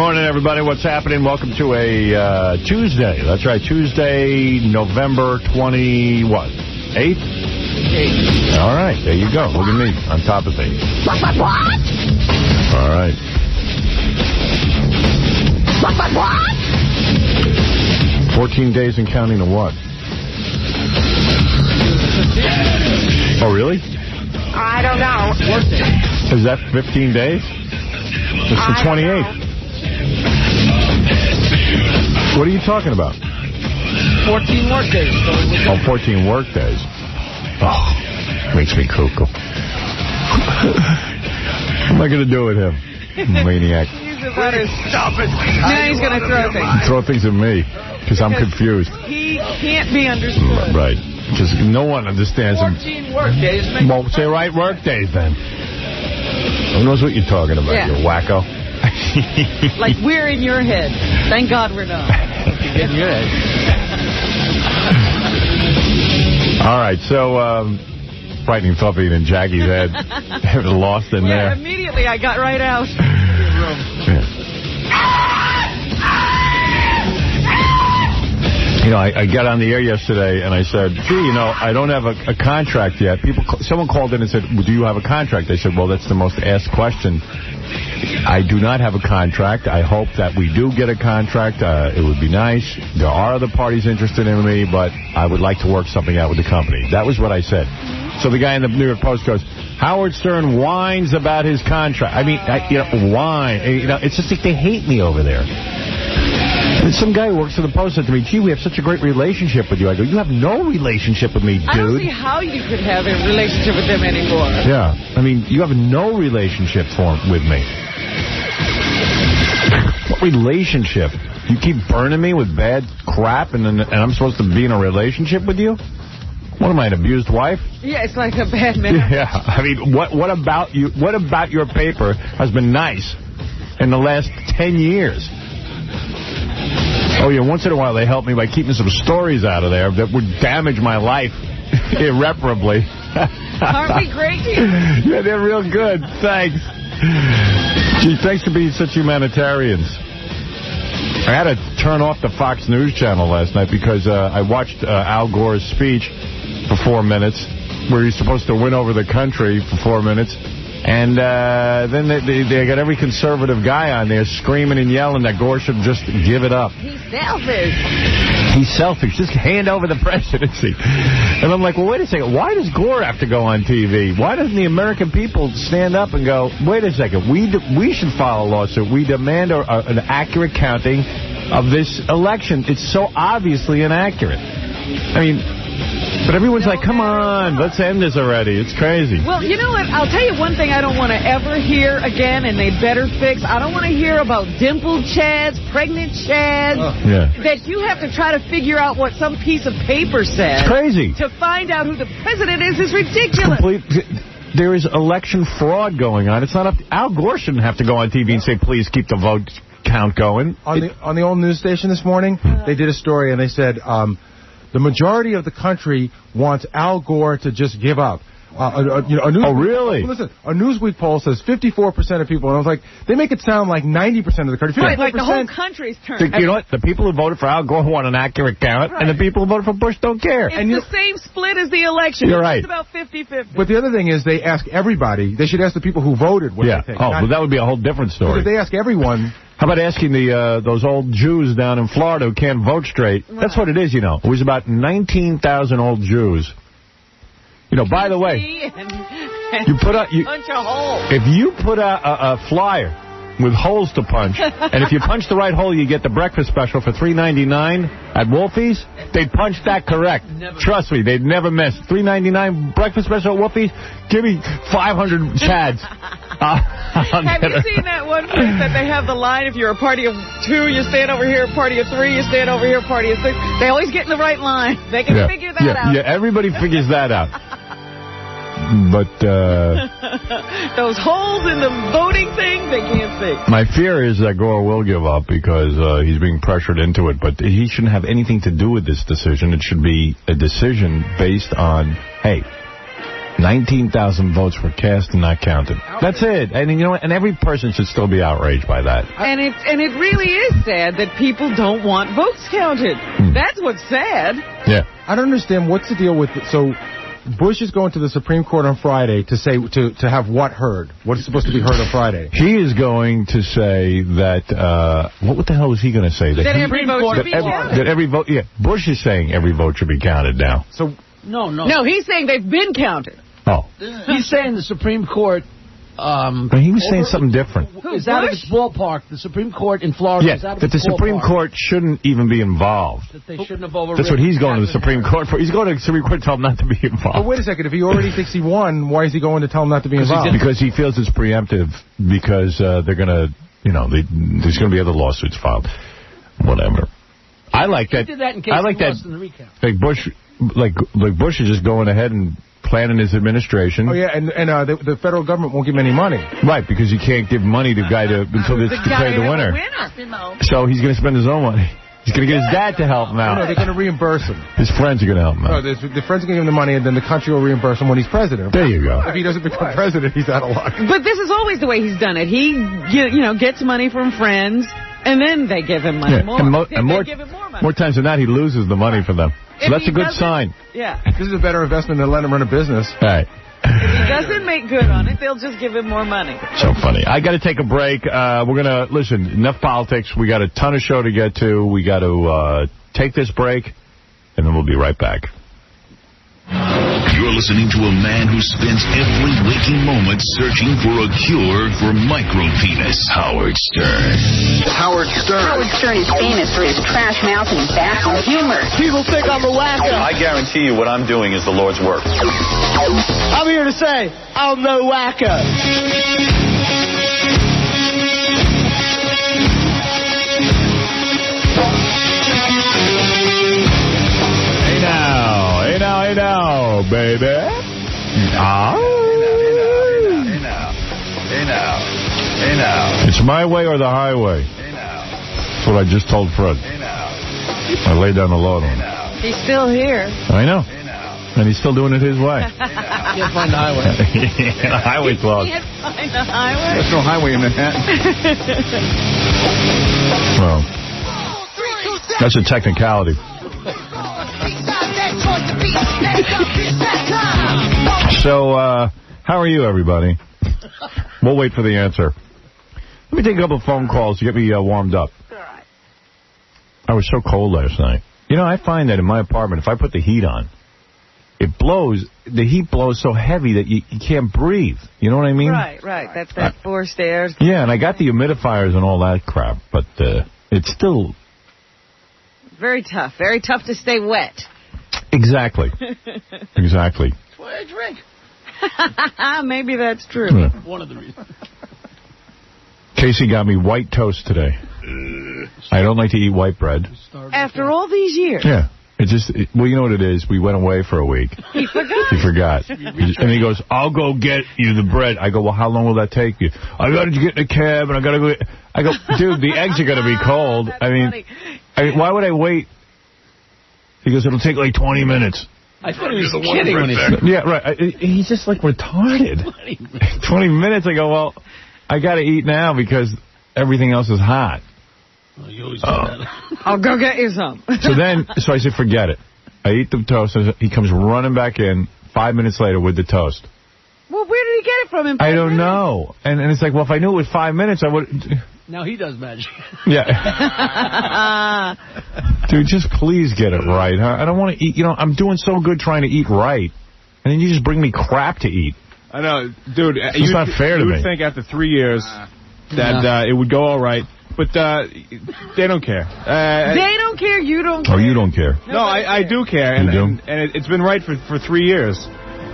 morning, everybody. What's happening? Welcome to a Tuesday. That's right, Tuesday, November 8th? 8th. All right, there you go. Look at me on top of things. All right. 14 days and counting to what? Oh, really? I don't know. Is that 15 days? It's the 28th. What are you talking about? 14 work days. Oh, 14 work days. Oh, makes me cuckoo. What am I going to do with him? Maniac. He's about to stop it. Now he's going to throw things. Throw things at me, because I'm confused. He can't be understood. Right. Because no one understands him. 14 work days. Well, say right work days, then. Who knows what you're talking about, you wacko? Like we're in your head. Thank God we're not. In your head. All right, so frightening thought being in Jackie's head. Lost in there. Immediately I got right out. You know, I got on the air yesterday and I said, gee, you know, I don't have a contract yet. Someone called in and said, well, do you have a contract? I said, well, that's the most asked question. I do not have a contract. I hope that we do get a contract. It would be nice. There are other parties interested in me, but I would like to work something out with the company. That was what I said. So the guy in the New York Post goes, Howard Stern whines about his contract. I mean, whine. You know, it's just like they hate me over there. And some guy who works for the Post said to me, gee, we have such a great relationship with you. I go, you have no relationship with me, dude. I don't see how you could have a relationship with them anymore. Yeah. I mean, you have no relationship with me. What relationship? You keep burning me with bad crap and I'm supposed to be in a relationship with you? What am I, an abused wife? Yeah, it's like a bad man. Yeah. I mean, what about you? What about your paper has been nice in the last 10 years? Oh, yeah, once in a while they help me by keeping some stories out of there that would damage my life irreparably. Aren't we great? Yeah, they're real good. Thanks. Gee, thanks for being such humanitarians. I had to turn off the Fox News channel last night because I watched Al Gore's speech for 4 minutes, where he's supposed to win over the country for 4 minutes. And then they got every conservative guy on there screaming and yelling that Gore should just give it up. He's selfish. He's selfish. Just hand over the presidency. And I'm like, well, wait a second. Why does Gore have to go on TV? Why doesn't the American people stand up and go, wait a second, we should file a lawsuit. We demand an accurate counting of this election. It's so obviously inaccurate. I mean... But everyone's like, come on, let's end this already. It's crazy. Well, you know what? I'll tell you one thing I don't want to ever hear again, and they better fix. I don't want to hear about dimpled chads, pregnant chads, that you have to try to figure out what some piece of paper says. It's crazy. To find out who the president is ridiculous. There is election fraud going on. It's not up. Al Gore shouldn't have to go on TV and say, please keep the vote count going. On the old news station this morning, they did a story, and they said... the majority of the country wants Al Gore to just give up. Really? Listen, a Newsweek poll says 54% of people, and I was like, they make it sound like 90% of the country. Right, like the whole country's turned. You know what? The people who voted for Al Gore want an accurate count, and the people who voted for Bush don't care. It's the same split as the election. You're right. It's about 50-50. But the other thing is they ask everybody. They should ask the people who voted what they think. Oh, well, that would be a whole different story. If they ask everyone... How about asking those old Jews down in Florida who can't vote straight? Right. That's what it is, you know. It was about 19,000 old Jews. You know, by the way, you put out... punch a hole. If you put out a flyer with holes to punch, and if you punch the right hole, you get the breakfast special for $3.99 at Wolfie's, they'd punch that correct. Trust me, they'd never miss. $3.99 breakfast special at Wolfie's, give me 500 chads. Have you seen that one place that they have the line, if you're a party of 2, you stand over here, a party of 3, you stand over here, a party of 6. They always get in the right line. They can figure that out. Yeah, everybody figures that out. But those holes in the voting thing, they can't see. My fear is that Gore will give up because he's being pressured into it. But he shouldn't have anything to do with this decision. It should be a decision based on, hey, 19,000 votes were cast and not counted. That's it. And you know what? And every person should still be outraged by that. And it really is sad that people don't want votes counted. That's what's sad. Yeah. I don't understand what's the deal with it. So Bush is going to the Supreme Court on Friday to say to have what heard? What is supposed to be heard on Friday? He is going to say that what the hell was he going to say? That every vote should be counted. That every vote. Yeah. Bush is saying every vote should be counted now. So no, he's saying they've been counted. Oh. He's saying the Supreme Court... but he was saying something different. Is out of its ballpark. The Supreme Court in Florida is out of its ballpark. That the Supreme Court shouldn't even be involved. That they shouldn't have overridden. That's what he's going to the Supreme Court for. He's going to the Supreme Court to tell him not to be involved. But wait a second. If he already thinks he won, why is he going to tell him not to be involved? Because he feels it's preemptive. Because they're going to, there's going to be other lawsuits filed. Whatever. I like that. He did that in case I like he that. lost in the recount. Like Bush is just going ahead and planning his administration. Oh, yeah, and the federal government won't give him any money. Right, because you can't give money to the guy until they declare the winner. So he's going to spend his own money. He's going to get his dad to help him out. No, they're going to reimburse him. His friends are going to help him out. No, the friends are going to give him the money, and then the country will reimburse him when he's president. There you go. If he doesn't become president, he's out of luck. But this is always the way he's done it. He, gets money from friends, and then they give him money more. And more money. More times than not, he loses the money for them. So that's a good sign. Yeah. This is a better investment than letting him run a business. All right. If he doesn't make good on it, they'll just give him more money. So funny. I got to take a break. We're going to, listen, enough politics. We got a ton of show to get to. We got to take this break, and then we'll be right back. You're listening to a man who spends every waking moment searching for a cure for micropenis. Howard Stern. Howard Stern is famous for his trash mouth and baffling humor. People think I'm a wacko. I guarantee you what I'm doing is the Lord's work. I'm here to say, I'm no wacko. Hey now, baby. Hey now. It's my way or the highway. That's what I just told Fred. I laid down the law on him. He's still here. I know. And he's still doing it his way. Can't find the highway. The highway's closed. Can't find the highway. There's no highway in Manhattan. Well, that's a technicality. So, how are you, everybody? We'll wait for the answer. Let me take a couple of phone calls to get me warmed up. I was so cold last night. I find that in my apartment, if I put the heat on, it blows. The heat blows so heavy that you can't breathe. You know what I mean? Right. That's that forced air. Yeah, and I got the humidifiers and all that crap, but it's still... Very tough to stay wet. Exactly. Exactly. That's why I drink. Maybe that's true. Yeah. One of the reasons. Casey got me white toast today. I don't like to eat white bread. After all these years? Yeah. Well, you know what it is? We went away for a week. He forgot. And he goes, I'll go get you the bread. I go, well, how long will that take you? I got to get in a cab, and I got to go. I go, dude, the eggs are going to be cold. I mean, why would I wait? He goes, it'll take like 20 minutes. I thought he was kidding when he said Yeah, right. He's just like retarded. 20 minutes. I go, well, I got to eat now because everything else is hot. Well, you always do that. I'll go get you some. So I said, forget it. I eat the toast. He comes running back in 5 minutes later with the toast. Well, where did he get it from? I don't know. And it's like, well, if I knew it was 5 minutes, I would... Now he does magic. Yeah. Dude, just please get it right, huh? I don't want to eat... I'm doing so good trying to eat right. And then you just bring me crap to eat. I know. Dude, it's not fair to me. You would think after 3 years that it would go all right. But they don't care. They don't care, you don't care. Oh, you don't care. No, I do care. And, and it's been right for 3 years.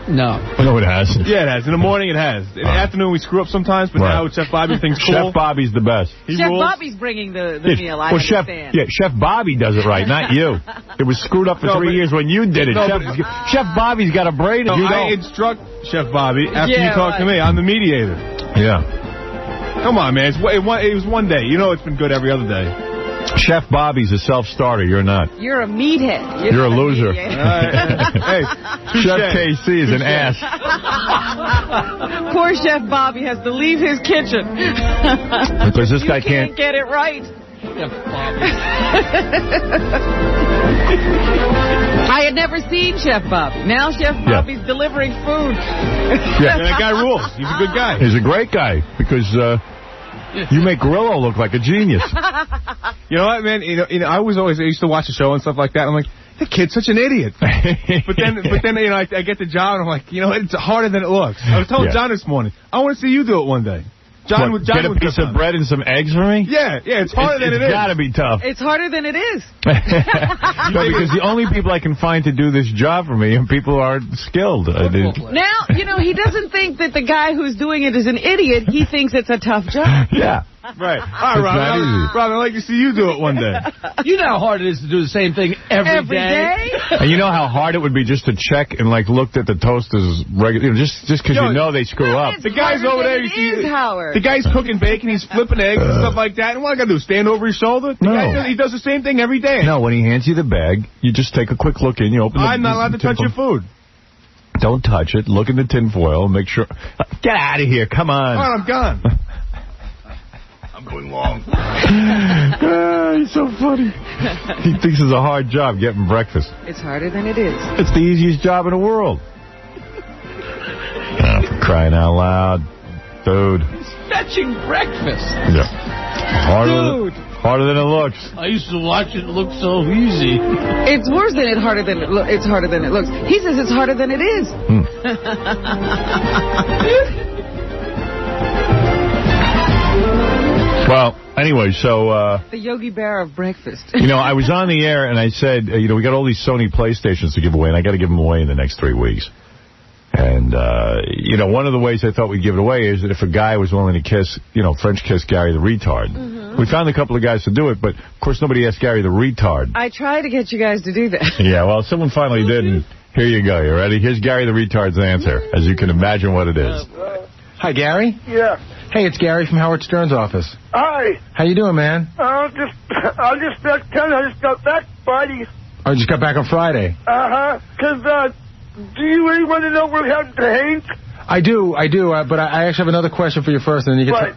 No. No, it hasn't. Yeah, it has. In the morning, it has. In the afternoon, we screw up sometimes, but now with Chef Bobby, things cool. Chef Bobby's the best. Chef Bobby's bringing the meal, I understand. Chef Bobby does it right, not you. It was screwed up for 3 years when you did it. Chef Bobby's got a brain and you don't. I instruct Chef Bobby after you talk to me. I'm the mediator. Yeah. Come on, man. It was one day. It's been good every other day. Chef Bobby's a self-starter. You're not. You're a meathead. You're a loser. Hey, Chef KC is an ass. Poor Chef Bobby has to leave his kitchen. Because this guy can't get it right. Chef Bobby. I had never seen Chef Bobby. Now Chef Bobby's delivering food. Yeah, that guy rules. He's a good guy. He's a great guy because you make Grillo look like a genius. You know what, man? You know, I used to watch the show and stuff like that. I'm like, that kid's such an idiot. But then, you know, I get the job and I'm like, you know, it's harder than it looks. I was telling John this morning, I want to see you do it one day. John get a piece of bread and some eggs for me? Yeah, it's harder than it is. It's got to be tough. It's harder than it is. No, because the only people I can find to do this job for me are people who are skilled. Now, you know, he doesn't think that the guy who's doing it is an idiot. He thinks it's a tough job. Yeah. Right. All right, Rob, I'd like to see you do it one day. You know how hard it is to do the same thing every day? And you know how hard it would be just to check and, like, look at the toasters regular, you know, just because you know they screw up. The guy's over there, you see, Howard. the guy's cooking bacon, he's flipping eggs and stuff like that. And what I got to do, stand over his shoulder? The guy he does the same thing every day. No, when he hands you the bag, you just take a quick look in, you open the... I'm not allowed to touch your food. Don't touch it. Look in the tin foil. Make sure... Get out of here. Come on. All right, I'm gone. I'm going long. He's so funny. He thinks it's a hard job getting breakfast. It's harder than it is. It's the easiest job in the world. For crying out loud. Dude. He's fetching breakfast. Yeah. Harder than it looks. I used to watch it. It looked so easy. It's worse than it's harder than it looks. He says it's harder than it is. Well, anyway, so... the Yogi Bear of breakfast. You know, I was on the air and I said, you know, we got all these Sony PlayStations to give away, and I got to give them away in the next 3 weeks. And, you know, one of the ways I thought we'd give it away is that if a guy was willing to kiss, you know, French kiss Gary the retard. We found a couple of guys to do it, but, of course, nobody asked Gary the retard. I tried to get you guys to do that. Yeah, well, someone finally did, and here you go. You ready? Here's Gary the retard's answer, as you can imagine what it is. Hi, Gary. Yeah. Hey, it's Gary from Howard Stern's office. Hi. How you doing, man? I just got back Friday. I just got back on Friday. Because, do you really want to know what happened to Haynes? I do, but I actually have another question for you first, and then you can...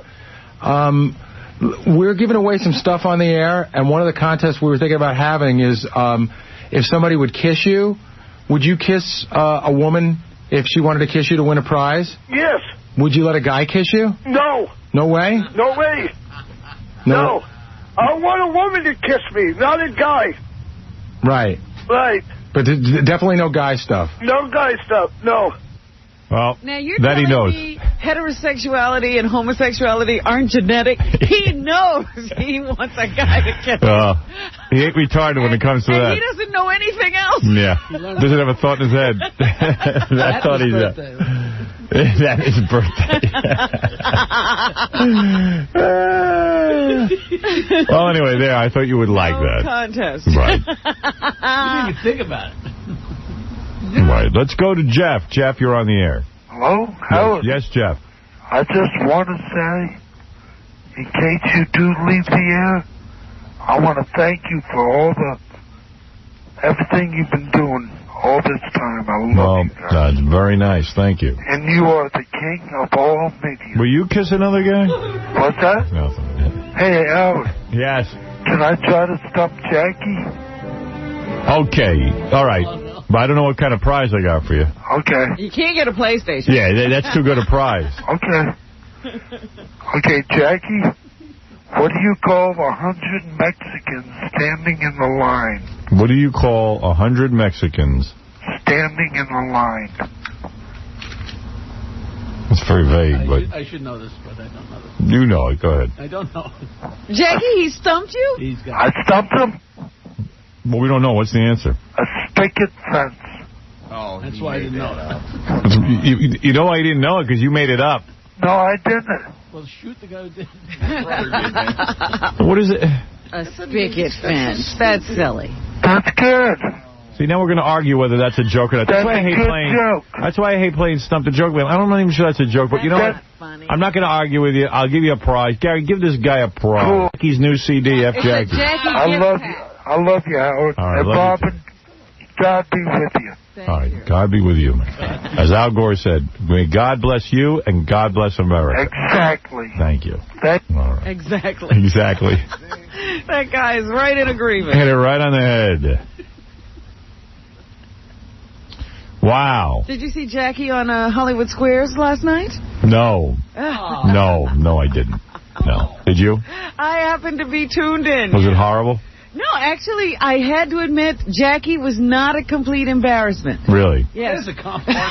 We're giving away some stuff on the air, and one of the contests we were thinking about having is if somebody would kiss you, would you kiss a woman if she wanted to kiss you to win a prize? Yes. Would you let a guy kiss you? No. No way? No way. No. I want a woman to kiss me, not a guy. Right. Right. But definitely no guy stuff. No guy stuff, no. Well, now you're that he knows. Me heterosexuality and homosexuality aren't genetic. He knows he wants a guy to kiss him. He ain't retarded when it comes to that. He doesn't know anything else. Yeah. Doesn't have a thought in his head. That's thought he's... That is his birthday. Well, anyway, there. I thought you would like that. Contest. Right. You didn't even think about it. Right. Let's go to Jeff. Jeff, you're on the air. Hello? Howard? Yes, Jeff. I just want to say, in case you do leave the air, I want to thank you for everything you've been doing all this time. I love you guys. That's very nice. Thank you. And you are the king of all media. Will you kiss another guy? What's that? Nothing. Hey, Howard. Yes. Can I try to stop Jackie? Okay. All right. But I don't know what kind of prize I got for you. Okay. You can't get a PlayStation. Yeah, that's too good a prize. Okay. Okay, Jackie, what do you call 100 Mexicans standing in the line? What do you call 100 Mexicans standing in the line? It's very vague, but... I should know this, but I don't know this. You know it. Go ahead. I don't know. Jackie, he stumped you? I stumped him. Well, we don't know. What's the answer? A picket fence. Oh, that's why I didn't know that. You know why you didn't know it? Because you made it up. No, I didn't. Well, shoot the guy who did. What is it? A spigot fence. That's silly. That's good. See, now we're going to argue whether that's a joke or not. That's why I hate playing. That's why I hate playing Stump the Joke Man. I'm not even sure that's a joke, but you know what? Funny. I'm not going to argue with you. I'll give you a prize. Gary, give this guy a prize. Cool. Jackie's new CD, F. Jackie. I love you, Howard. All right, and Robin, God be with you. All right, God be with you, man. As Al Gore said, may God bless you and God bless America. Exactly. Thank you. All right. Exactly. Exactly. That guy is right in agreement. Hit it right on the head. Wow. Did you see Jackie on Hollywood Squares last night? No. No, I didn't. No. Did you? I happened to be tuned in. Was it horrible? No, actually, I had to admit, Jackie was not a complete embarrassment. Really? Yes. That is a compliment.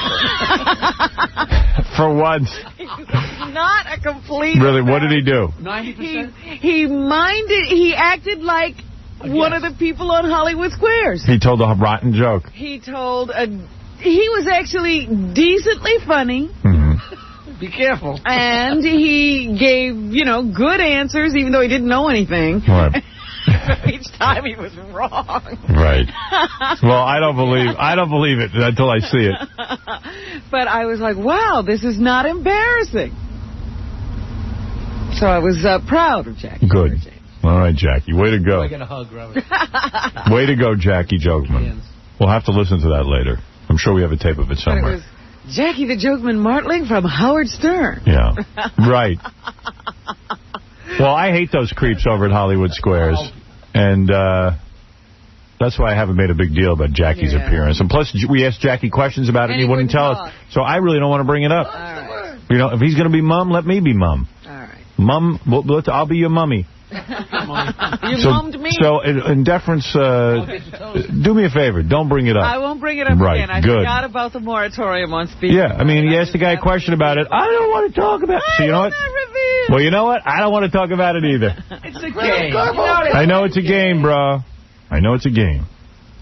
For once. He was not a complete Really? What did he do? 90%? He acted like one of the people on Hollywood Squares. He told a rotten joke. He was actually decently funny. Mm-hmm. Be careful. And he gave, good answers, even though he didn't know anything. Right. Each time he was wrong. Right. Well, I don't believe it until I see it. But I was like, wow, this is not embarrassing. So I was proud of Jackie. Good. All right, Jackie. Way to go. I get a hug, Robert. Way to go, Jackie Jokeman. We'll have to listen to that later. I'm sure we have a tape of it somewhere. It was Jackie the Jokeman Martling from Howard Stern. Yeah. Right. Well, I hate those creeps over at Hollywood Squares. And that's why I haven't made a big deal about Jackie's appearance. And plus, we asked Jackie questions about it, and he wouldn't tell us. So I really don't want to bring it up. All right. If he's going to be mum, let me be mum. All right. Mum, I'll be your mummy. Mummed me. So, in deference, do me a favor. Don't bring it up. I won't bring it up again. I forgot about the moratorium on speaking. Yeah, you asked the guy a question about it. I don't want to talk about it. So you know what? Well, you know what? I don't want to talk about it either. It's a game. I know it's a game, bro. I know it's a game.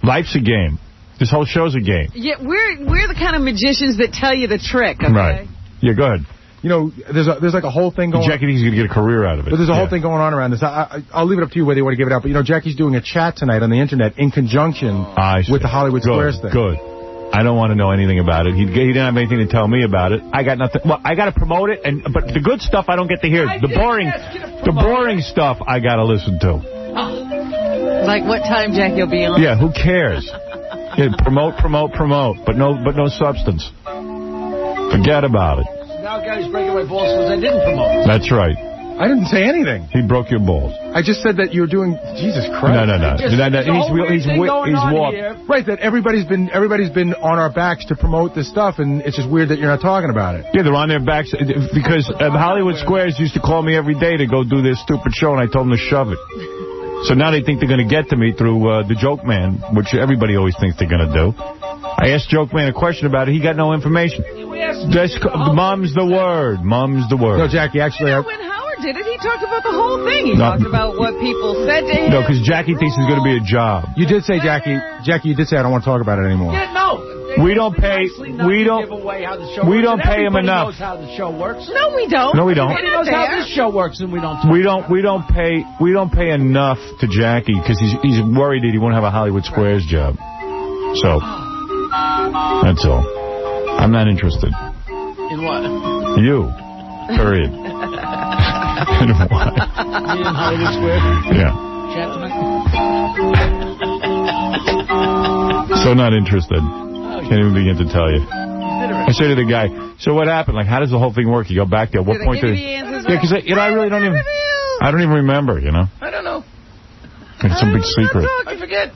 Life's a game. This whole show's a game. Yeah, we're the kind of magicians that tell you the trick, okay? Right. Yeah, go ahead. There's like a whole thing going on. Jackie thinks he's going to get a career out of it. But there's a whole thing going on around this. I'll leave it up to you whether you want to give it out. But, Jackie's doing a chat tonight on the Internet in conjunction with the Hollywood Squares thing. Good. I don't want to know anything about it. He didn't have anything to tell me about it. I got nothing. Well, I got to promote it, but the good stuff I don't get to hear. The boring stuff I got to listen to. Like what time Jackie will be on? Yeah, who cares? Yeah, promote, but no substance. Forget about it. Now Gary's breaking my balls because I didn't promote. That's right. I didn't say anything. He broke your balls. I just said that you're doing... Jesus Christ. No. He's warped. Right, that everybody's been on our backs to promote this stuff, and it's just weird that you're not talking about it. Yeah, they're on their backs because Hollywood Squares used to call me every day to go do this stupid show, and I told them to shove it. So now they think they're going to get to me through the Joke Man, which everybody always thinks they're going to do. I asked Joke Man a question about it. He got no information. Mum's the word. Mum's the word. No, Jackie, actually... when Howard did it, he talked about the whole thing. He talked about what people said to him. No, because Jackie thinks it's going to be a job. You did say, Jackie, you did say I don't want to talk about it anymore. Yeah, no. We don't pay him enough. Knows how the show works. No, we don't. No, we don't. Everybody knows how this show works, and we don't. We don't pay enough to Jackie because he's worried that he won't have a Hollywood Squares job. So that's all. I'm not interested. In what? You. Period. In what? Me in Hollywood Squares. Yeah. So not interested. Can't even begin to tell you. I say to the guy, so what happened? Like, how does the whole thing work? You go back there. At what point did it? Yeah, because I really don't even. I don't even remember. I don't know. It's some big secret. I forget.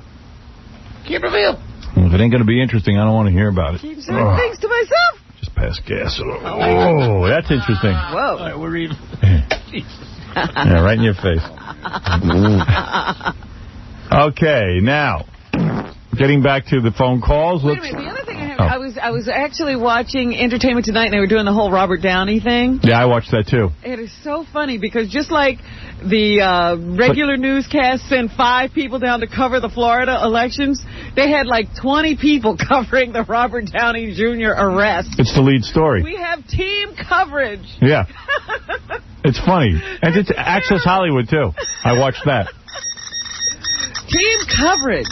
Can't reveal. Well, if it ain't going to be interesting, I don't want to hear about it. Keep saying things to myself. Just pass gas. Oh, that's interesting. Whoa. All right, we're even. Yeah, right in your face. Okay, now, getting back to the phone calls. Wait a minute, the other thing I was actually watching Entertainment Tonight, and they were doing the whole Robert Downey thing. Yeah, I watched that, too. It is so funny, because just like the regular newscast sent 5 people down to cover the Florida elections, they had like 20 people covering the Robert Downey Jr. arrest. It's the lead story. We have team coverage. Yeah. It's funny. And it's Access Hollywood, too. I watched that. Team coverage.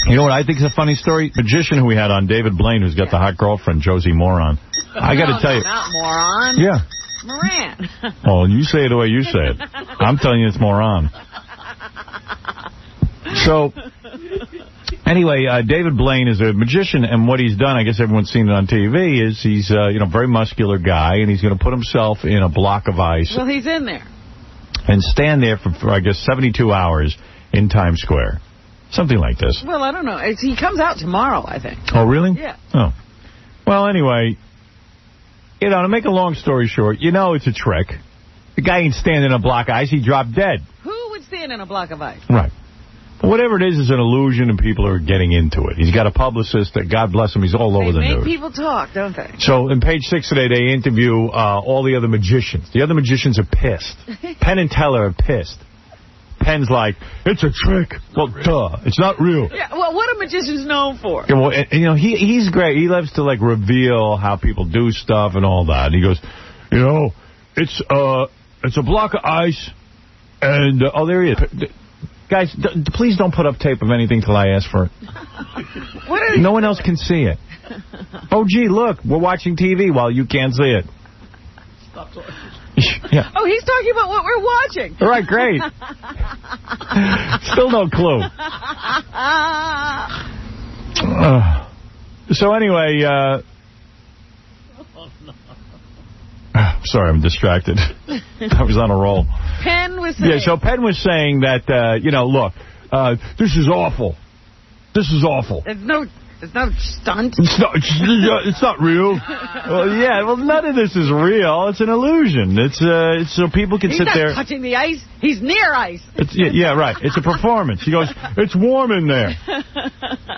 You know what I think is a funny story? Magician who we had on, David Blaine, who's got the hot girlfriend, Josie Moron. I got to tell you. Not Moron. Yeah. Moran. Oh, you say it the way you say it. I'm telling you it's Moron. So, anyway, David Blaine is a magician, and what he's done, I guess everyone's seen it on TV, is he's very muscular guy, and he's going to put himself in a block of ice. Well, he's in there. And stand there for I guess, 72 hours in Times Square. Something like this. Well, I don't know. He comes out tomorrow, I think. Oh, really? Yeah. Oh. Well, anyway, to make a long story short, it's a trick. The guy ain't standing in a block of ice. He dropped dead. Who would stand in a block of ice? Right. But whatever it is an illusion, and people are getting into it. He's got a publicist that, God bless him, he's all over the news. They make people talk, don't they? So, in Page 6 today, they interview all the other magicians. The other magicians are pissed. Penn and Teller are pissed. Penn's like, it's a trick. Well, duh. It's not real. Yeah, well, what are magicians known for? Yeah, well, he's great. He loves to, reveal how people do stuff and all that. And he goes, it's a block of ice, and, there he is. Guys, please don't put up tape of anything till I ask for it. No one else can see it. Oh, gee, look, we're watching TV while you can't see it. Stop talking. Yeah. Oh, he's talking about what we're watching. All right, great. Still no clue. So anyway, sorry, I'm distracted. I was on a roll. Penn was saying. Yeah, so Penn was saying that, look, this is awful. This is awful. It's no stunt. It's not real. Well, none of this is real. It's an illusion. It's so people can sit there. He's not touching the ice. He's near ice. Right. It's a performance. He goes, it's warm in there.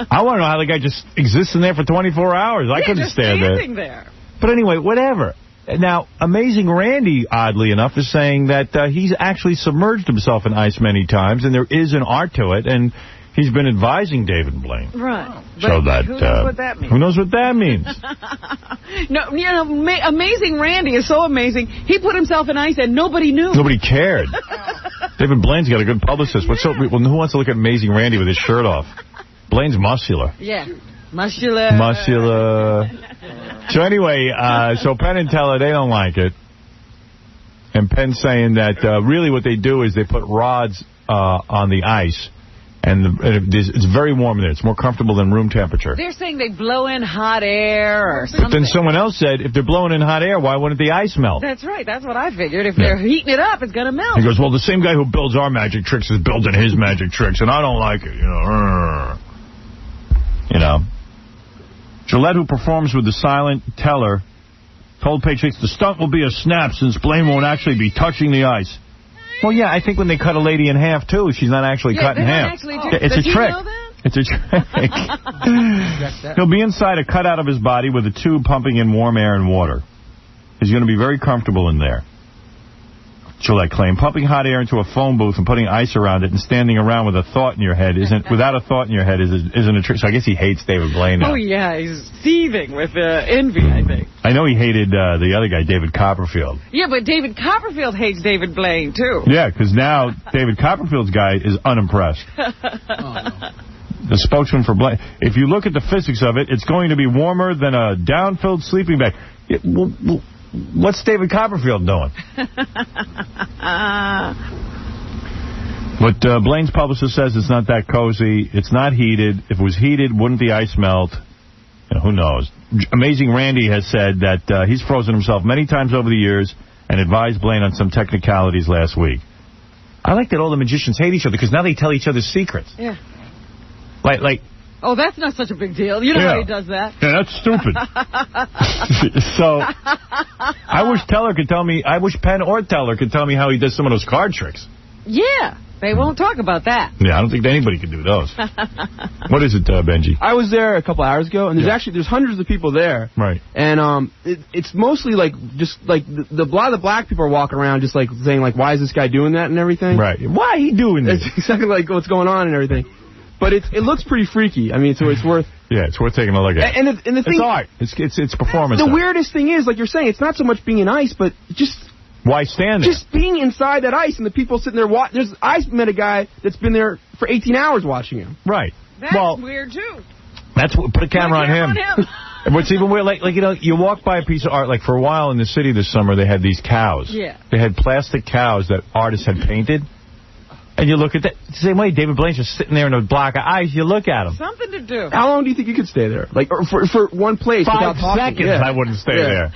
I want to know how the guy just exists in there for 24 hours. I couldn't stand there. But anyway, whatever. Now, Amazing Randy, oddly enough, is saying that he's actually submerged himself in ice many times, and there is an art to it, and he's been advising David Blaine. Right. So that, who knows what that means? Who knows what that means? No, Amazing Randy is so amazing. He put himself in ice and nobody knew. Nobody cared. David Blaine's got a good publicist. Who wants to look at Amazing Randy with his shirt off? Blaine's muscular. Yeah. Muscular. So anyway, so Penn and Teller, they don't like it. And Penn's saying that really what they do is they put rods on the ice. And it's very warm in there. It's more comfortable than room temperature. They're saying they blow in hot air or something. But then someone else said, if they're blowing in hot air, why wouldn't the ice melt? That's right. That's what I figured. If they're heating it up, it's going to melt. He goes, well, the same guy who builds our magic tricks is building his magic tricks, and I don't like it. Gillette, who performs with the silent Teller, told Page 6 the stunt will be a snap since Blaine won't actually be touching the ice. Well, yeah, I think when they cut a lady in half, too, she's not actually cut in half. It's a trick. It's a trick. He'll be inside a cutout of his body with a tube pumping in warm air and water. He's going to be very comfortable in there. Gillette claimed pumping hot air into a phone booth and putting ice around it and standing around with a thought in your head without a thought in your head isn't a trick. So I guess he hates David Blaine now. Oh, yeah, he's seething with envy, I think. I know he hated the other guy, David Copperfield. Yeah, but David Copperfield hates David Blaine, too. Yeah, because now David Copperfield's guy is unimpressed. The spokesman for Blaine. If you look at the physics of it, it's going to be warmer than a down-filled sleeping bag. What's David Copperfield doing? But Blaine's publicist says it's not that cozy. It's not heated. If it was heated, wouldn't the ice melt? Who knows? Amazing Randy has said that he's frozen himself many times over the years and advised Blaine on some technicalities last week. I like that all the magicians hate each other because now they tell each other's secrets. Yeah. Like. Oh, that's not such a big deal. You know how he does that. Yeah, that's stupid. So, I wish Penn or Teller could tell me how he does some of those card tricks. Yeah, they won't talk about that. Yeah, I don't think anybody can do those. What is it, Benji? I was there a couple hours ago, and there's hundreds of people there. Right. And it's mostly just a lot of the black people are walking around just saying why is this guy doing that and everything. Right. Why are he doing this? It's exactly what's going on and everything. But it looks pretty freaky. I mean, so it's worth... Yeah, it's worth taking a look at. And the thing... It's art. It's performance. The weirdest thing is, like you're saying, it's not so much being in ice, but just... Why stand there? Just being inside that ice and the people sitting there watching... I met a guy that's been there for 18 hours watching him. Right. That's weird, too. Put a camera on him. And what's even weird, like, you know, you walk by a piece of art, like for a while in the city this summer, they had these cows. Yeah. They had plastic cows that artists had painted. And you look at that, the same way, David Blaine's just sitting there in a block of eyes, you look at him. Something to do. How long do you think you could stay there? Like, for one place 5 without talking? seconds I wouldn't stay there.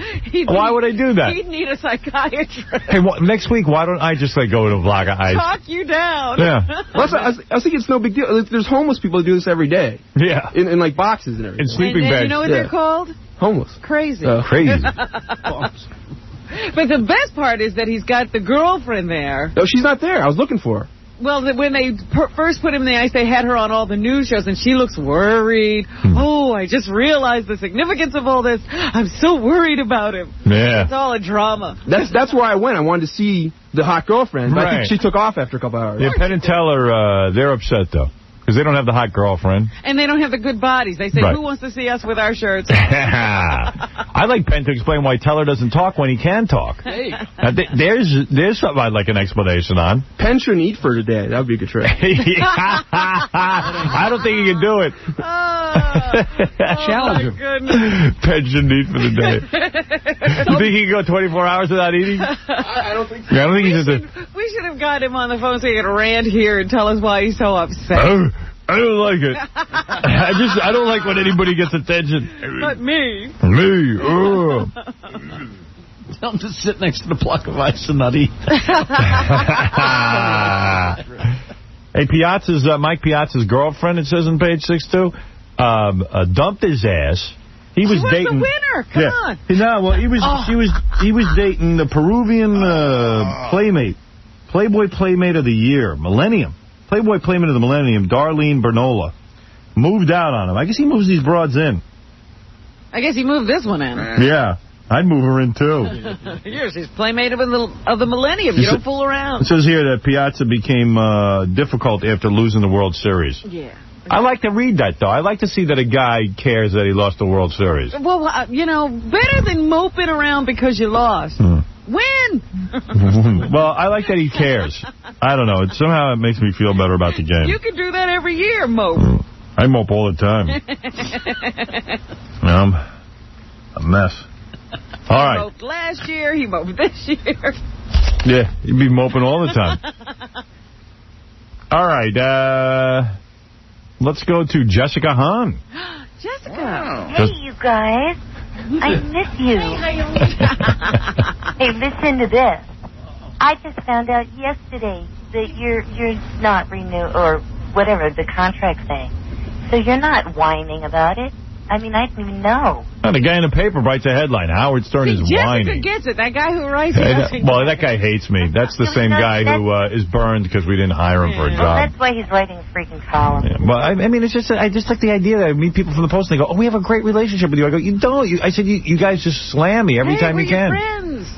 Why would I do that? He'd need a psychiatrist. Hey, next week, why don't I just, like, go to a block of ice? Talk you down. Yeah. Well, I was thinking it's no big deal. There's homeless people who do this every day. Yeah. In like, boxes and everything. In sleeping bags. You know what they're called? Homeless. Crazy. Crazy. But the best part is that he's got the girlfriend there. No, she's not there. I was looking for her. Well, when they first put him in the ice, they had her on all the news shows, and she looks worried. Oh, I just realized the significance of all this. I'm so worried about him. Yeah. It's all a drama. That's where I went. I wanted to see the hot girlfriend, but I think she took off after a couple hours. Yeah, Penn and Teller, they're upset, though. Because they don't have the hot girlfriend. And they don't have the good bodies. They say, right. Who wants to see us with our shirts? I like Penn to explain why Teller doesn't talk when he can talk. Hey. There's something I'd like an explanation on. Penn shouldn't eat for today. That would be a good trick. I don't think he can do it. Challenge him. Penn shouldn't eat for the day. You think he can go 24 hours without eating? I don't think so. Yeah, I don't think he's We should have got him on the phone so he could rant here and tell us why he's so upset. I don't like it. I don't like when anybody gets attention. But me. Me. Tell him to sit next to the block of ice and not eat. Hey, Mike Piazza's girlfriend, it says on page 62, dumped his ass. He was dating. The winner. Come on. No, well, he was dating the Peruvian Playboy Playmate of the Year, Playboy Playmate of the Millennium, Darlene Bernola. Moved out on him. I guess he moves these broads in. I guess he moved this one in. Yeah. I'd move her in, too. Yours, he's Playmate of the Millennium. You don't fool around. It says here that Piazza became difficult after losing the World Series. Yeah. I like to read that, though. I like to see that a guy cares that he lost the World Series. Well, better than moping around because you lost. Win! Well, I like that he cares. I don't know. Somehow it makes me feel better about the game. You can do that every year, mope. I mope all the time. I'm a mess. All right. He moped last year. He moped this year. Yeah, you'd be moping all the time. All right. Let's go to Jessica Hahn. Jessica. Wow. Hey, you guys. I miss you. Hey, listen to this. I just found out yesterday that you're not renewed or whatever the contract thing. So you're not whining about it. I mean, I didn't even know. The guy in the paper writes a headline. Howard Stern is whining. Jessica gets it. That guy who writes it. Well, that guy hates me. That's the same guy who is burned because we didn't hire him for a job. Well, that's why he's writing a freaking column. Yeah, well, I mean, it's just I just like the idea that I meet people from the Post and they go, "Oh, we have a great relationship with you." I go, "You don't." I said, "You guys just slam me every time you can." Friends.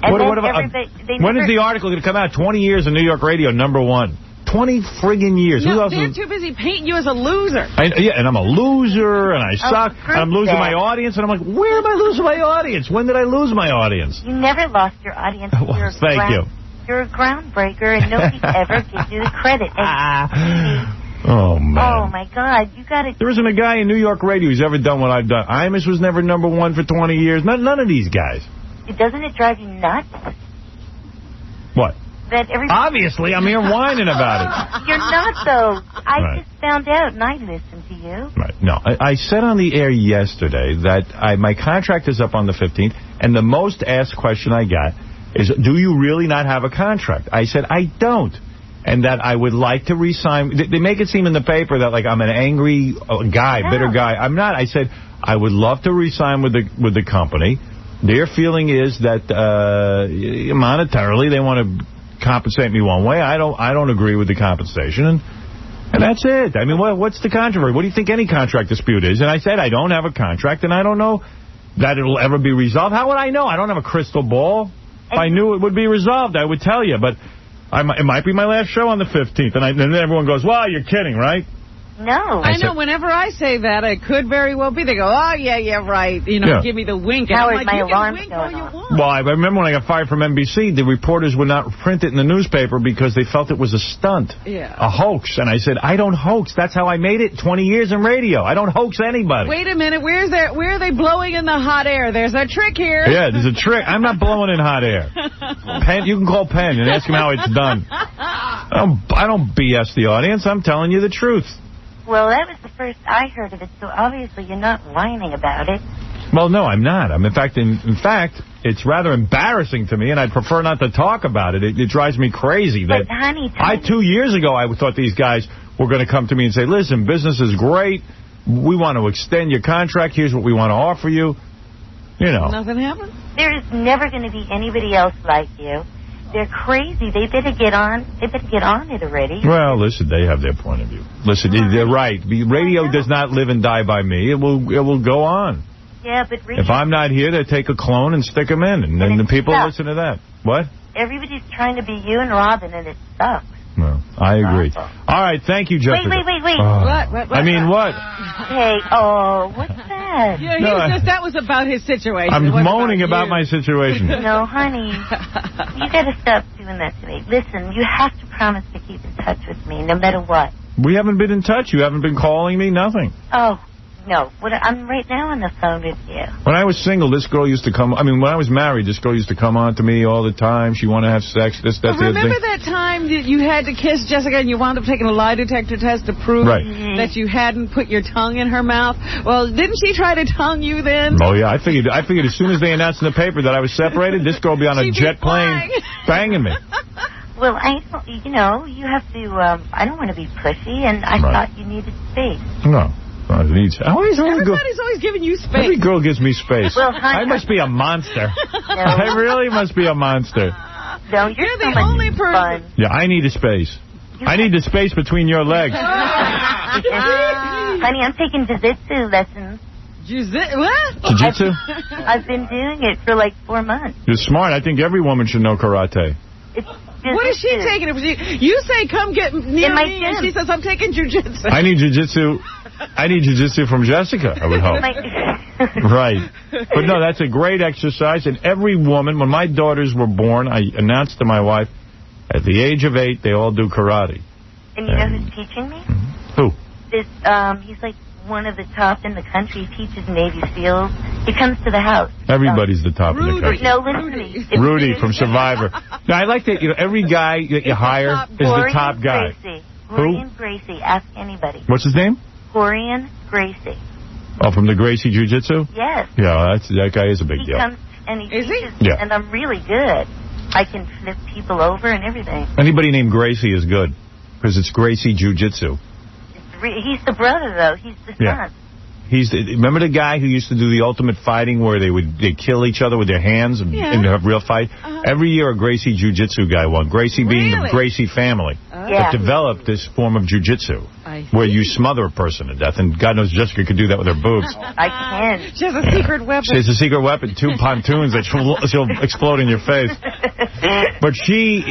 When is the article going to come out? 20 years in New York radio, #1. 20 friggin' years. No, Who else they're too busy painting you as a loser. And I'm a loser, and I suck, and I'm losing my audience, and I'm like, where am I losing my audience? When did I lose my audience? You never lost your audience. Well, thank you. You're a groundbreaker, and nobody ever gives you the credit. Oh, man. Oh, my God. You got it. There isn't a guy in New York radio who's ever done what I've done. Imus was never #1 for 20 years. None of these guys. Doesn't it drive you nuts? What? That obviously, I'm here whining about it. You're not, though. I just found out, and I listened to you. Right. No, I said on the air yesterday that my contract is up on the 15th, and the most asked question I got is, do you really not have a contract? I said, I don't. And that I would like to re-sign. They make it seem in the paper that, like, I'm an angry guy, bitter guy. I'm not. I said, I would love to re-sign with the company. Their feeling is that monetarily they want to compensate me one way. I don't agree with the compensation, and that's it. I mean, what's the controversy? What do you think any contract dispute is? And I said I don't have a contract, and I don't know that it'll ever be resolved. How would I know? I don't have a crystal ball. If I knew it would be resolved, I would tell you. But it might be my last show on the 15th, and then everyone goes, "Well, you're kidding, right?" No. I know. Whenever I say that, it could very well be. They go, oh, yeah, right. You know, give me the wink. And Howard, I'm like, my you alarm's can wink going all you off. want. Well, I remember when I got fired from NBC, the reporters would not print it in the newspaper because they felt it was a stunt, a hoax. And I said, I don't hoax. That's how I made it 20 years in radio. I don't hoax anybody. Wait a minute. Where are they blowing in the hot air? There's a trick here. Yeah, there's a trick. I'm not blowing in hot air. Penn, you can call Penn and ask him how it's done. I don't BS the audience. I'm telling you the truth. Well, that was the first I heard of it, so obviously you're not whining about it. Well, no, I'm not. In fact, it's rather embarrassing to me, and I'd prefer not to talk about it. It drives me crazy. But, honey, 2 years ago, I thought these guys were going to come to me and say, listen, business is great. We want to extend your contract. Here's what we want to offer you. You know. Nothing happened? There is never going to be anybody else like you. They're crazy. They better get on. They better get on it already. Well, listen, they have their point of view. Listen, they're right. The radio does not live and die by me. It will go on. Yeah, but radio... If I'm not here, they take a clone and stick them in, and then the people listen to that. What? Everybody's trying to be you and Robin, and it sucks. No, I agree. All right, thank you, Jessica. Wait. What? I mean, what? Hey, what's that? Yeah, that was about his situation. I'm moaning about my situation. No, honey, you got to stop doing that to me. Listen, you have to promise to keep in touch with me, no matter what. We haven't been in touch. You haven't been calling me, nothing. Oh, no. I'm right now on the phone with you. When I was single, this girl used to come... when I was married, this girl used to come on to me all the time. She wanted to have sex, this, that, the other thing. Remember that time that you had to kiss Jessica and you wound up taking a lie detector test to prove that you hadn't put your tongue in her mouth? Well, didn't she try to tongue you then? Oh, yeah. I figured as soon as they announced in the paper that I was separated, this girl would be on a jet plane banging me. Well, you have to... I don't want to be pushy, and I thought you needed space. No. Everybody's always giving you space. Every girl gives me space. Well, I must be a monster. I really must be a monster. No, you're the only person. Yeah, I need a space. I need the space between your legs. Honey, I'm taking jiu-jitsu lessons. What? Jiu-jitsu? I've been doing it for like 4 months. You're smart. I think every woman should know karate. What is she taking? You say, come get near me, and she says, I'm taking jiu-jitsu. I need jiu-jitsu. I need jiu-jitsu from Jessica, I would hope. Right. But no, that's a great exercise. And every woman, when my daughters were born, I announced to my wife, at the age of 8, they all do karate. And you know who's teaching me? Who? He's like one of the top in the country. He teaches Navy SEALs. He comes to the house. Everybody's the top in the country. No, listen to me. Rudy from Survivor. Now, I like that, every guy that you hire is the top guy. Corian Gracie. Ask anybody. What's his name? Corian Gracie. Oh, from the Gracie Jiu-Jitsu? Yes. Yeah, that guy is a big deal. Comes and he teaches, and I'm really good. I can flip people over and everything. Anybody named Gracie is good, because it's Gracie Jiu-Jitsu. He's the brother, though. He's the son. Remember the guy who used to do the ultimate fighting where they'd kill each other with their hands and have real fight? Every year a Gracie Jiu-Jitsu guy won. Gracie being the Gracie family that developed this form of Jiu-Jitsu where you smother a person to death. And God knows Jessica could do that with her boobs. I can. She has a secret weapon. She has a secret weapon, 2 pontoons that she'll explode in your face. But she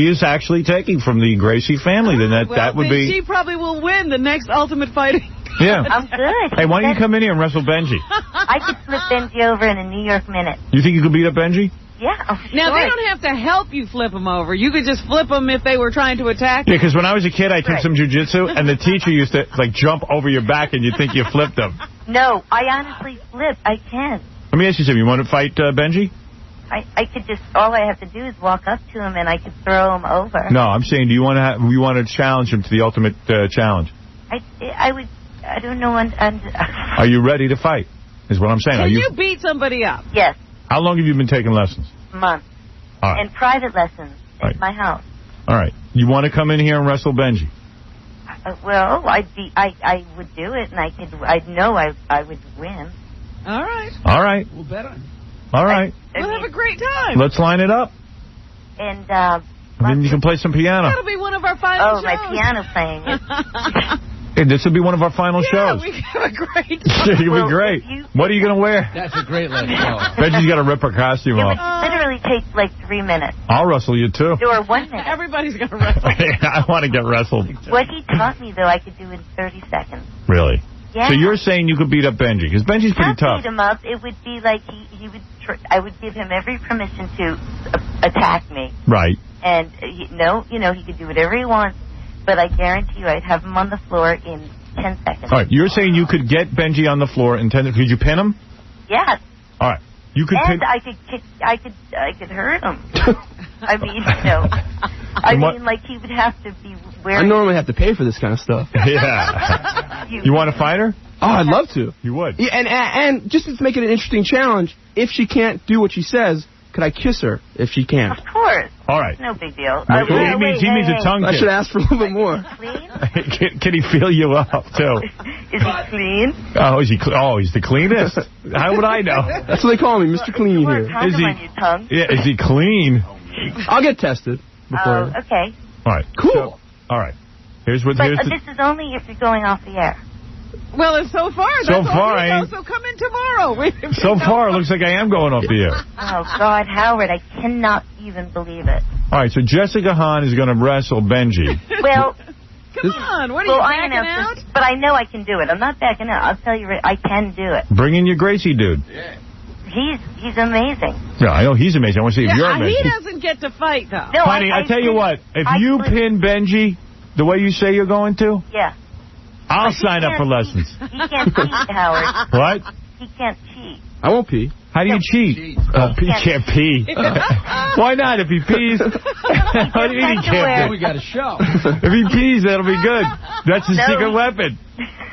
is actually taking from the Gracie family. Then that would be... She probably will win the next Ultimate Fighting. Yeah. I'm good. Hey, why don't you come in here and wrestle Benji? I could flip Benji over in a New York minute. You think you could beat up Benji? Yeah. Now, they don't have to help you flip them over. You could just flip them if they were trying to attack you. Yeah, because when I was a kid, I took some jiu-jitsu, and the teacher used to, jump over your back, and you'd think you flipped them. No, I honestly flip. I can. Let me ask you something. You want to fight Benji? I could just, all I have to do is walk up to him, and I could throw him over. No, I'm saying, do you want to challenge him to the ultimate challenge? I would... I don't know. Are you ready to fight? Is what I'm saying. Can you beat somebody up? Yes. How long have you been taking lessons? A month. All right. And private lessons at my house. All right. You want to come in here and wrestle Benji? Well, I would do it, and I'd know I would win. All right. All right. We'll bet on you. All right. We'll have a great time. Let's line it up. And then you can play some piano. That'll be one of our final shows. Oh, my piano playing. Hey, this will be one of our final shows. We have a great time. It'll be great. What are you going to wear? That's a great list. Benji's got to rip her costume off. Literally literally take like 3 minutes. I'll wrestle you, too. Or 1 minute. Everybody's going to wrestle. I want to get wrestled. What he taught me, though, I could do in 30 seconds. Really? Yeah. So you're saying you could beat up Benji, because Benji's pretty tough. Beat him up. It would be like he would. I would give him every permission to attack me. Right. And he could do whatever he wants, but I guarantee you, I'd have him on the floor in 10 seconds. All right. You're saying you could get Benji on the floor in 10 seconds. Could you pin him? Yes. All right. You could and pin. I could kick. I could hurt him. I mean, I mean, like he would have to be wearing. I normally have to pay for this kind of stuff. Yeah. You want to fight her? Oh, I'd love to. You would? Yeah, and just to make it an interesting challenge, if she can't do what she says, could I kiss her if she can't? Of course. All right. No big deal. He means a tongue kiss. I should ask for a little bit more. Can he feel you up, too? Is he clean? Oh, he's the cleanest. How would I know? That's what they call me, Mr. Clean here. Is he? On your tongue? Yeah, is he clean? I'll get tested before. Oh, okay. All right. Cool. So, all right. Here's But this is only if you're going off the air. Well, and so far, so come in tomorrow. So far, it looks like I am going off the air. Oh, God, Howard, I cannot even believe it. All right, so Jessica Hahn is going to wrestle Benji. Well, come on, what are you backing out? But I know I can do it. I'm not backing out. I'll tell you, I can do it. Bring in your Gracie dude. Yeah. He's amazing. Yeah, I know he's amazing. I want to see if you're amazing. He doesn't get to fight, though. No, honey, I tell you what, if you pin Benji the way you say you're going to, yeah, I'll sign up for lessons. He can't cheat, Howard. What? He can't cheat. I won't pee. How do you cheat? Oh, he can't pee. Why not? If he pees, what do you mean he can't pee? We got a show. If he pees, that'll be good. That's his secret weapon.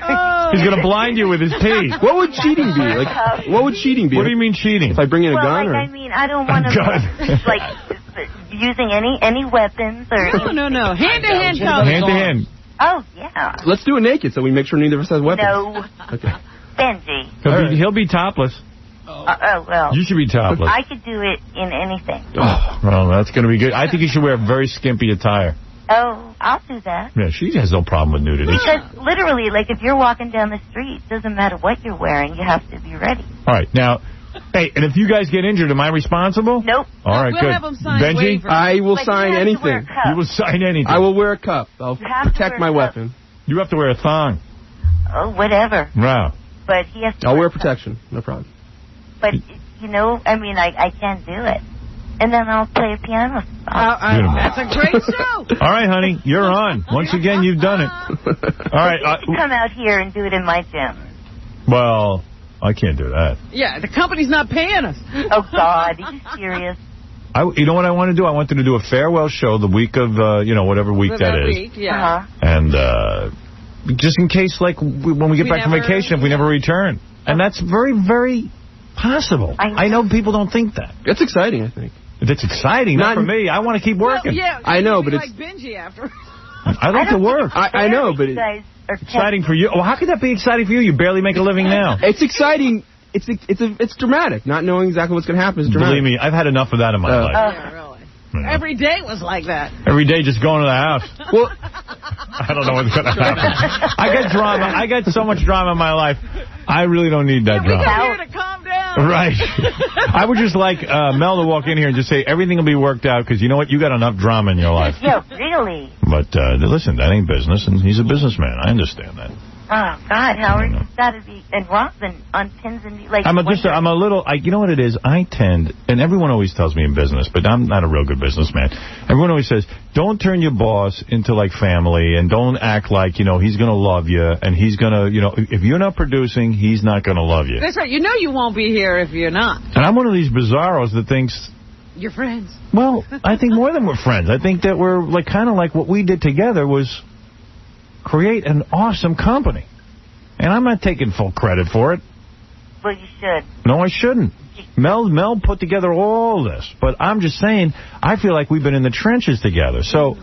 Oh. He's going to blind you with his pee. What would cheating be? Like, what would cheating be? What do you mean cheating? If I bring in a gun? Like, I mean, I don't want to, using any weapons or... No. Hand-to-hand combat. Hand-to-hand. Oh, yeah. Let's do it naked so we make sure neither of us has weapons. No. Okay. Benji. He'll be topless. Well. You should be topless. I could do it in anything. Oh, well, that's going to be good. I think you should wear very skimpy attire. Oh, I'll do that. Yeah, she has no problem with nudity. Because literally, like, if you're walking down the street, it doesn't matter what you're wearing, you have to be ready. All right, now, hey, and if you guys get injured, am I responsible? Nope. All right, we'll good. Have them sign Benji? waivers. I will sign anything. You will sign anything. I will wear a cup. I'll protect my weapon. You have to wear a thong. Oh, whatever. Wow. But he has to I'll wear protection. No problem. But, I mean, I can do it. And then I'll play a piano. That's a great show. All right, honey, you're on. Once again, you've done it. All right. You come out here and do it in my gym. Well, I can't do that. Yeah, the company's not paying us. Oh, God. Are you serious? You know what I want to do? I wanted to do a farewell show the week of, whatever week that is. Week, yeah. And just in case, like, when we get back from vacation, if we never return. And that's very, very possible. I know people don't think that. That's exciting, I think. That's exciting. Not for me. I want to keep working. Well, yeah, I know, but it's... like Benji after. I like to work. I know, but it's exciting for you. Well, how could that be exciting for you? You barely make a living now. It's exciting. It's dramatic. Not knowing exactly what's going to happen is dramatic. Believe me, I've had enough of that in my life. Yeah, really. Every day was like that. Every day just going to the house. Well, I don't know what's going to happen. I got drama. I got so much drama in my life. I really don't need that drama. We're here to calm down. Right. I would just like Mel to walk in here and just say, everything will be worked out, because you know what? You got enough drama in your life. Yeah, really. But listen, that ain't business, and he's a businessman. I understand that. Oh, God, Howard, you've got to be... And Robin on pins and... Like, I'm a little... you know what it is? I tend... And everyone always tells me in business, but I'm not a real good businessman. Everyone always says, don't turn your boss into, like, family, and don't act like, he's going to love you, and he's going to... if you're not producing, he's not going to love you. That's right. You know you won't be here if you're not. And I'm one of these bizarros that thinks... You're friends. Well, I think more than we're friends. I think that we're, like, kind of like what we did together was... create an awesome company. And I'm not taking full credit for it. Well, you should. No, I shouldn't. Mel put together all this. But I'm just saying, I feel like we've been in the trenches together. So,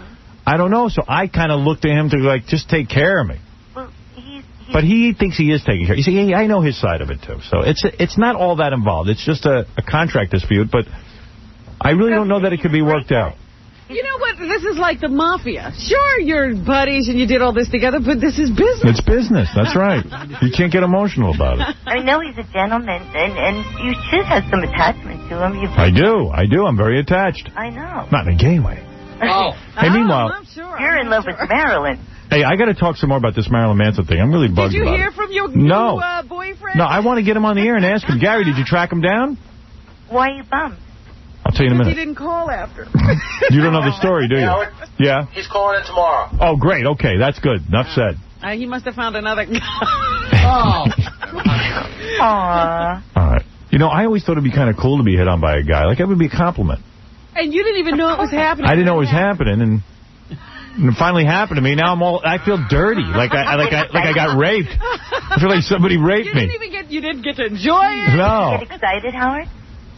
I don't know. So I kind of look to him to, like, just take care of me. Well, but he thinks he is taking care. You see, I know his side of it, too. So it's not all that involved. It's just a contract dispute. But I really don't know that it could be worked out. You know what? This is like the mafia. Sure, you're buddies and you did all this together, but this is business. It's business. That's right. You can't get emotional about it. I know he's a gentleman, and you should have some attachment to him. I do. I'm very attached. I know. Not in a gay way. Oh. Hey, meanwhile... I'm sure. You're in love with Marilyn. Hey, I got to talk some more about this Marilyn Manson thing. I'm really bugged about it. Did you hear from your new boyfriend? No, I want to get him on the air and ask him. Gary, did you track him down? Why are you bummed? I'll tell you in a minute. He didn't call after. You don't know the story, do you? Howard, yeah? He's calling in tomorrow. Oh, great. Okay, that's good. Enough said. He must have found another guy. Oh. Aww. All right. You know, I always thought it'd be kind of cool to be hit on by a guy. Like, it would be a compliment. And you didn't even know it was happening. I didn't know it was happening, and it finally happened to me. Now I feel dirty, like I got raped. I feel like somebody raped me. You didn't get to enjoy it. No. Get excited, Howard?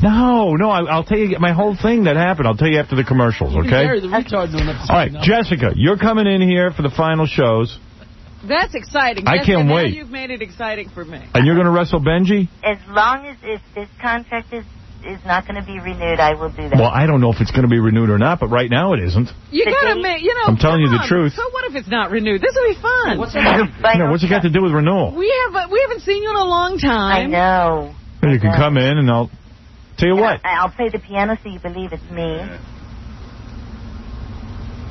No. I'll tell you my whole thing that happened. I'll tell you after the commercials, okay? All right, Jessica, you're coming in here for the final shows. That's exciting. I can't wait. You've made it exciting for me. And you're going to wrestle Benji? As long as if this contract is not going to be renewed, I will do that. Well, I don't know if it's going to be renewed or not, but right now it isn't. You got to make, I'm telling you the truth. So what if it's not renewed? This will be fun. What's it got to do with renewal? We haven't seen you in a long time. I know. Well, you can come in and I'll tell you what. I'll play the piano so you believe it's me.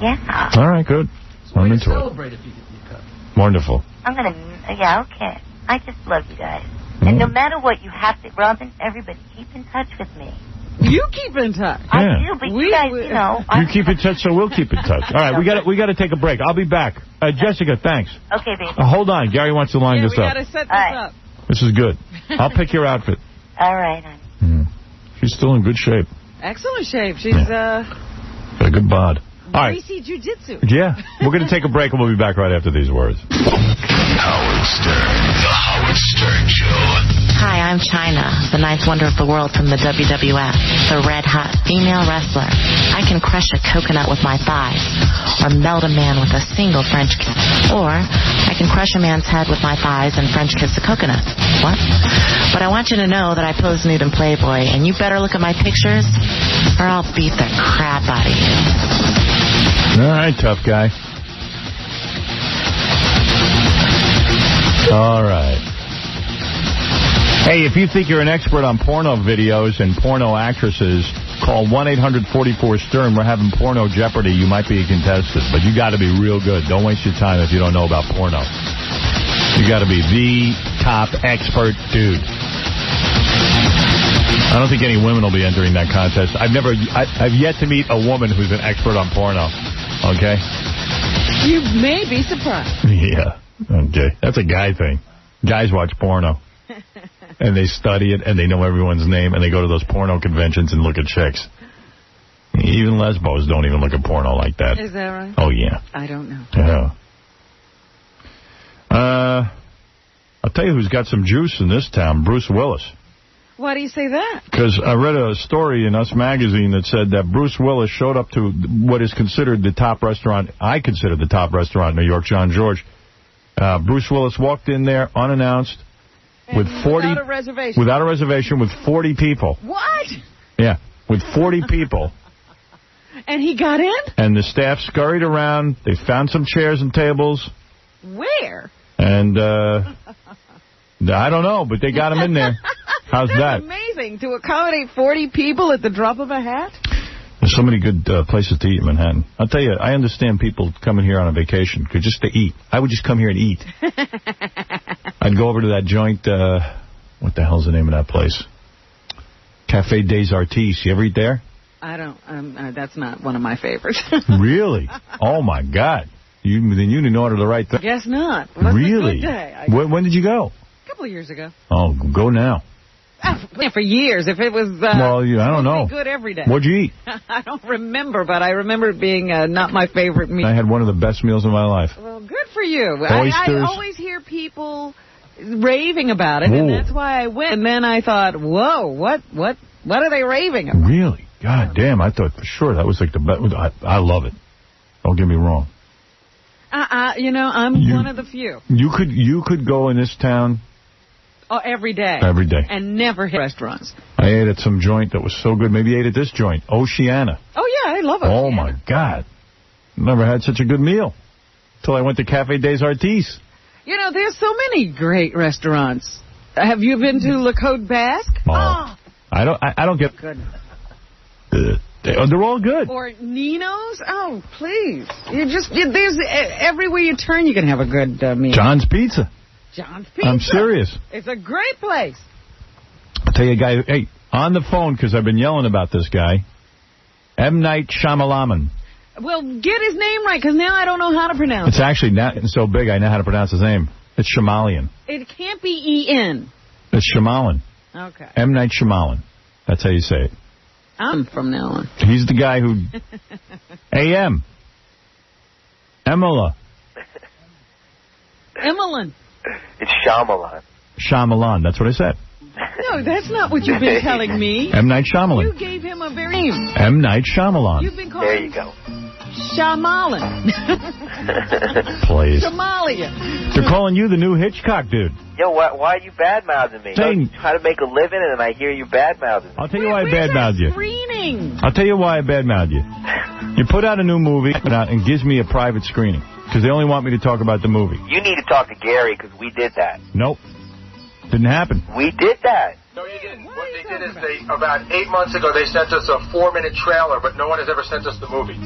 Yeah. All right, good. I'm into celebrate if you get your cut. Wonderful. I'm going to, okay. I just love you guys. And no matter what, you have to, Robin, everybody, keep in touch with me. You keep in touch. Yeah. I do, but you guys, you know. You keep in touch, so we'll keep in touch. All right, we got to take a break. I'll be back. Jessica, thanks. Okay, baby. Hold on. Gary wants to line this up. We got to set this up. This is good. I'll pick your outfit. All right, honey. She's still in good shape. Excellent shape. She's got a good bod. All right. greasy jiu-jitsu. Yeah. We're going to take a break, and we'll be back right after these words. Howard Stern. The Howard Stern Show. Hi, I'm Chyna, the ninth wonder of the world from the WWF, the red-hot female wrestler. I can crush a coconut with my thighs, or melt a man with a single French kiss. Or I can crush a man's head with my thighs and French kiss a coconut. What? But I want you to know that I pose nude in Playboy, and you better look at my pictures, or I'll beat the crap out of you. All right, tough guy. All right. Hey, if you think you're an expert on porno videos and porno actresses, call 1-800-44-STERN. We're having Porno Jeopardy. You might be a contestant, but you got to be real good. Don't waste your time if you don't know about porno. You got to be the top expert dude. I don't think any women will be entering that contest. I've yet to meet a woman who's an expert on porno. Okay? You may be surprised. Yeah. Okay. That's a guy thing. Guys watch porno. And they study it, and they know everyone's name, and they go to those porno conventions and look at chicks. Even lesbos don't even look at porno like that. Is that right? Oh, yeah. I don't know. Yeah. I'll tell you who's got some juice in this town, Bruce Willis. Why do you say that? Because I read a story in Us Magazine that said that Bruce Willis showed up to what is considered the top restaurant, I consider the top restaurant in New York, John George. Bruce Willis walked in there unannounced. With 40, without a reservation. Without a reservation, with 40 people. What? Yeah, with 40 people. And he got in? And the staff scurried around. They found some chairs and tables. Where? And, I don't know, but they got him in there. How's that? That's amazing. To accommodate 40 people at the drop of a hat? There's so many good places to eat in Manhattan. I'll tell you, I understand people coming here on a vacation just to eat. I would just come here and eat. I'd go over to that joint, what the hell's the name of that place? Cafe des Artistes. You ever eat there? I don't. That's not one of my favorites. Really? Oh, my God. Then you didn't order the right thing. Guess not. What's really? A good day? When did you go? A couple of years ago. Oh, go now. For years. If it was well, I don't know. Good every day. What'd you eat? I don't remember, but I remember it being not my favorite meal. I had one of the best meals of my life. Well, good for you. Oysters. I always hear people raving about it, and that's why I went. And then I thought, whoa, what are they raving about? Really? God damn, I thought for sure that was like the best. I love it. Don't get me wrong. I'm one of the few. You could go in this town. Oh, every day. Every day. And never hit restaurants. I ate at some joint that was so good. Maybe you ate at this joint, Oceana. Oh, yeah, I love it. Oh, my God. Never had such a good meal until I went to Cafe des Artistes. There's so many great restaurants. Have you been to Le Côte Basque? Oh. I don't get... Good. They're all good. Or Nino's? Oh, please. There's everywhere you turn, you can have a good meal. John's Pizza. John's Pizza. I'm serious. It's a great place. I'll tell you a guy, hey, on the phone, because I've been yelling about this guy, M. Night Shyamalan. Well, get his name right, because now I don't know how to pronounce it. It's actually not so big, I know how to pronounce his name. It's Shyamalan. It can't be E-N. It's Shyamalan. Okay. M. Night Shyamalan. That's how you say it. I'm from now on. He's the guy who... A.M. Emila. Emmeline. It's Shyamalan. Shyamalan, that's what I said. No, that's not what you've been telling me. M. Night Shyamalan. You gave him a very name. M. Night Shyamalan. You've been calling There you go. Shyamalan. Please. Somalia. They're calling you the new Hitchcock dude. Yo, why are you bad-mouthing me? You try to make a living, and I hear you bad-mouthing me. I'll tell you why I bad-mouthed you. Screening. I'll tell you why I bad-mouthed you. You put out a new movie and gives me a private screening, because they only want me to talk about the movie. You need to talk to Gary, because we did that. Nope. Didn't happen. We did that. No, you didn't. What they did is about 8 months ago, they sent us a 4-minute trailer, but no one has ever sent us the movie.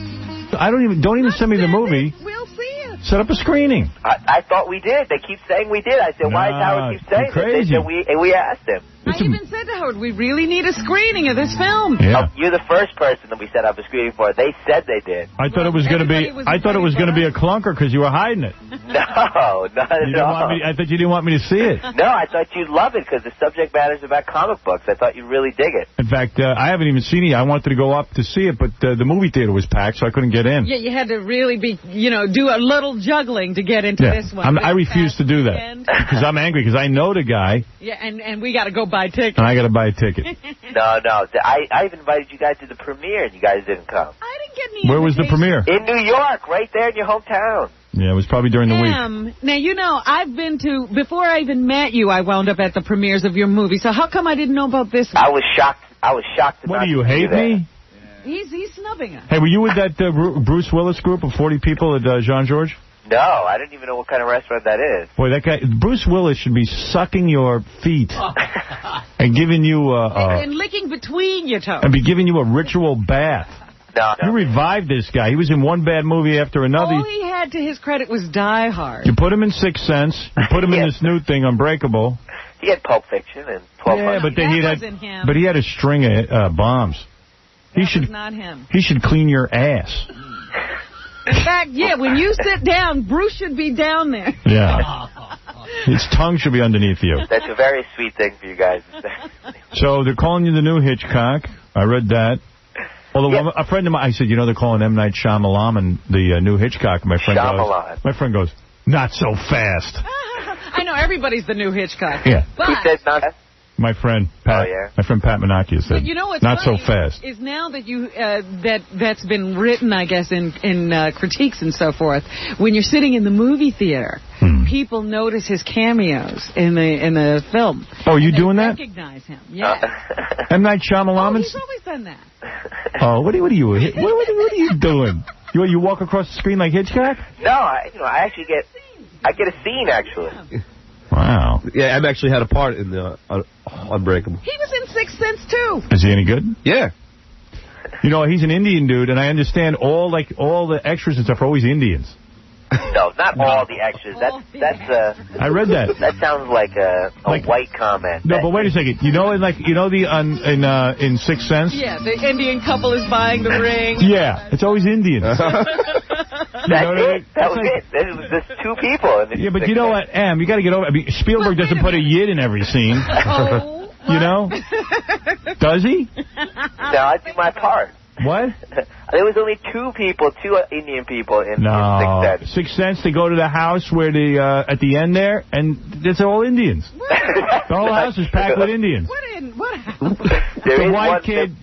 Don't even send me the movie. We'll see it. Set up a screening. I thought we did. They keep saying we did. I said, why is Howard keep saying crazy. this? And we asked him. I even said to Howard, we really need a screening of this film. Yeah. You're the first person that we set up a screening for. They said they did. I thought it was going to be. I thought it was going to be a clunker because you were hiding it. No, not at all. I thought you didn't want me to see it. No, I thought you'd love it because the subject matter is about comic books. I thought you'd really dig it. In fact, I haven't even seen it. I wanted to go up to see it, but the movie theater was packed, so I couldn't get in. Yeah, you had to really be, do a little juggling to get into this one. I refuse to do that because I'm angry because I know the guy. Yeah, and we got to go buy tickets. And I got to buy a ticket. No. I even invited you guys to the premiere, and you guys didn't come. I didn't get any Where was the premiere? In New York, right there in your hometown. Yeah, it was probably during the week. Now, I've been to, before I even met you, I wound up at the premieres of your movie. So how come I didn't know about this one? I was shocked. What, do you hate me? He's snubbing us. Hey, were you with that Bruce Willis group of 40 people at Jean-Georges? No, I didn't even know what kind of restaurant that is. Boy, that guy, Bruce Willis should be sucking your feet and giving you and licking between your toes. And be giving you a ritual bath. No. You revived this guy. He was in one bad movie after another. All he had to his credit was Die Hard. You put him in Sixth Sense. You put him in this new thing, Unbreakable. He had Pulp Fiction and 12 Yeah, but then he had a string of bombs. That was not him. He should clean your ass. In fact, when you sit down, Bruce should be down there. Yeah. His tongue should be underneath you. That's a very sweet thing for you guys to say. So they're calling you the new Hitchcock. I read that. Although a friend of mine, I said, they're calling M. Night Shyamalan the new Hitchcock. My friend goes, not so fast. I know everybody's the new Hitchcock. Yeah. But who said not? My friend Pat. My friend Pat Menachia said, but you know what's not so funny fast. Is now that you that's been written, I guess, in critiques and so forth. When you're sitting in the movie theater, people notice his cameos in the film. Oh, you doing that? Recognize him? Yeah. M. Night Shyamalan. Oh, he's always done that. Oh, what are you doing? You walk across the screen like Hitchcock? No, I actually get a scene actually. Wow. Yeah, I've actually had a part in the Unbreakable. He was in Sixth Sense, too. Is he any good? Yeah. He's an Indian dude, and I understand all the extras and stuff are always Indians. No, not all the extras. That's I read that. That sounds like a white comment. No, but wait a second. In Sixth Sense? Yeah, the Indian couple is buying the ring. Yeah, it's always Indians. That was it. There's two people. Yeah, but you know what, you got to get over. I mean, Spielberg doesn't put a yid in every scene. Oh, Does he? No, I do my part. What? There was only two Indian people in no. Sixth Sense. Sixth Sense, they go to the house where at the end there, and it's all Indians. The whole house is packed with Indians. What happened?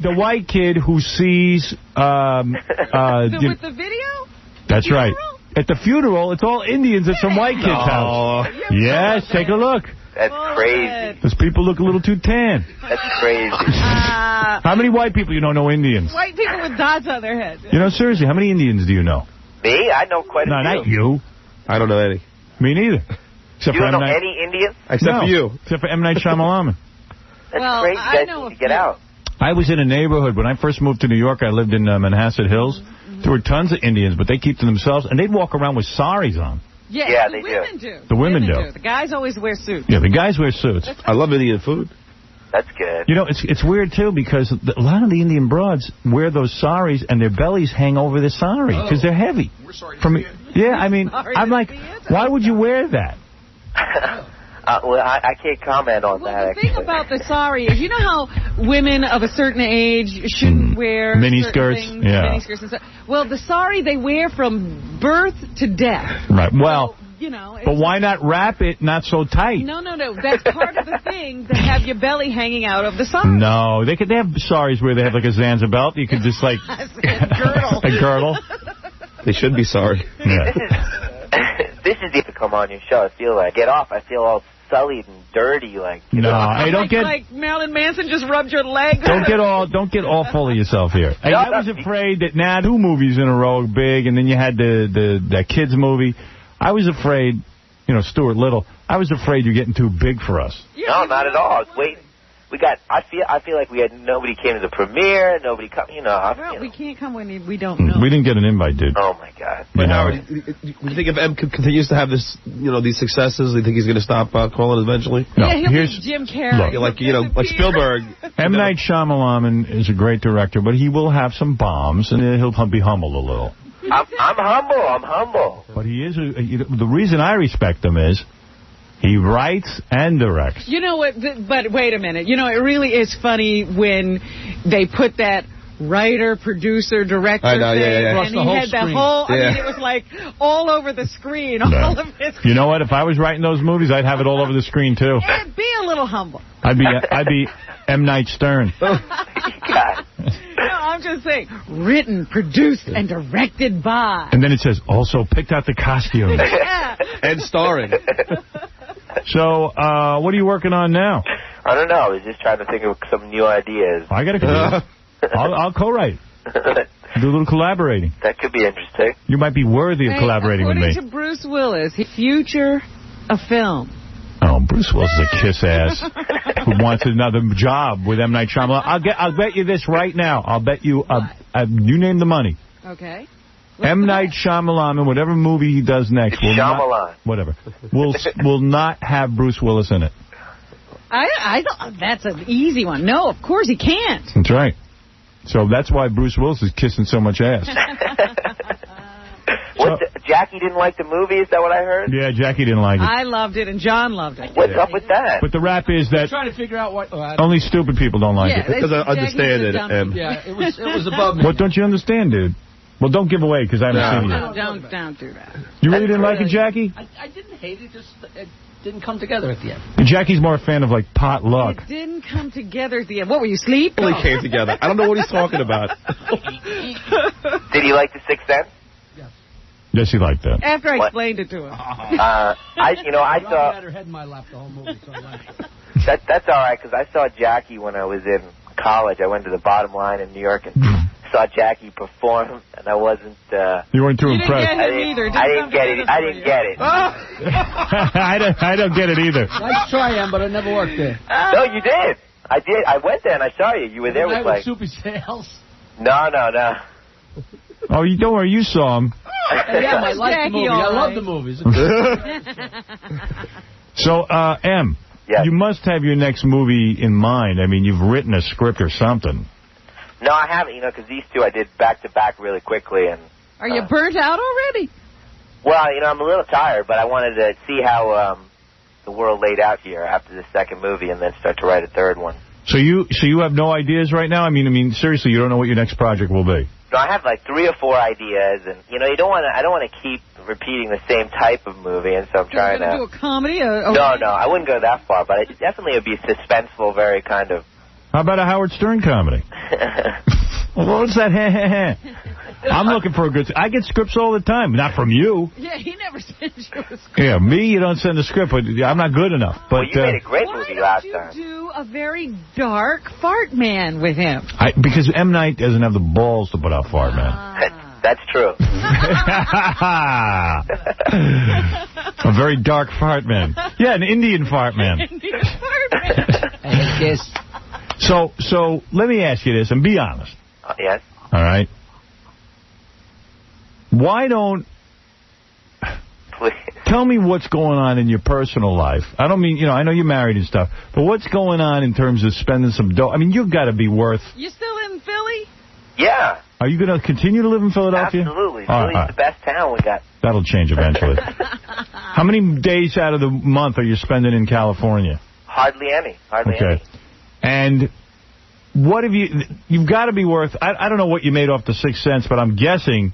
The white kid who sees with the video? That's right. At the funeral, it's all Indians at some white kid's house. Yes, take a look. That's crazy. Those people look a little too tan. That's crazy. How many white people you know Indians? White people with dots on their heads. Seriously, how many Indians do you know? Me? I know quite a few. No, not you. I don't know any. Me neither. You don't know any Indians? Except for you. Except for M. Night Shyamalan. That's great. You guys need to get out. I was in a neighborhood. When I first moved to New York, I lived in Manhasset Hills. There were tons of Indians, but they keep to themselves, and they'd walk around with saris on. Yeah, the women do. The women do. The guys always wear suits. Yeah, the guys wear suits. I love Indian food. That's good. You know, it's weird, too, because a lot of the Indian broads wear those saris, and their bellies hang over the sari, because they're heavy. We're sorry to see it. Yeah, I mean, I'm like, why would you wear that? Well, I can't comment on that. The thing about the sari is, you know how women of a certain age shouldn't wear miniskirts? Miniskirts and stuff. Well, the sari they wear from birth to death. Right. Well, so, you know, but why not wrap it not so tight? No. That's part of the thing, to have your belly hanging out of the sari. No, they have saris where they have like a Zanzibar belt. You could just like a girdle. They should be sorry. Yeah. This is to come on your show. I feel like get off. I feel all sullied and dirty. Like hey, don't get like Marilyn Manson just rubbed your leg. Don't get all full of yourself here. Hey, I was afraid that now 2 movies in a row big, and then you had that kids movie. I was afraid, Stuart Little. I was afraid you're getting too big for us. No, not at all. I was waiting. I feel like we had nobody came to the premiere. Nobody come. Well, we can't come when we don't know. We didn't get an invite, dude. Oh my God. But Howard, do you think if M continues to have this, these successes, do you think he's going to stop calling eventually? No. Yeah, he'll be Jim Carrey. Look, like Spielberg. M. Night Shyamalan is a great director, but he will have some bombs, and he'll be humbled a little. I'm humble. But he is. The reason I respect him is he writes and directs. You know what? But wait a minute. It really is funny when they put that writer, producer, director thing, and he had the whole. I mean, it was like all over the screen. All of his. You know what? If I was writing those movies, I'd have it all over the screen too. And be a little humble. I'd be M. Night Stern. No, I'm just saying, written, produced, and directed by. And then it says, also picked out the costumes. And starring. So, what are you working on now? I don't know. I was just trying to think of some new ideas. I got to I'll co-write. Do a little collaborating. That could be interesting. You might be worthy of collaborating with me. According to Bruce Willis, his future of film. Oh, Bruce Willis is a kiss-ass who wants another job with M. Night Shyamalan. I'll bet you this right now. I'll bet you, you name the money. Okay. M. Night Shyamalan, and whatever movie he does next, will not have Bruce Willis in it. I don't. That's an easy one. No, of course he can't. That's right. So that's why Bruce Willis is kissing so much ass. Jackie didn't like the movie? Is that what I heard? Yeah, Jackie didn't like it. I loved it, and John loved it. What's up with that? But the rap is that... I'm trying to figure out what... only stupid people don't like it. Because I understand it. Yeah, it was above me. What don't you understand, dude? Well, don't give away, because I haven't seen it. Don't do that. You really didn't like it, Jackie? I didn't hate it, just it didn't come together at the end. Jackie's more a fan of, like, potluck. It didn't come together at the end. What, were you asleep? It only came together. I don't know what he's talking about. Did he like The Sixth Sense? Yes, he liked that. After I explained it to him. I saw... had her head in my lap the whole movie, so I liked it. That's all right, because I saw Jackie when I was in college. I went to the Bottom Line in New York and saw Jackie perform, and I wasn't... you weren't too impressed. I didn't get it. I didn't get it. I don't get it either. Nice try, Em, but I never worked there. No, you did. I did. I went there and I saw you. You were there with like... Soupy Sales. No. Oh, you don't worry. You saw him. Yeah, I like the movie. I love the movies. So, M, you must have your next movie in mind. I mean, you've written a script or something. No, I haven't, because these two I did back-to-back really quickly. And are you burnt out already? Well, I'm a little tired, but I wanted to see how the world laid out here after the second movie and then start to write a third one. So you have no ideas right now? I mean, seriously, you don't know what your next project will be? No, I have like 3 or 4 ideas, and I don't want to keep repeating the same type of movie, and so I'm trying to do a comedy. No, I wouldn't go that far, but it definitely would be suspenseful, very kind of. How about a Howard Stern comedy? What's that? I'm looking for a good... I get scripts all the time, not from you. Yeah, he never sends you a script. Yeah, me, you don't send a script, but I'm not good enough. But, well, you made a great movie last time. Why don't you do a very dark Fart Man with him? Because M. Night doesn't have the balls to put out Fart Man. That's true. A very dark fart man. Yeah, an Indian fart man. Indian fart man. Yes. So let me ask you this, and be honest. Yes. All right. Why don't... Please. Tell me what's going on in your personal life. I don't mean, I know you're married and stuff, but what's going on in terms of spending some dough? I mean, you've got to be worth... You still in Philly? Yeah. Are you going to continue to live in Philadelphia? Absolutely. Philly's the best town we got. That'll change eventually. How many days out of the month are you spending in California? Hardly any. Hardly any. And what have you've got to be worth, I don't know what you made off the 6 cents, but I'm guessing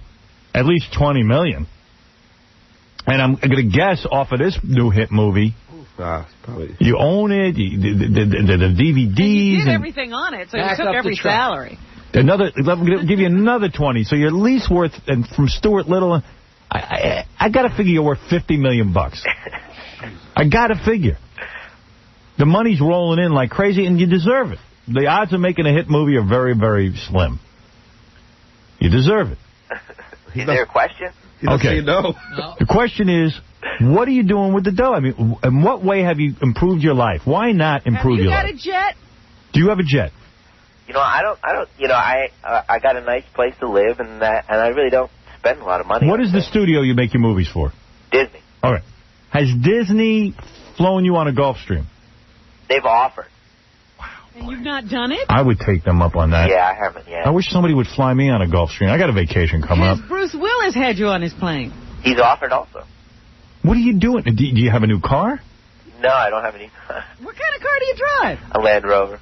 at least $20 million. And I'm going to guess off of this new hit movie, you own it, the DVDs. And you did everything on it, so you took every salary. I'm going to give you another 20, so you're at least worth, and from Stuart Little, I got to figure you're worth $50 million. I got to figure. The money's rolling in like crazy, and you deserve it. The odds of making a hit movie are very, very slim. You deserve it. Is there a question? Okay. No. The question is, what are you doing with the dough? I mean, in what way have you improved your life? Why not improve your life? Have you got a jet? Do you have a jet? I got a nice place to live, and I really don't spend a lot of money. What is the studio you make your movies for? Disney. All right. Has Disney flown you on a Gulfstream? They've offered. And you've not done it? I would take them up on that. Yeah, I haven't yet. I wish somebody would fly me on a Gulfstream. I got a vacation coming up. Bruce Willis had you on his plane. He's offered also. What are you doing? Do you have a new car? No, I don't have any. What kind of car do you drive? A Land Rover.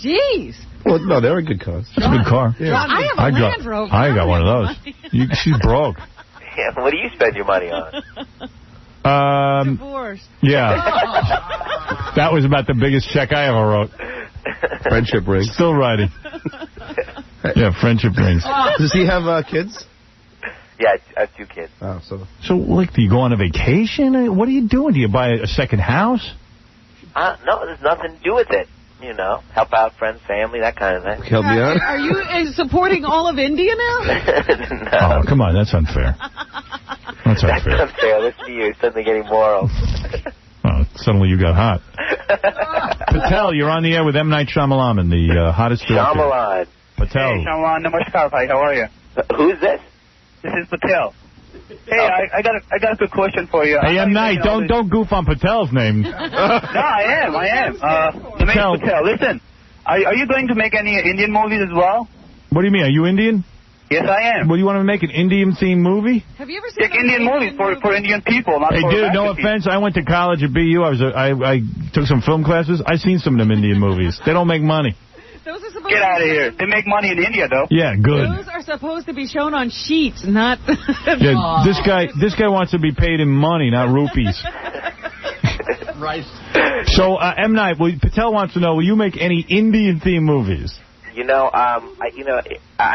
Jeez. Well, no, they're a good car. It's a good car. Yeah. I have a Land Rover. I got one of those. She's broke. Yeah, what do you spend your money on? Divorce. Yeah. That was about the biggest check I ever wrote. Friendship rings. Still writing. Yeah, friendship rings. Does he have kids? Yeah, I have 2 kids. Oh, so, do you go on a vacation? What are you doing? Do you buy a second house? No, there's nothing to do with it. Help out friends, family, that kind of thing. Help me out. Are you supporting all of India now? No. Oh, come on, that's unfair. That's unfair. That's unfair. Listen to you, suddenly getting moral. Oh, suddenly you got hot. Patel, you're on the air with M. Night Shyamalan, the hottest director. Shyamalan. Patel. Hey, Shyamalan, namaskar, bhai. How are you? Who's this? This is Patel. Hey, I got a good question for you. Hey, M. Night, don't goof on Patel's name. No, I am. The name is Patel. Listen, are you going to make any Indian movies as well? What do you mean? Are you Indian? Yes, I am. Well, you want to make an Indian-themed movie? Have you ever seen Indian movies for Indian people, not Hey, for dude, no offense. I went to college at BU. I took some film classes. I seen some of them Indian movies. They don't make money. Those are supposed Get out of here. They make money in India, though. Yeah, good. Those are supposed to be shown on sheets, not... Yeah, this guy wants to be paid in money, not rupees. Right. So, M. Night, Patel wants to know, will you make any Indian-themed movies? I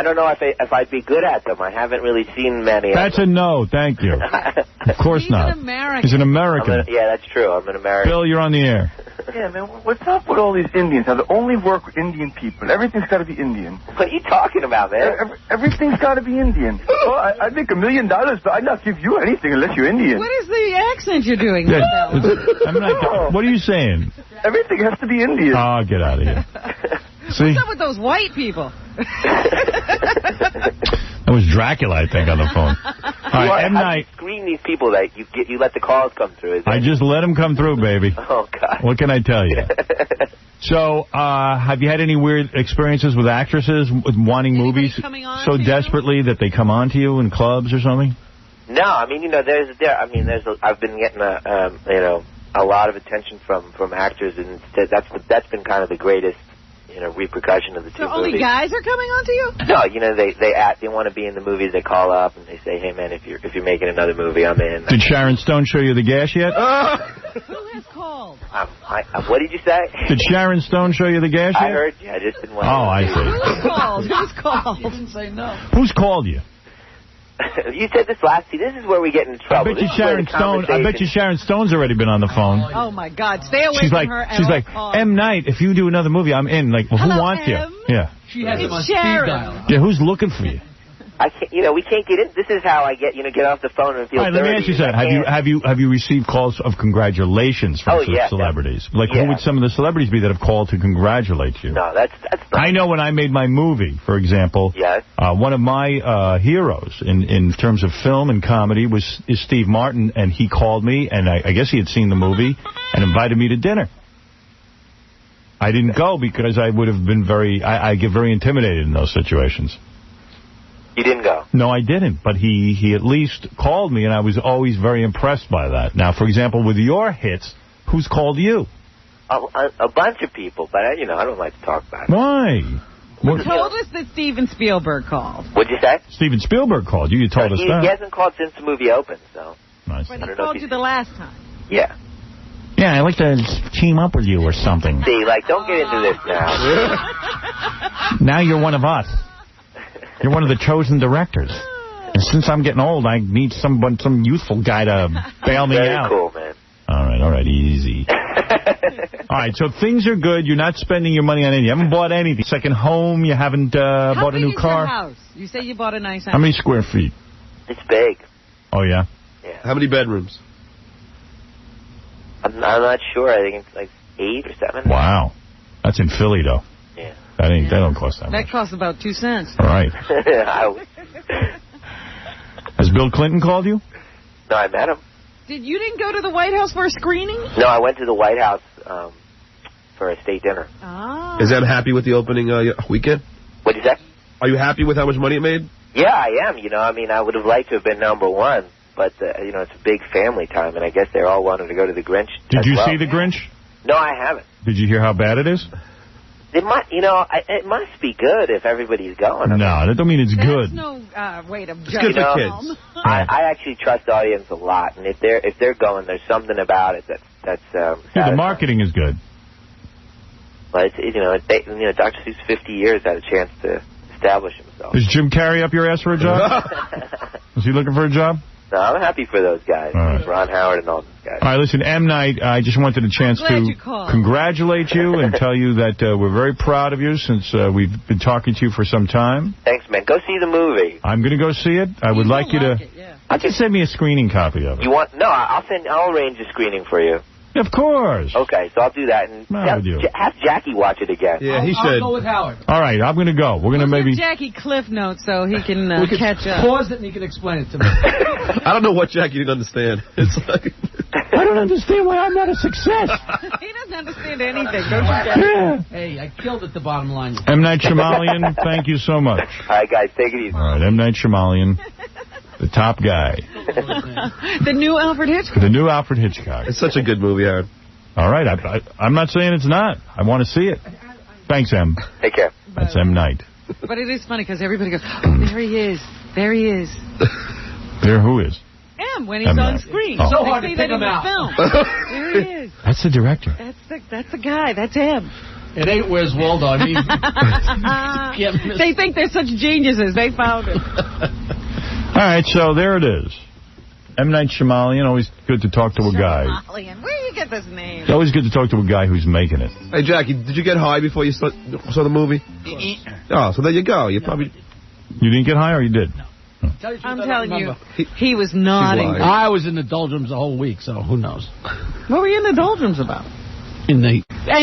don't know if I'd be good at them. I haven't really seen many. That's a no, thank you. Of course not. He's an American. He's an American. Yeah, that's true. I'm an American. Bill, you're on the air. Yeah, man, what's up with all these Indians? Now, they only work with Indian people. Everything's got to be Indian. What are you talking about, man? Everything's got to be Indian. Well, I'd make $1 million, but I'd not give you anything unless you're Indian. What is the accent you're doing? Yeah, what are you saying? Everything has to be Indian. Oh, get out of here. See? What's up with those white people? That was Dracula, I think, on the phone. All right, M. Night. Screen these people that you let the calls come through. I just let them come through, baby. Oh, God. What can I tell you? So, have you had any weird experiences with actresses wanting movies so desperately that they come on to you in clubs or something? No, I mean, I've been getting a lot of attention from actors, and that's been kind of the greatest repercussion of the two movies. Only guys are coming on to you? No, they want to be in the movies. They call up and they say, "Hey, man, if you're making another movie, I'm in." Did Sharon Stone show you the gas yet? Who has called? What did you say? Did Sharon Stone show you the gas yet? I heard you. I just didn't want. Oh, I see. Who's called? He didn't say no. Who's called you? You said this last. See, this is where we get into trouble. I bet you Sharon Stone's already been on the phone. Oh my God! Stay away from her. She's like, M. Night, if you do another movie, I'm in. Like, well, who wants you? Yeah. She has him on Sharon. speed dial. Yeah, who's looking for you? I can't, we can't get in. This is how I get off the phone and feel dirty. Let me ask you something. Have you received calls of congratulations from celebrities? Like, who would some of the celebrities be that have called to congratulate you? No, that's not. I know when I made my movie, for example, one of my heroes in terms of film and comedy is Steve Martin, and he called me, and I guess he had seen the movie and invited me to dinner. I didn't go because I would have been I get very intimidated in those situations. You didn't go? No, I didn't. But he at least called me, and I was always very impressed by that. Now, for example, with your hits, who's called you? A bunch of people, but I don't like to talk about it. Why? You told us that Steven Spielberg called. What'd you say? Steven Spielberg called you. You told us that. He hasn't called since the movie opened, so. Nice. But he called you the last time. Yeah. Yeah, I'd like to team up with you or something. See, don't get into this now. Now you're one of us. You're one of the chosen directors. And since I'm getting old, I need some youthful guy to bail me out. Very cool, man. All right, easy. All right, so things are good. You're not spending your money on anything. You haven't bought anything. Second home, you haven't bought a new car. How big is your house? You say you bought a nice house. How many square feet? It's big. Oh, yeah? Yeah. How many bedrooms? I'm not sure. I think it's like 8 or 7. Wow. That's in Philly, though. Yeah. That don't cost that much. That costs about 2 cents. All right. Has Bill Clinton called you? No, I met him. You didn't go to the White House for a screening? No, I went to the White House for a state dinner. Ah. Is Em happy with the opening weekend? What'd you say? Are you happy with how much money it made? Yeah, I am. I would have liked to have been #1, but, it's a big family time, and I guess they all wanted to go to the Grinch. Did you see the Grinch? No, I haven't. Did you hear how bad it is? It might, it must be good if everybody's going. No, that don't mean it's good. There's no way to judge. It's good for kids. I actually trust the audience a lot, and if they're going, there's something about it that's the marketing is good. But Dr. Seuss 50 years had a chance to establish himself. Is Jim Carrey up your ass for a job? Is he looking for a job? No, I'm happy for those guys. Right. Ron Howard and all those guys. All right, listen, M. Night, I just wanted a chance to congratulate you and tell you that we're very proud of you since we've been talking to you for some time. Thanks, man. Go see the movie. I'm going to go see it. I would like you to... You can send me a screening copy of it. You want... No, I'll arrange a screening for you. Of course. Okay, so I'll do that. And have Jackie watch it again. Yeah, he should. I'll go with Howard. All right, I'm going to go. We're going to maybe... Jackie Cliff Notes so he can catch up. Pause it and he can explain it to me. I don't know what Jackie didn't understand. It's like... I don't understand why I'm not a success. He doesn't understand anything, don't you, Jackie? Yeah. Hey, I killed it, the bottom line. M. Night Shyamalan, thank you so much. All right, guys, take it easy. All right, M. Night Shyamalan, the top guy. The new Alfred Hitchcock. The new Alfred Hitchcock. It's such a good movie, Howard. All right, I'm not saying it's not. I want to see it. Thanks, M. Take care. That's M. Night. But it is funny because everybody goes, oh, there he is. There he is. There who is? M, when he's on screen. Oh. So hard to pick him out. There he is. That's the director. That's the guy. That's M. It ain't Where's Waldo. I mean, they think they're such geniuses. They found it. All right, so there it is. M. Night Shyamalan, always good to talk to a guy. Where do you get this name? It's always good to talk to a guy who's making it. Hey, Jackie, did you get high before you saw the movie? Oh, so there you go. You probably... You didn't get high or you did? I'm telling you, he was nodding. I was in the doldrums the whole week, so who knows? What were you in the doldrums about? And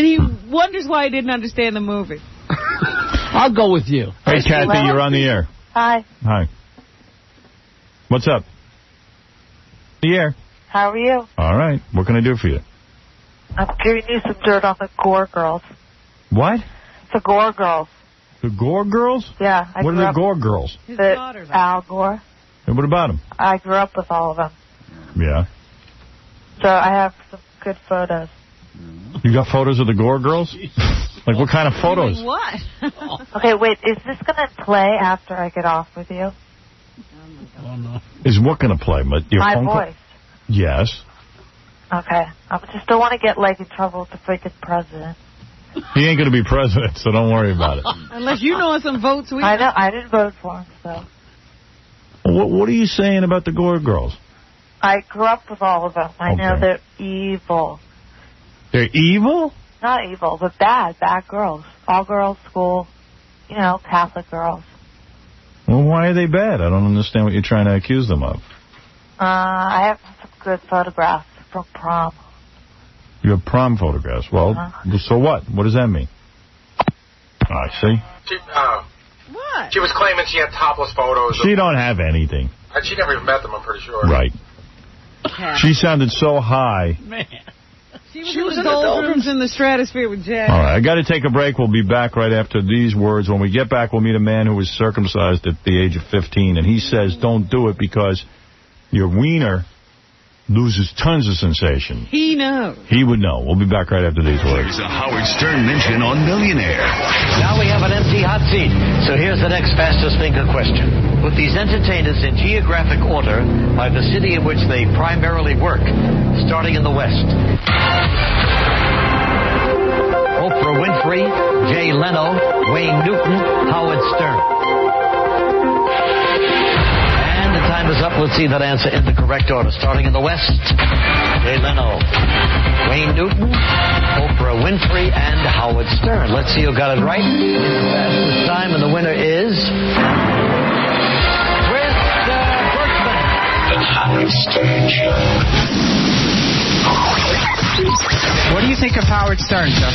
he wonders why he didn't understand the movie. I'll go with you. Hey, Kathy, you're on the air. Hi. Hi. What's up? The air. How are you? All right. What can I do for you? I'm giving you some dirt on the Gore Girls. What? The Gore Girls. The Gore Girls? Yeah. What are the Gore Girls? Al Gore. And what about them? I grew up with all of them. Yeah. So I have some good photos. You got photos of the Gore Girls? Like what kind of photos? What? Okay, wait. Is this going to play after I get off with you? Oh, no. Is what going to play? Your My phone voice. Yes. Okay. I just don't want to get in trouble with the freaking president. He ain't going to be president, so don't worry about it. Unless you know some votes. I know. I didn't vote for him, so. What are you saying about the Gore Girls? I grew up with all of them. I know they're evil. They're evil? Not evil, but bad girls. All girls school, Catholic girls. Well, why are they bad? I don't understand what you're trying to accuse them of. I have some good photographs from prom. You have prom photographs. Well, so what? What does that mean? I see. What? She was claiming she had topless photos. She don't have anything. She never even met them, I'm pretty sure. Right. She sounded so high. Man. She was in the doldrums in the stratosphere with Jack. All right, I got to take a break. We'll be back right after these words. When we get back, we'll meet a man who was circumcised at the age of 15, and he says don't do it because your wiener loses tons of sensation. He knows. He would know. We'll be back right after these words. There's a Howard Stern mention on Millionaire. Now we have an empty hot seat. So here's the next fastest finger question. Put these entertainers in geographic order by the city in which they primarily work, starting in the West. Oprah Winfrey, Jay Leno, Wayne Newton, Howard Stern. And the time is up. Let's see that answer in the correct order. Starting in the West, Jay Leno, Wayne Newton, Oprah Winfrey, and Howard Stern. Let's see who got it right in the fastest time, and the winner is... The Howard Stern Show. What do you think of Howard Stern, sir?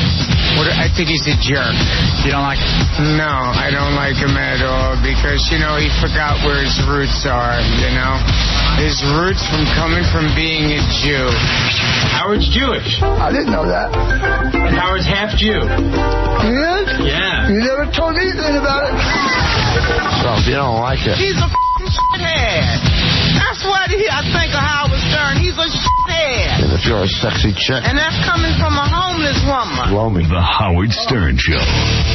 I think he's a jerk. You don't like him? No, I don't like him at all because, he forgot where his roots are, His roots coming from being a Jew. Howard's Jewish. I didn't know that. And Howard's half Jew. Yes? Yeah. You never told me anything about it. So, you don't like it. He's a shithead. That's what I think of Howard Stern. He's a shithead. And if you're a sexy chick. And that's coming from a homeless woman. Blow me. The Howard Stern Show.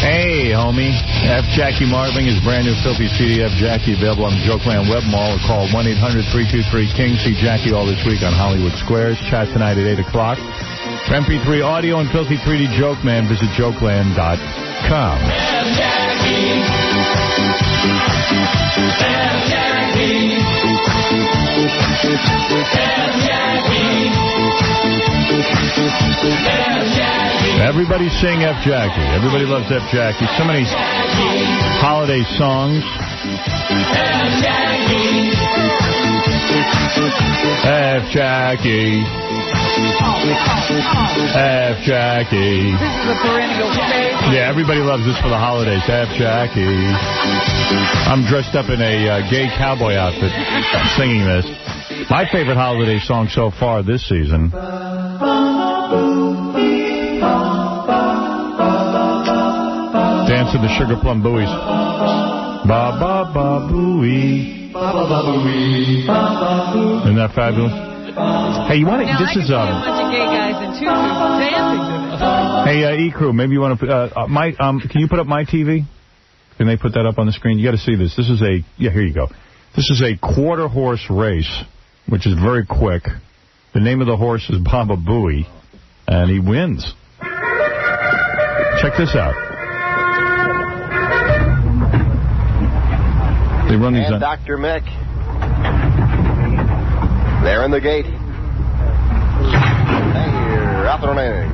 Hey, homie. F. Jackie Martling, his brand new filthy CD, F. Jackie, available on the Jokeland Web Mall. Or call 1-800-323-KING. See Jackie all this week on Hollywood Squares. Chat tonight at 8 o'clock. For MP3 audio and filthy 3D Joke Man, visit Jokeland.com. F. Jackie. F. Jackie. Everybody sing F. Jackie. Everybody loves F. Jackie. So many holiday songs. F. Jackie. F. Jackie. F. Jackie. This is a perennial favorite. Yeah, everybody loves this for the holidays. F. Jackie. I'm dressed up in a gay cowboy outfit singing this. My favorite holiday song so far this season. Dance of the Sugar Plum Buoys. Ba ba ba booey. Ba ba ba booey. Isn't that fabulous? Hey, you want to? This is a bunch of gay guys in tutus dancing to this. Hey, E-Crew, maybe you want to can you put up my TV? Can they put that up on the screen? You got to see this. This is here you go. This is a quarter horse race, which is very quick. The name of the horse is Baba Booey, and he wins. Check this out. They run these. And Dr. Mick. They're in the gate. They're up and running.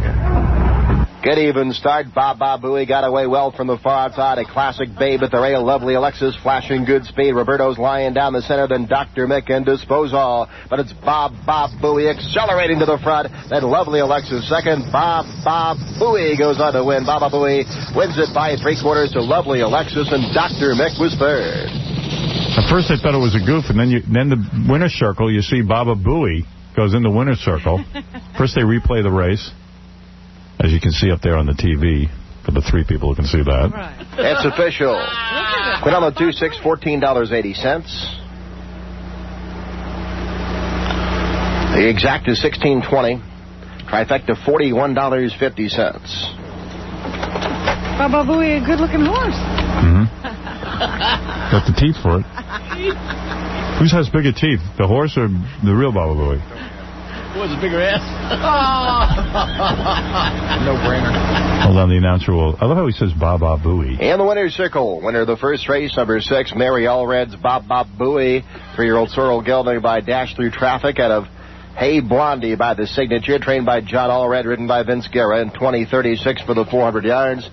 Good even start. Baba Booey got away well from the far outside. A classic babe at the rail. Lovely Alexis flashing good speed. Roberto's lying down the center. Then Dr. Mick can dispose all. But it's Baba Booey accelerating to the front. Then Lovely Alexis second. Baba Booey goes on to win. Baba Booey wins it by 3/4 to Lovely Alexis, and Dr. Mick was third. At first I thought it was a goof, and then the winner's circle, you see Baba Booey goes in the winner's circle. First they replay the race, as you can see up there on the TV, for the 3 people who can see that. Right. It's official. Quit on the 2-6, $14.80. The exact is $16.20. Trifecta, $41.50. Baba Booey, a good-looking horse. Got the teeth for it. Who has bigger teeth, the horse or the real Baba Booey? Who has a bigger ass? No brainer. Hold on, the announcer will. I love how he says Baba Booey. In the winner's circle, winner of the first race, number 6, Mary Allred's Baba Booey. 3-year-old Sorrel gelding by Dash Through Traffic out of Hey Blondie by the Signature, trained by John Allred, ridden by Vince Guerra in 20:36 for the 400 yards.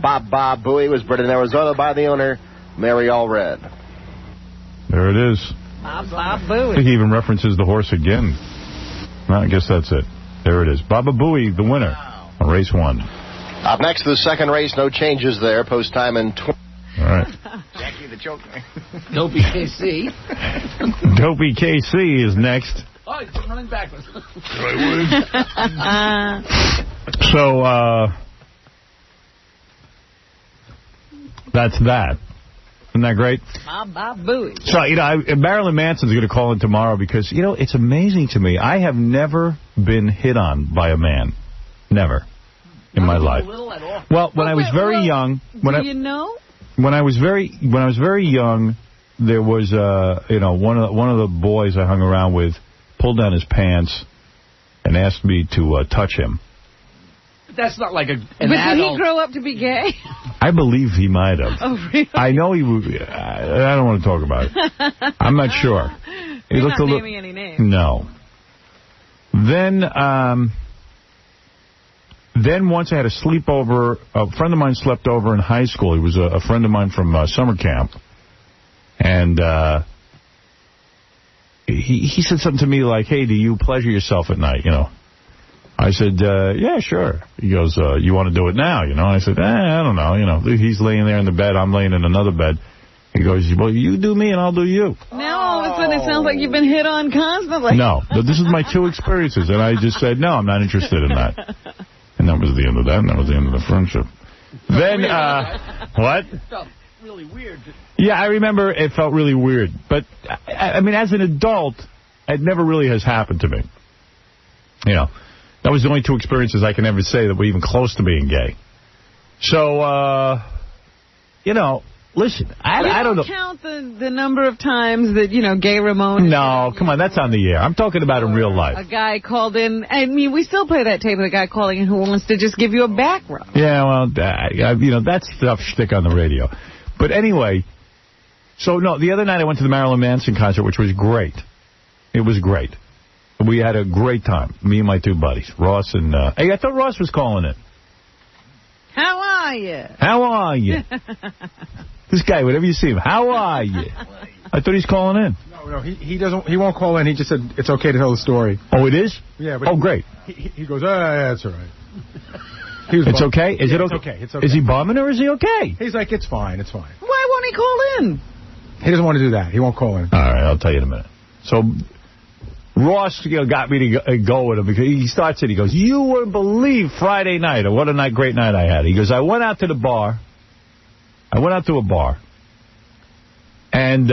Baba Booey was bred in Arizona by the owner, Mary Allred. There it is. Baba I Booey. think he even references the horse again. Well, I guess that's it. There it is. Baba Booey, the winner on race 1. Up next, the second race. No changes there. Post time in... All right. Jackie the Joker. Dopey KC. Dopey KC is next. Oh, he's running backwards. So, that's that. Isn't that great? Baba Booey. So, Marilyn Manson's going to call in tomorrow because, it's amazing to me. I have never been hit on by a man. Never. In my life. Well, when I was very young... Do you know? When I was very young, there was, one of the boys I hung around with pulled down his pants and asked me to touch him. That's not like an But adult. did he grow up to be gay? I believe he might have. Oh, really? I know he would. I don't want to talk about it. I'm not sure. He You're looked not a naming any names. No. Then once I had a sleepover. A friend of mine slept over in high school. He was a friend of mine from summer camp. And he said something to me like, hey, do you pleasure yourself at night, I said, yeah, sure. He goes, you want to do it now, I said, I don't know, He's laying there in the bed. I'm laying in another bed. He goes, well, you do me and I'll do you. Now all of a sudden it sounds like you've been hit on constantly. No, but this is my 2 experiences. And I just said, no, I'm not interested in that. And that was the end of that, and that was the end of the friendship. Then, what? It felt really weird. Yeah, I remember it felt really weird. But, I mean, as an adult, it never really has happened to me. That was the only 2 experiences I can ever say that were even close to being gay. So, listen, I don't know. You don't count the number of times that, Gay Ramon... No, come on, that's on the air. I'm talking about in real life. A guy called in... I mean, we still play that tape of the guy calling in who wants to just give you a back rub. Yeah, well, that's stuff shtick on the radio. But anyway, so, no, the other night I went to the Marilyn Manson concert, which was great. It was great. We had a great time, me and my 2 buddies, Ross and... hey, I thought Ross was calling in. How are you? How are you? This guy, whenever you see him, how are you? I thought he's calling in. No, he doesn't. He won't call in. He just said it's okay to tell the story. Oh, it is? Yeah. But great. He goes, yeah, that's all right. It's okay? Is it okay? It's okay. It's okay. Is he bumming or is he okay? He's like, it's fine. It's fine. Why won't he call in? He doesn't want to do that. He won't call in. All right, I'll tell you in a minute. So Ross got me to go with him because he starts it. He goes, you wouldn't believe Friday night, or what a great night I had. He goes, I went out to a bar, and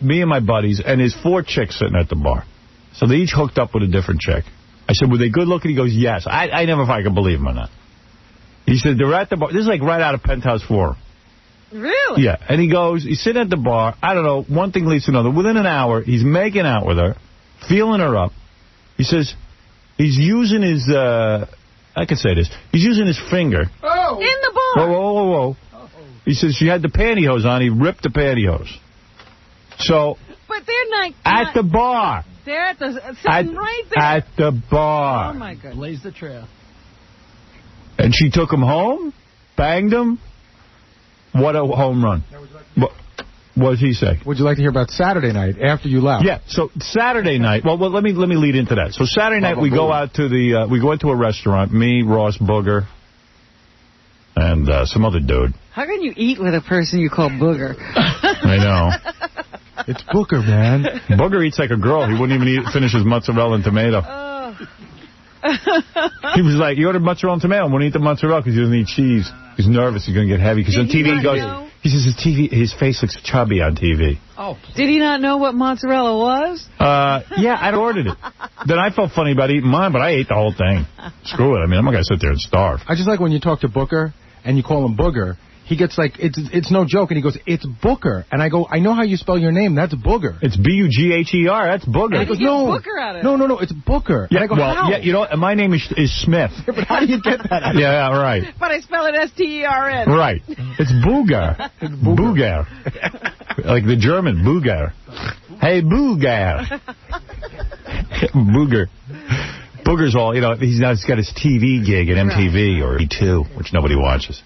me and my buddies, and there's 4 chicks sitting at the bar. So they each hooked up with a different chick. I said, were they good looking? He goes, yes. I never if I could believe him or not. He said, they're at the bar. This is like right out of Penthouse 4. Really? Yeah. And he goes, he's sitting at the bar. I don't know, one thing leads to another. Within an hour, he's making out with her, feeling her up. He says he's using his, I can say this, he's using his finger. Oh. In the bar. Whoa. He says she had the pantyhose on. He ripped the pantyhose. So. But they're not. At the bar. They're at the, sitting right there. At the bar. Oh, my goodness. Blaze the trail. And she took him home, banged him. What a home run. What does he say? Would you like to hear about Saturday night after you left? Yeah, so Saturday night, well let me lead into that. So Saturday night we go out to we go into a restaurant, me, Ross, Booger, and some other dude. How can you eat with a person you call Booger? I know. It's Booger, man. Booger eats like a girl. He wouldn't even finish his mozzarella and tomato. He was like, you ordered mozzarella and tomato. I won't eat the mozzarella because he doesn't eat cheese. He's nervous. He's going to get heavy. Because on TV he says his face looks chubby on TV. Oh. Did he not know what mozzarella was? Yeah, I'd ordered it. Then I felt funny about eating mine, but I ate the whole thing. Screw it. I mean, I'm not going to sit there and starve. I just like when you talk to Booker and you call him Booger. He gets like, it's no joke, and he goes, it's Booker. And I go, I know how you spell your name. That's Booger. It's B-U-G-H-E-R. That's Booger. And he goes, no, Booker out of it. No, it's Booker. Yeah, and I go, well, how? Yeah, you know, my name is Smith. Yeah, but how do you get that? Yeah, right. But I spell it S-T-E-R-N. Right. It's Booger. It's Booger. Like the German, Booger. Hey, Booger. Booger. Booger's all, you know, he's got his TV gig at MTV or E2, which nobody watches.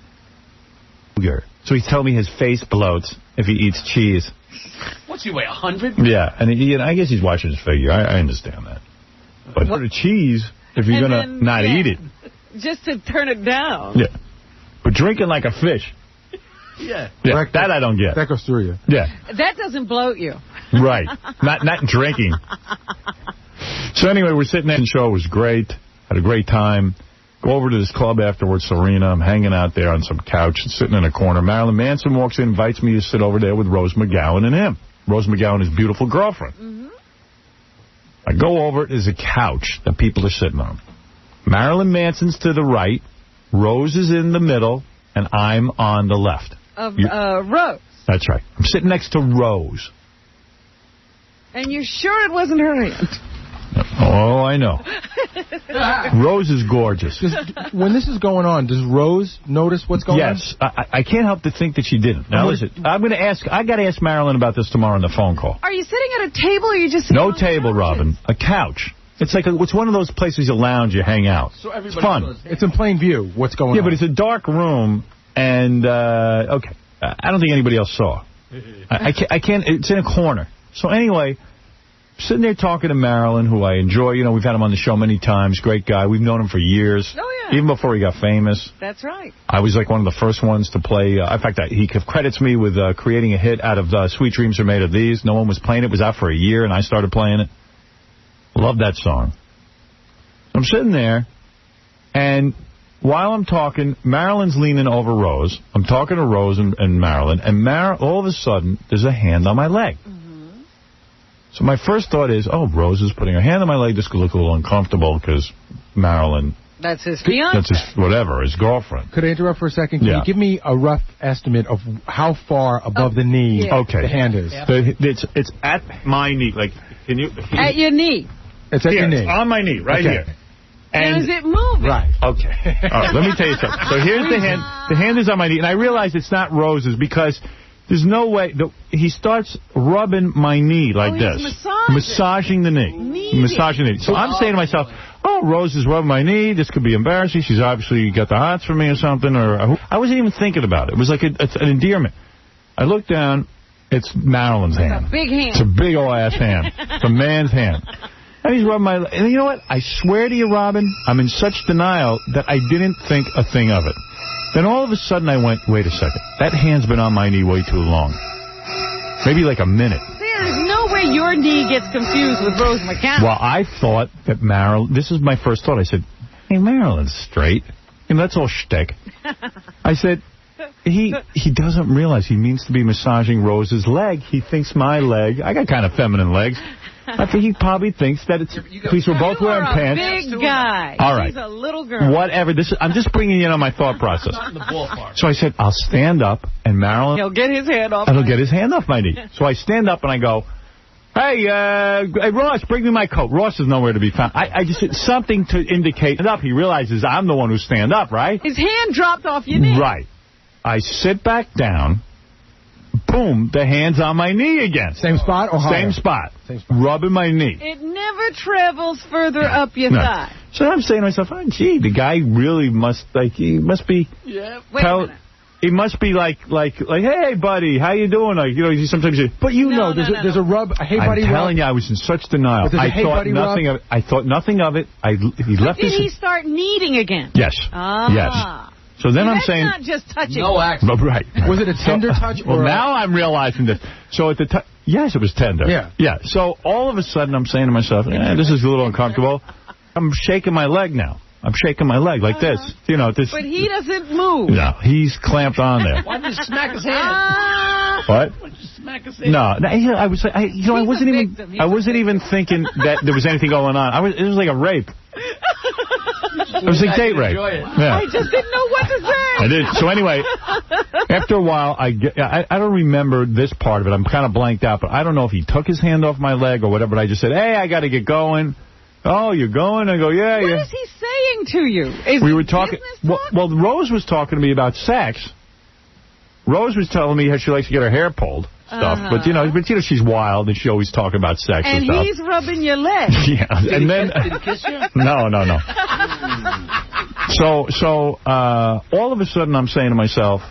Booger. So he's telling me his face bloats if he eats cheese. What's he weigh, 100? Yeah, and I guess he's watching his figure. I understand that. But for the cheese, if you're going to not eat it. Just to turn it down. Yeah. But drinking like a fish. Yeah. That I don't get. That goes through you. Yeah. That doesn't bloat you. Right. Not drinking. So anyway, we're sitting there, and the show was great. Had a great time. Go over to this club afterwards, Serena. I'm hanging out there on some couch, sitting in a corner. Marilyn Manson walks in, invites me to sit over there with Rose McGowan and him. Rose McGowan, his beautiful girlfriend. Mm-hmm. I go over, there's a couch that people are sitting on. Marilyn Manson's to the right, Rose is in the middle, and I'm on the left. Of Rose. That's right. I'm sitting next to Rose. And you're sure it wasn't her hand? Oh, I know. Rose is gorgeous. When this is going on, does Rose notice what's going on? Yes. I can't help to think that she didn't. Now, listen, I got to ask Marilyn about this tomorrow on the phone call. Are you sitting at a table or are you just sitting No on table, couches? Robin. A couch. It's like it's one of those places you lounge, you hang out. So it's fun. It's in plain view what's going on. Yeah, but it's a dark room, and, okay. I don't think anybody else saw. I can't, it's in a corner. So anyway, sitting there talking to Marilyn, who I enjoy. You know, we've had him on the show many times. Great guy. We've known him for years. Oh, yeah. Even before he got famous. That's right. I was like one of the first ones to play. In fact, he credits me with creating a hit out of Sweet Dreams Are Made of These. No one was playing it. It was out for a year, and I started playing it. Love that song. I'm sitting there, and while I'm talking, Marilyn's leaning over Rose. I'm talking to Rose and Marilyn, and all of a sudden, there's a hand on my leg. Mm-hmm. So my first thought is, oh, Rose is putting her hand on my leg. This could look a little uncomfortable because Marilyn... That's his fiancé. That's his girlfriend. Could I interrupt for a second? Can you give me a rough estimate of how far above the knee the hand is? Yeah. It's at my knee. Like, can you... At your knee. It's at your knee. It's on my knee, right here. And is it moving? Right. Okay. All right, let me tell you something. So here's the hand. The hand is on my knee, and I realize it's not Rose's because there's no way. He starts rubbing my knee like this. Massaging the knee. Massaging the knee. So I'm saying to myself, oh, Rose is rubbing my knee. This could be embarrassing. She's obviously got the hots for me or something. Or I wasn't even thinking about it. It was like it's an endearment. I look down. It's Marilyn's hand. It's a big hand. It's a big old ass hand. It's a man's hand. And he's rubbing my leg. And you know what? I swear to you, Robin, I'm in such denial that I didn't think a thing of it. Then all of a sudden I went, wait a second. That hand's been on my knee way too long. Maybe like a minute. There's no way your knee gets confused with Rose McGowan. Well, I thought that Marilyn, this is my first thought. I said, hey, Marilyn's straight. You know, that's all shtick. I said, he doesn't realize he means to be massaging Rose's leg. He thinks my leg, I got kind of feminine legs. I think he probably thinks that it's, because we're both wearing pants. Big guy. All right. She's a little girl. Whatever. I'm just bringing you in on my thought process. Not in the ballpark. So I said, I'll stand up, and Marilyn... He'll get his hand off. And he'll get his hand off my knee. So I stand up, and I go, hey, Ross, bring me my coat. Ross is nowhere to be found. I just said something to indicate up. He realizes I'm the one who stand up, right? His hand dropped off your knee. Right. I sit back down. Boom, the hand's on my knee again. Same spot or higher? Same spot. Rubbing my knee. It never travels further up your thigh. So I'm saying to myself, oh, gee, the guy really must, he must be... Yeah, wait a minute. He must be like, hey, buddy, how you doing? Like, you know, sometimes you... But there's a rub, a hey, buddy rub. I'm telling you, I was in such denial. I thought nothing of it. I thought nothing of it. He left Did he start kneading again? Yes. Ah. Yes. So then I'm saying... That's not just touching. No action. Right. Was it a tender touch? Well, now I'm realizing this. So at the time... Yes, it was tender. Yeah. Yeah. So all of a sudden I'm saying to myself, this is a little uncomfortable. I'm shaking my leg now. I'm shaking my leg like this. You know, this. But he doesn't move. No, he's clamped on there. Why did you smack his hand? What? Why did you smack his hand? No, I wasn't even thinking that there was anything going on. It was like a rape. It was like date rape. Yeah. I just didn't know what to say. I did. So anyway, after a while, I don't remember this part of it. I'm kind of blanked out, but I don't know if he took his hand off my leg or whatever. But I just said, hey, I got to get going. Oh, you're going? I go, yeah. What is he saying to you? We were talking. Well, Rose was talking to me about sex. Rose was telling me how she likes to get her hair pulled. Stuff, but you know, she's wild and she always talking about sex and stuff. And he's rubbing your leg. Yeah, did he kiss you? No. So all of a sudden I'm saying to myself,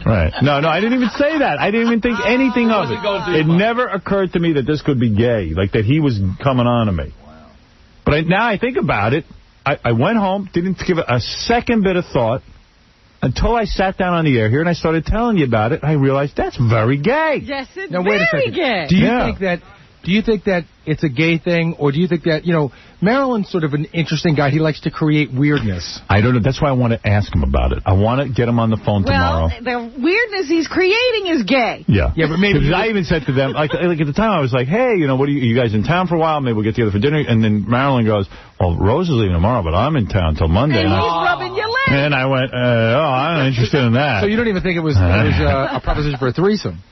Right. No, I didn't even say that. I didn't even think anything of it. It never occurred to me that this could be gay, like that he was coming on to me. Wow. But now I think about it, I went home, didn't give it a second bit of thought, until I sat down on the air here and I started telling you about it. I realized that's very gay. Yes, it's now, wait a very second. gay. Do you think that it's a gay thing, or do you think that, Marilyn's sort of an interesting guy. He likes to create weirdness. I don't know. That's why I want to ask him about it. I want to get him on the phone tomorrow. The weirdness he's creating is gay. Yeah, but maybe... Because I even said to them, like at the time I was like, hey, what are you guys in town for a while? Maybe we'll get together for dinner. And then Marilyn goes, well, Rose is leaving tomorrow, but I'm in town till Monday. And he's rubbing your leg. And I went, I'm not interested in that. So you don't even think it was a proposition for a threesome?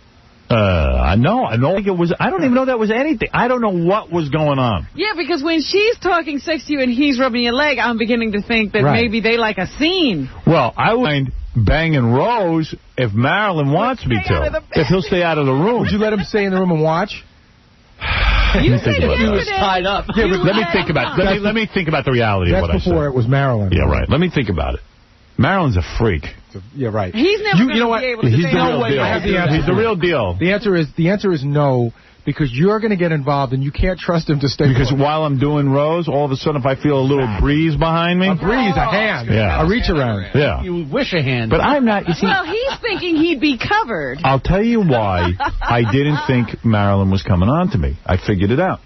No, I don't think it was. I don't even know that was anything. I don't know what was going on. Yeah, because when she's talking sex to you and he's rubbing your leg, I'm beginning to think that maybe they like a scene. Well, I would mind banging Rose if Marilyn wants me to. If he'll stay out of the room. Would you let him stay in the room and watch? You said he was tied up. Yeah, but let me think about it. Let me think about the reality of what I said. That's before it was Marilyn. Yeah, right. Let me think about it. Marilyn's a freak. Yeah, right. He's never going to be able to He's say the real deal. He's the real deal. The answer is no, because you're going to get involved and you can't trust him to stay. Because while I'm doing Rose, all of a sudden if I feel a little breeze behind me. A breeze, a hand. Yeah. A reach around. Yeah. You wish a hand. But I'm not. You see, well, he's thinking he'd be covered. I'll tell you why I didn't think Marilyn was coming on to me. I figured it out.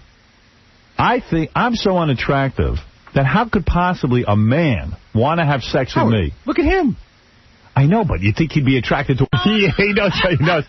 I think I'm so unattractive that how could possibly a man want to have sex with me? Look at him. I know, but you think he'd be attracted to... He knows.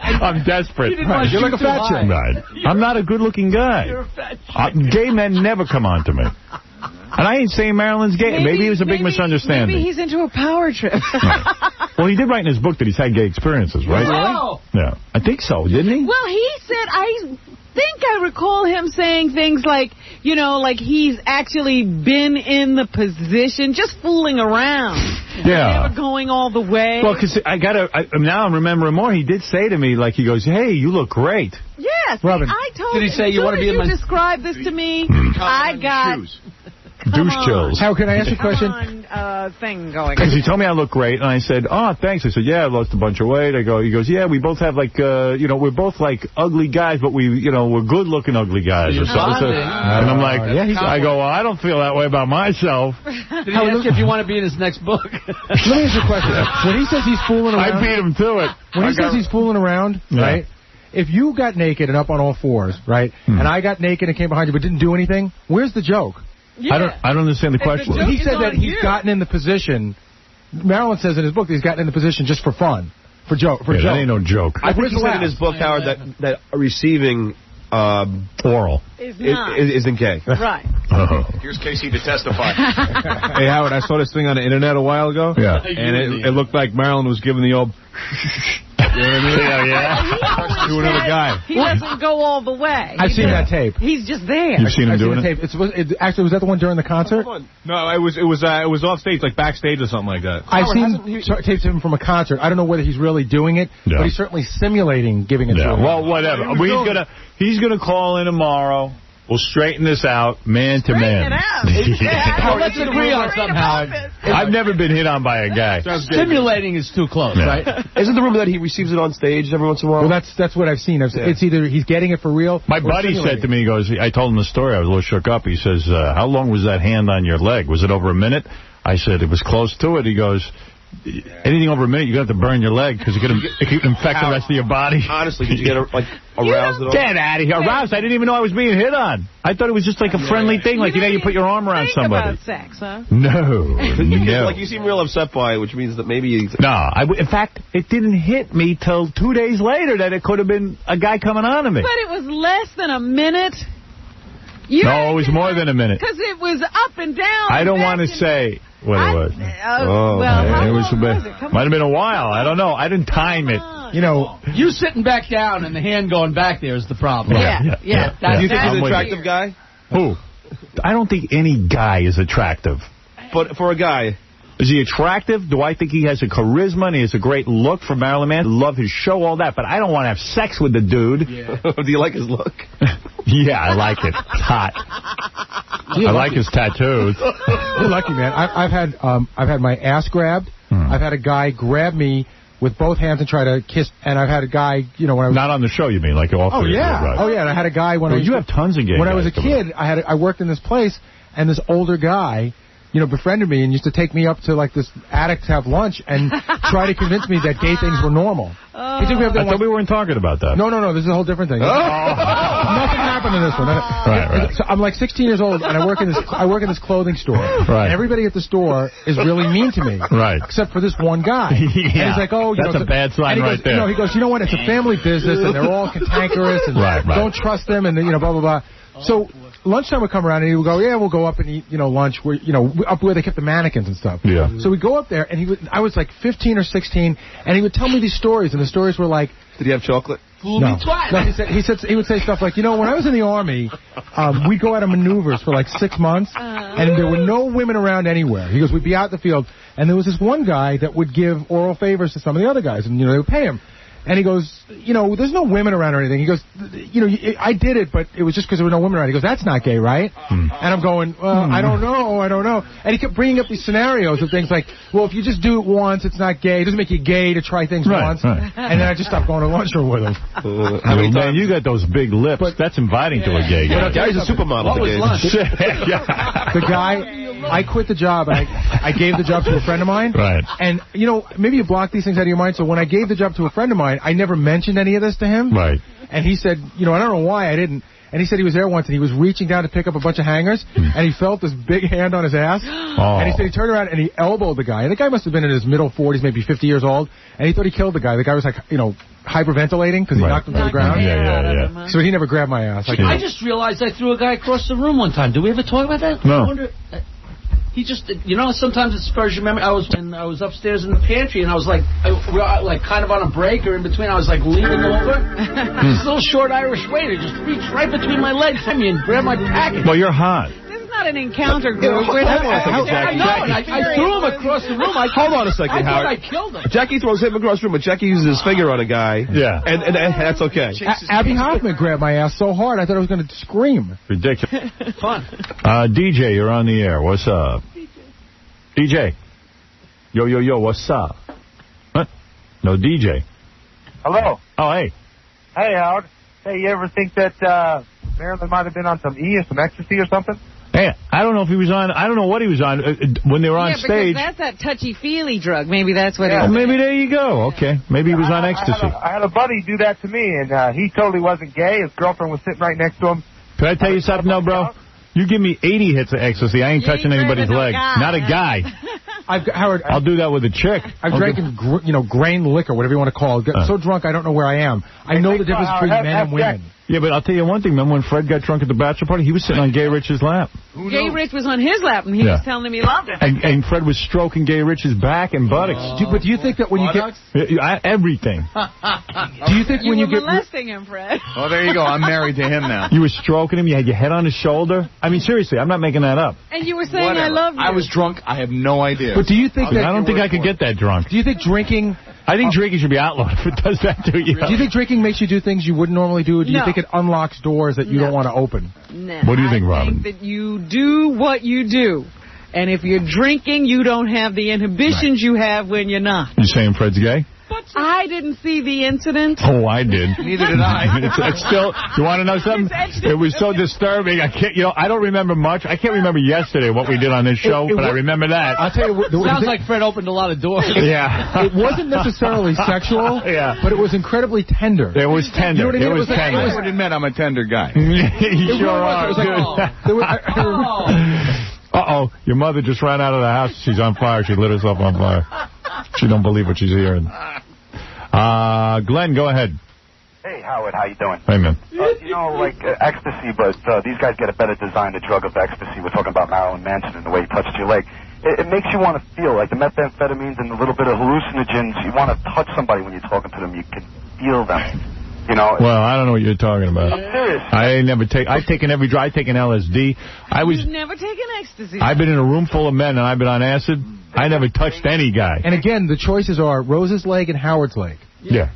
I'm desperate. You're like a fat chick. Right. I'm not a good-looking guy. You're a fat chick. Gay men never come on to me. And I ain't saying Marilyn's gay. Maybe it was a big misunderstanding. Maybe he's into a power trip. Right. Well, he did write in his book that he's had gay experiences, right? Oh. Yeah. I think so, didn't he? Well, he said, I think I recall him saying things like, like he's actually been in the position, just fooling around. Yeah. Never going all the way. Well, because now I'm remembering more. He did say to me, like, he goes, hey, you look great. Yes. Robin, I told did he say you want to be in my... describe this to me, I got... Douche chills. How can I ask you a question? Thing going. Because he told me I look great, and I said, oh, thanks. I said, yeah, I lost a bunch of weight. He goes, yeah, we both have we're both like ugly guys, but we're good-looking ugly guys. Or something. And I'm like, I go, well, I don't feel that way about myself. Did he ask you if you want to be in his next book? Let me ask you a question. When he says he's fooling around... I beat him to it. When he says he's fooling around, right? If you got naked and up on all fours, right, and I got naked and came behind you but didn't do anything, where's the joke? Yeah. I don't understand the question. He said that he's gotten in the position. Marilyn says in his book that he's gotten in the position just for fun, for joke. That ain't no joke. I think he said in his book, Howard, that receiving oral isn't gay. Right. Here's Casey to testify. Hey, Howard, I saw this thing on the internet a while ago. Yeah. And it looked like Marilyn was giving the old... You know what I mean? Yeah. To another guy. He doesn't go all the way. I've seen that tape. He's just there. You've seen him doing it? Actually, was that the one during the concert? No, it was off stage, like backstage or something like that. I've seen tapes of him from a concert. I don't know whether he's really doing it, but he's certainly simulating giving it to him. Well, whatever. He's gonna call in tomorrow. We'll straighten this out, man to man. Let's agree on somehow. I've never been hit on by a guy. Simulating is too close, right? Isn't the rumor that he receives it on stage every once in a while? Well, that's what I've seen. It's either he's getting it for real. My buddy said to me, he goes, I told him the story. I was a little shook up. He says, how long was that hand on your leg? Was it over a minute? I said, it was close to it. He goes, anything over a minute, you're going to have to burn your leg because it could infect the rest of your body. Honestly, did you get aroused at all? Get out of here. Aroused? I didn't even know I was being hit on. I thought it was just like a friendly thing, like, you put your arm around somebody. About sex, huh? No. Like, you seem real upset by it, which means that maybe... No. In fact, it didn't hit me till 2 days later that it could have been a guy coming on to me. But it was less than a minute. No, it was more than a minute. Because it was up and down. I don't want to say what it was. It might have been a while. I don't know. I didn't time it. You sitting back down and the hand going back there is the problem. Yeah. Do you think he's an attractive guy? Who? I don't think any guy is attractive. But for a guy... Is he attractive? Do I think he has a charisma and he has a great look for Marilyn Manson? I love his show, all that, but I don't want to have sex with the dude. Yeah. Do you like his look? Yeah, I like it. It's hot. I like his tattoos. You're lucky, man. I've had my ass grabbed. I've had a guy grab me with both hands and try to kiss. And I've had a guy, when I was... Not on the show, you mean? Like off Oh, the yeah. right. Oh, yeah. And I had a guy when you have tons of gay When guys I was a kid, I worked in this place, and this older guy... befriended me and used to take me up to, like, this attic to have lunch and try to convince me that gay things were normal. I thought we weren't talking about that. No, this is a whole different thing. Nothing happened in this one. Right. So I'm like 16 years old, and I work in this clothing store. Right. And everybody at the store is really mean to me. Right. Except for this one guy. Yeah. And he's like, that's a bad sign right there. He goes, you know what? It's a family business, and they're all cantankerous, and don't trust them, and blah, blah, blah. So... lunchtime would come around, and he would go, yeah, we'll go up and eat, lunch, where, up where they kept the mannequins and stuff. Yeah. So we'd go up there, and I was like 15 or 16, and he would tell me these stories, and the stories were like... Did he have chocolate? Fool me twice. No, he would say stuff like, when I was in the Army, we'd go out on maneuvers for like 6 months, and there were no women around anywhere. He goes, we'd be out in the field, and there was this one guy that would give oral favors to some of the other guys, and, they would pay him. And he goes, there's no women around or anything. He goes, I did it, but it was just because there were no women around. He goes, that's not gay, right? And I'm going, well, I don't know. And he kept bringing up these scenarios of things like, well, if you just do it once, it's not gay. It doesn't make you gay to try things once. Right. And then I just stopped going to lunchroom with him. Man, you got those big lips. That's inviting to a gay guy. Gary's a supermodel. What was lunch? The guy... I quit the job, and I gave the job to a friend of mine. Right. And, maybe you block these things out of your mind. So when I gave the job to a friend of mine, I never mentioned any of this to him. Right. And he said, I don't know why I didn't. And he said he was there once, and he was reaching down to pick up a bunch of hangers, and he felt this big hand on his ass. And he said he turned around, and he elbowed the guy. And the guy must have been in his middle 40s, maybe 50 years old. And he thought he killed the guy. The guy was like, hyperventilating because he knocked him to the ground. Yeah. So he never grabbed my ass. I just realized I threw a guy across the room one time. Did we ever talk about that? No. I wonder... He just, sometimes it spurs your memory. I was upstairs in the pantry, and I was like kind of on a break or in between. I was like leaning over. This little short Irish waiter just reached right between my legs and grabbed my package. Well, you're hot. This is not an encounter group. We're not I threw him across the room. Hold on a second, Howard. I killed him. Jackie throws him across the room, but Jackie uses his finger on a guy. Yeah. And that's okay. Abby Hoffman grabbed my ass so hard, I thought I was going to scream. Ridiculous. Fun. DJ, you're on the air. What's up? DJ. Yo, what's up? Huh? No, DJ. Hello. Oh, hey. Hey, Howard. Hey, you ever think that Marilyn might have been on some E or some ecstasy or something? Hey, I don't know if he was on. I don't know what he was on when they were on stage. Because that's that touchy-feely drug. Maybe that's what it was. Well, maybe there you go. Okay. Maybe he was on ecstasy. I had a buddy do that to me, and he totally wasn't gay. His girlfriend was sitting right next to him. Can I tell you something, though, bro? You give me 80 hits of ecstasy, I ain't touching anybody's leg. Not a guy. Howard, I'll do that with a chick. I've drank grain liquor, whatever you want to call it. Got so drunk I don't know where I am. I know the difference between men and women. Yeah, but I'll tell you one thing, man. When Fred got drunk at the bachelor party, he was sitting on Gay Rich's lap. Gay Rich was on his lap, and he was telling him he loved him. And Fred was stroking Gay Rich's back and buttocks. But do you think that when you get... Everything. Do you think when you get... molesting him, Fred. Oh, there you go. I'm married to him now. You were stroking him. You had your head on his shoulder. I mean, seriously, I'm not making that up. And you were saying, I love you. I was drunk. I have no idea. But do you think that... I don't think I could get that drunk. Do you think drinking... I think drinking should be outlawed if it does that to you. Do you think drinking makes you do things you wouldn't normally do, or do you think it unlocks doors that you don't want to open? No. What do you think, Robin? I think that you do what you do. And if you're drinking, you don't have the inhibitions you have when you're not. You saying Fred's gay? I didn't see the incident. Oh, I did. Neither did I. It's still. You want to know something? It was so disturbing. I can't. I don't remember much. I can't remember yesterday what we did on this show, but I remember that. I'll tell you. Sounds like Fred opened a lot of doors. Yeah. It wasn't necessarily sexual. Yeah. But it was incredibly tender. It was tender. You know what I mean? It was tender. I would admit I'm a tender guy. You sure are. Uh-oh. Your mother just ran out of the house. She's on fire. She lit herself on fire. She don't believe what she's hearing. Glenn, go ahead. Hey, Howard, how you doing? Hey, man. Ecstasy, but these guys get a better design to drug of ecstasy. We're talking about Marilyn Manson and the way he touched your leg. It makes you want to feel like the methamphetamines and a little bit of hallucinogens. You want to touch somebody when you're talking to them. You can feel them. Well, I don't know what you're talking about. I'm serious. I've taken every drug. I've taken LSD. You've never taken ecstasy. I've been in a room full of men, and I've been on acid. I never touched any guy. And again, the choices are Rose's leg and Howard's leg. Yeah.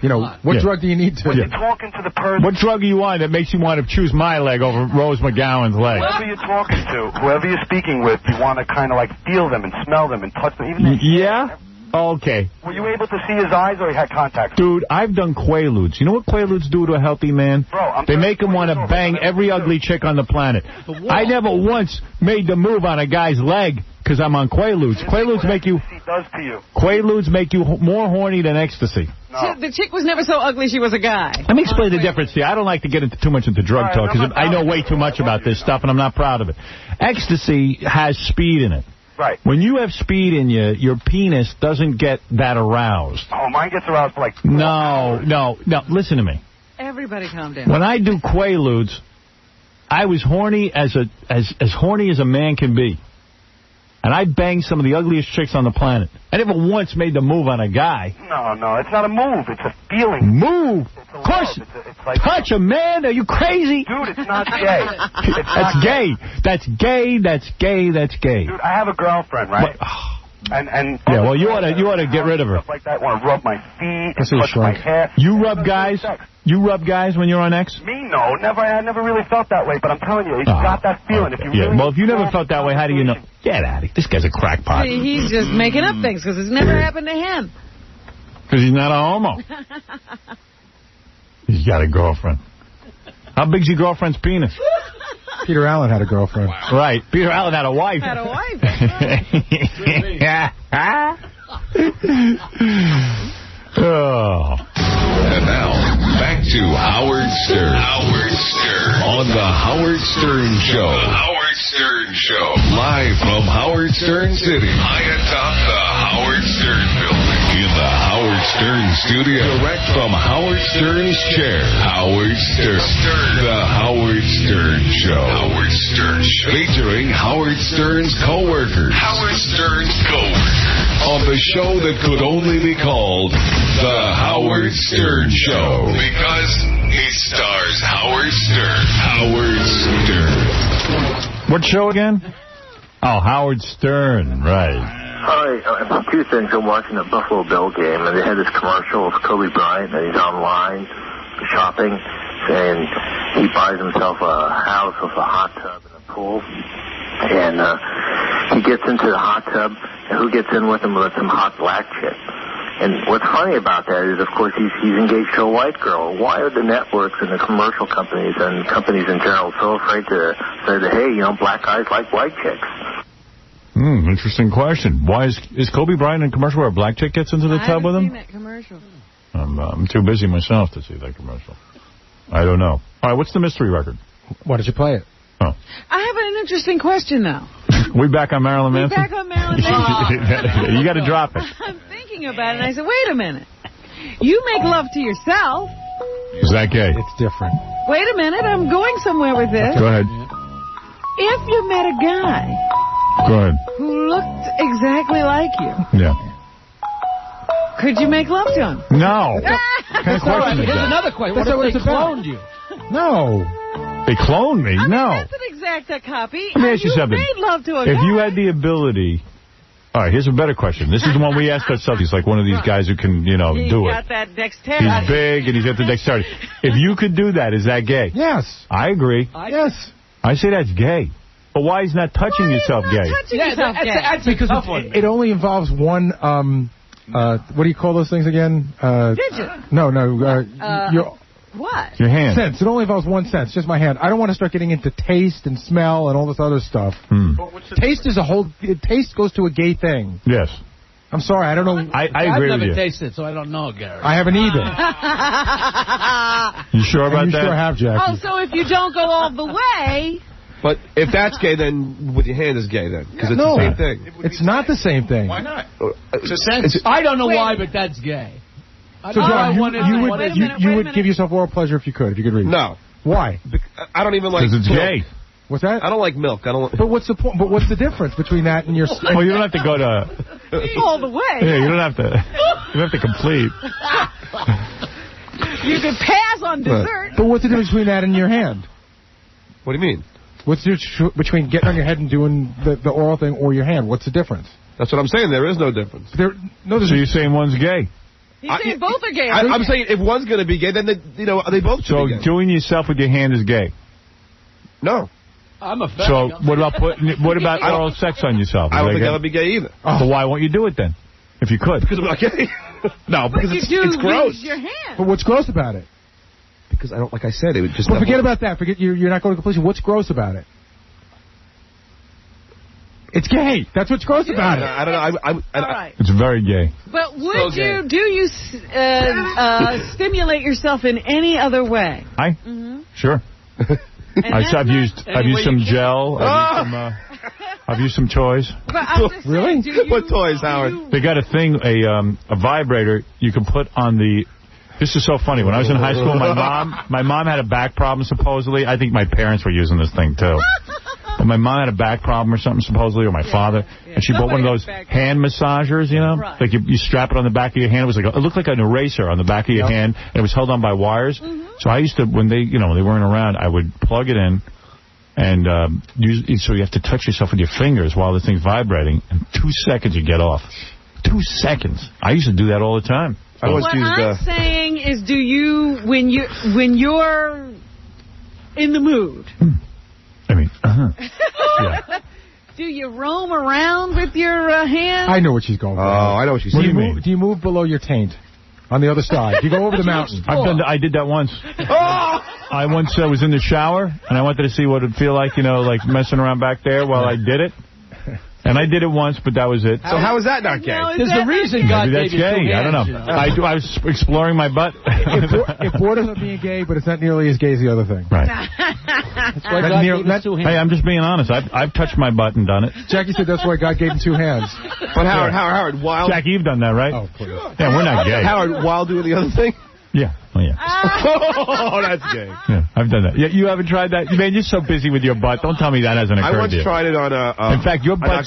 What drug do you need to... When you're talking to the person... What drug are you on that makes you want to choose my leg over Rose McGowan's leg? Whoever you're talking to, whoever you're speaking with, you want to kind of feel them and smell them and touch them. Yeah? Okay. Were you able to see his eyes, or he had contact? Dude, I've done Quaaludes. You know what Quaaludes do to a healthy man? Bro, they make him want to bang every ugly chick on the planet. I never once made the move on a guy's leg because I'm on Quaaludes. Quaaludes make you... does to you. Quaaludes make you more horny than ecstasy. No. The chick was never so ugly she was a guy. Let me explain the difference to you. I don't like to get too much into drug talk because I know way too much about this stuff and I'm not proud of it. Ecstasy has speed in it. Right. When you have speed in you, your penis doesn't get that aroused. Oh, mine gets aroused for like... No. Listen to me. Everybody calm down. When I do Quaaludes, I was horny as horny as a man can be. And I banged some of the ugliest chicks on the planet. I never once made the move on a guy. No, it's not a move. It's a feeling. Move? Of course. It's like, touch a man? Are you crazy? Dude, it's not gay. That's gay. That's gay. That's gay. That's gay. Dude, I have a girlfriend, right? And yeah, well, you ought to get rid of her. Stuff like that. Want to rub my feet, and touch my hair. You rub guys? You rub guys when you're on X? Me, no. Never. I never really felt that way. But I'm telling you, it's got that feeling. Okay. If you really well, if you never felt that way, how do you know? Get out of here. This guy's a crackpot. See, he's just making up things because it's never happened to him. Because he's not a homo. He's got a girlfriend. How big's your girlfriend's penis? Peter Allen had a girlfriend. Wow. Right. Peter Allen had a wife. Had a wife. Oh. And now, back to Howard Stern. Howard Stern. On the Howard Stern Show. The Howard Stern Show. Live from Howard Stern City. High atop the Howard Stern building. In the Howard Stern studio. Direct from Howard Stern's chair. Howard Stern. The Howard Stern Show. Howard Stern Show. Featuring Howard Stern's co-workers. Howard Stern's co-workers. On the show that could only be called The Howard Stern Show. Because it stars Howard Stern. Howard Stern. What show again? Oh, Howard Stern, right. Hi, two things. I'm watching a Buffalo Bill game, and they had this commercial of Kobe Bryant, and he's online shopping, and he buys himself a house with a hot tub and a pool, and he gets into the hot tub, and who gets in with him with some hot black chick. And what's funny about that is, of course, he's engaged to a white girl. Why are the networks and the commercial companies and companies in general so afraid to say that, hey, black guys like white chicks? Interesting question. Why is Kobe Bryant in a commercial where a black chick gets into the tub with him? I haven't seen that commercial. I'm too busy myself to see that commercial. I don't know. All right, what's the mystery record? Why did you play it? Oh. I have an interesting question, though. We back on Marilyn Manson? We back on Marilyn Manson. You got to drop it. I'm thinking about it, and I said, wait a minute. You make love to yourself. Is that gay? It's different. Wait a minute. I'm going somewhere with this. Go ahead. If you met a guy Go ahead. who looked exactly like you, yeah, could you make love to him? No. What kind of question is Here's that? another question. What if they cloned you? No. They cloned me? I mean, no. that's an exact copy. Let me ask you something. Made love to a if guy. you had the ability... All right, here's a better question. This is the one we asked ourselves. He's like one of these guys who can, do it. He's got that dexterity. He's big and he's got the dexterity. If you could do that, is that gay? Yes. I agree. Yes. I say that's gay. But why is not touching yourself gay? Touching yourself gay. That's because it only involves one, what do you call those things again? Digit. No, your... What? Your hand. Sense. It only involves one sense, just my hand. I don't want to start getting into taste and smell and all this other stuff. Taste is taste goes to a gay thing. Yes. I'm sorry, I don't know. I agree with you. I've never tasted, so I don't know, Gary. I haven't either. You sure about you that? You sure have, Jackie. Oh, so if you don't go all the way... But if that's gay, then with your hand is gay then, because it's the same thing. It's not the same thing. Why not? It's a sense. I don't know why, but that's gay. So, John, you would give yourself oral pleasure if you could read. No. Why? I don't even like. Because it's gay. What's that? I don't like milk. I don't. But what's the point? But what's the difference between that and your? Well, you don't have to go to all the way. Yeah, you don't have to. You don't have to complete. You could pass on dessert. But what's the difference between that and your hand? What do you mean? What's the difference between getting on your head and doing the oral thing or your hand? What's the difference? That's what I'm saying. There is no difference. So you're saying one's gay? He's saying both are gay. I'm saying if one's going to be gay, then they both should be gay. So doing yourself with your hand is gay? No. I'm a fag. So what about oral sex on yourself? I don't think that would be gay either. So why won't you do it then? If you could. Because I'm not gay. No, because it's gross. Use your hand. But what's gross about it? Because I don't, like I said, it would just... Well, forget about that. Forget you're not going to completion. What's gross about it? It's gay. That's what's gross about it. I don't know. All right. It's very gay. But would you stimulate yourself in any other way? Sure. I've used some gel. I've used some toys. Really? What toys, Howard? They got a thing, a vibrator you can put on the... This is so funny. When I was in high school, my mom had a back problem, supposedly. I think my parents were using this thing, too. But my mom had a back problem or something, supposedly, or my father. Yeah. And she bought one of those hand massagers, you know? Right. Like you strap it on the back of your hand. It was like it looked like an eraser on the back of your hand. And it was held on by wires. So I used to, when they weren't around, I would plug it in. And so you have to touch yourself with your fingers while the thing's vibrating. And 2 seconds you get off. 2 seconds. I used to do that all the time. What I'm saying is, do you, when you're in the mood... I mean, yeah. Do you roam around with your hands? I know what she's going for. Oh, I know what she's saying. Do you move below your taint? On the other side. Do you go over the mountain? I did that once. I once was in the shower, and I wanted to see what it'd feel like, like messing around back there while I did it. And I did it once, but that was it. So how is that not gay? There's a reason God gave you 2 hands. I don't know. I was exploring my butt. It borders on being gay, but it's not nearly as gay as the other thing. Right. That's why God gave us 2 hands. Hey, I'm just being honest. I've touched my butt and done it. Jackie said that's why God gave him 2 hands. But Howard, while... Jackie, you've done that, right? Oh, please. Yeah, we're not gay. Howard, while doing the other thing? Yeah. Oh, yeah. Oh, that's gay. Yeah, I've done that. Yeah, you haven't tried that? Man, you're so busy with your butt. Don't tell me that hasn't occurred to you. I once tried it on a... In fact, your butt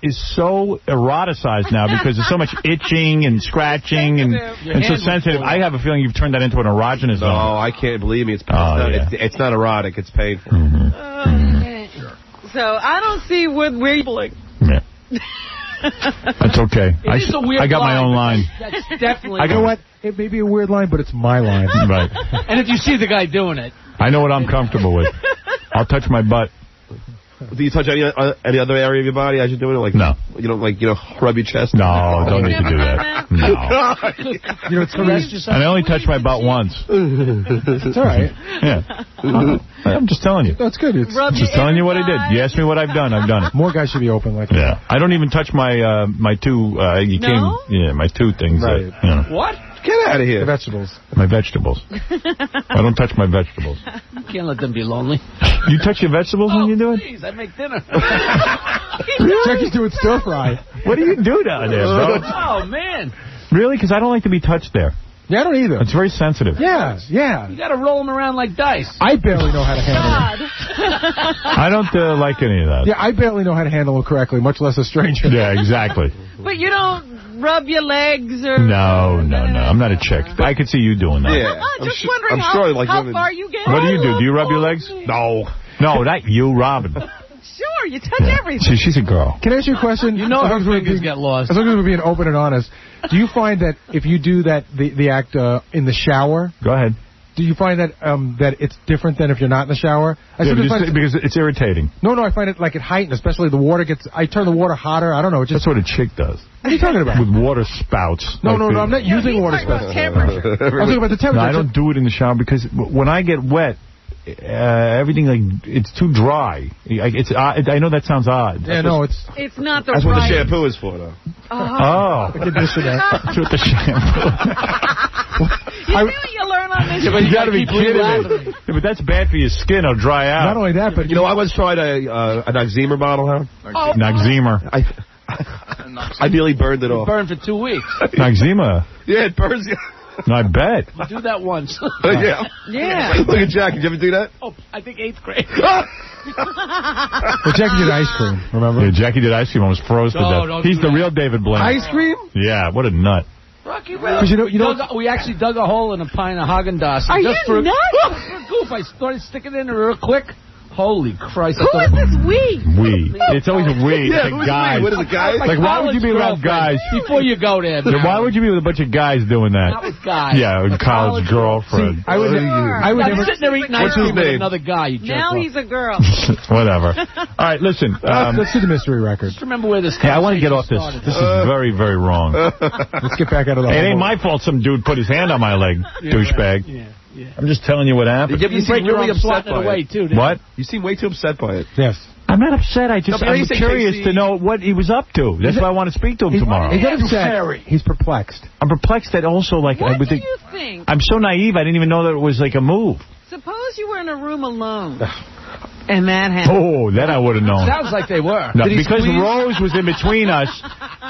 is so eroticized now because there's so much itching and scratching and so sensitive. I have a feeling you've turned that into an erogenous zone. Oh, I can't believe me. It's not erotic. It's painful. So I don't see where you're... Yeah. That's okay. I got my own line. That's definitely... You know what? It may be a weird line, but it's my line. Right. And if you see the guy doing it... I know what I'm comfortable with. I'll touch my butt. Do you touch any other area of your body as you're doing it? Like, no. You don't, rub your chest? No, don't need to do that. No. Caress yourself? And I only touched my butt once. It's all right. Yeah. I'm just telling you. That's good. Just telling you what I did. You asked me what I've done. I've done it. More guys should be open like that. Yeah. I don't even touch my my 2. My 2 things. Right. What? Get out of here. The vegetables. My vegetables. I don't touch my vegetables. You can't let them be lonely. You touch your vegetables when you do it? Please, I make dinner. Jackie's doing stir fry. What do you do down there, bro? Oh, man. Really? Because I don't like to be touched there. Yeah, I don't either. It's very sensitive. Yeah. You got to roll them around like dice. I barely know how to handle them. I don't like any of that. Yeah, I barely know how to handle them correctly, much less a stranger. Yeah, exactly. But you don't rub your legs or... No. I'm not a chick. I could see you doing that. Yeah. Just wondering how far you get. What do you do? Do you rub your legs? No, not you, Robin. Sure, you touch everything. She's a girl. Can I ask you a question? You know her fingers get lost. As long as we're being open and honest, do you find that if you do that the act in the shower... Go ahead. Do you find that that it's different than if you're not in the shower? Because it's irritating. No, I find it like it heightened, especially the water gets... I turn the water hotter. I don't know. That's what a chick does. What are you talking about? With water spouts. No, I'm not using water spouts. Temperature. I'm talking about the temperature. No, I don't do it in the shower because when I get wet, everything it's too dry. I know that sounds odd. Yeah, it's not the That's what the shampoo is for, though. Oh. The conditioner. That's what the shampoo. You see what you learn on this? Yeah, but you got to be kidding me. Yeah, but that's bad for your skin. It'll dry out. Not only that, but I once tried a Noxemer bottle, Howard. Noxemer. I nearly burned it off. It burned for 2 weeks. Noxemer. Yeah, it burns you. No, I bet. You do that once. Yeah. Yeah. Look at Jack. Did you ever do that? Oh, I think 8th grade. Well, Jackie did ice cream, remember? Yeah, Jackie did ice cream. Almost froze to death. He's the real David Blaine. Ice cream? Yeah, what a nut. Rocky, we actually dug a hole in a pint of Haagen-Dazs. Are you nuts? For a goof, I started sticking it in real quick. Holy Christ. Who is this we? We. It's always a we. Yeah, It's who's guys. we? What is it, guys? Like, why would you be around guys? Before you go there, Then why would you be with a bunch of guys doing that? Not with guys. Yeah, a college girlfriend. See, I would I'm sitting there eating ice cream with another guy. You Now he's a girl. Whatever. All right, listen. Let's do the mystery record. Just remember where this Hey, I want to get off this. started. This is very, very wrong. Let's get back out of the It ain't my fault some dude put his hand on my leg, douchebag. Yeah. I'm just telling you what happened. You seem really upset by away, it. too. What? You seem way too upset by it. Yes. I'm not upset. I'm you say curious Casey- to know what he was up to. That's why I want to speak to him tomorrow. He's not upset. He's perplexed. I'm perplexed that also, like, I What would do think. you think? I'm so naive. I didn't even know that it was like a move. Suppose you were in a room alone, and that happened. Oh, then I would have known. Sounds like they were. No, because Rose was in between us,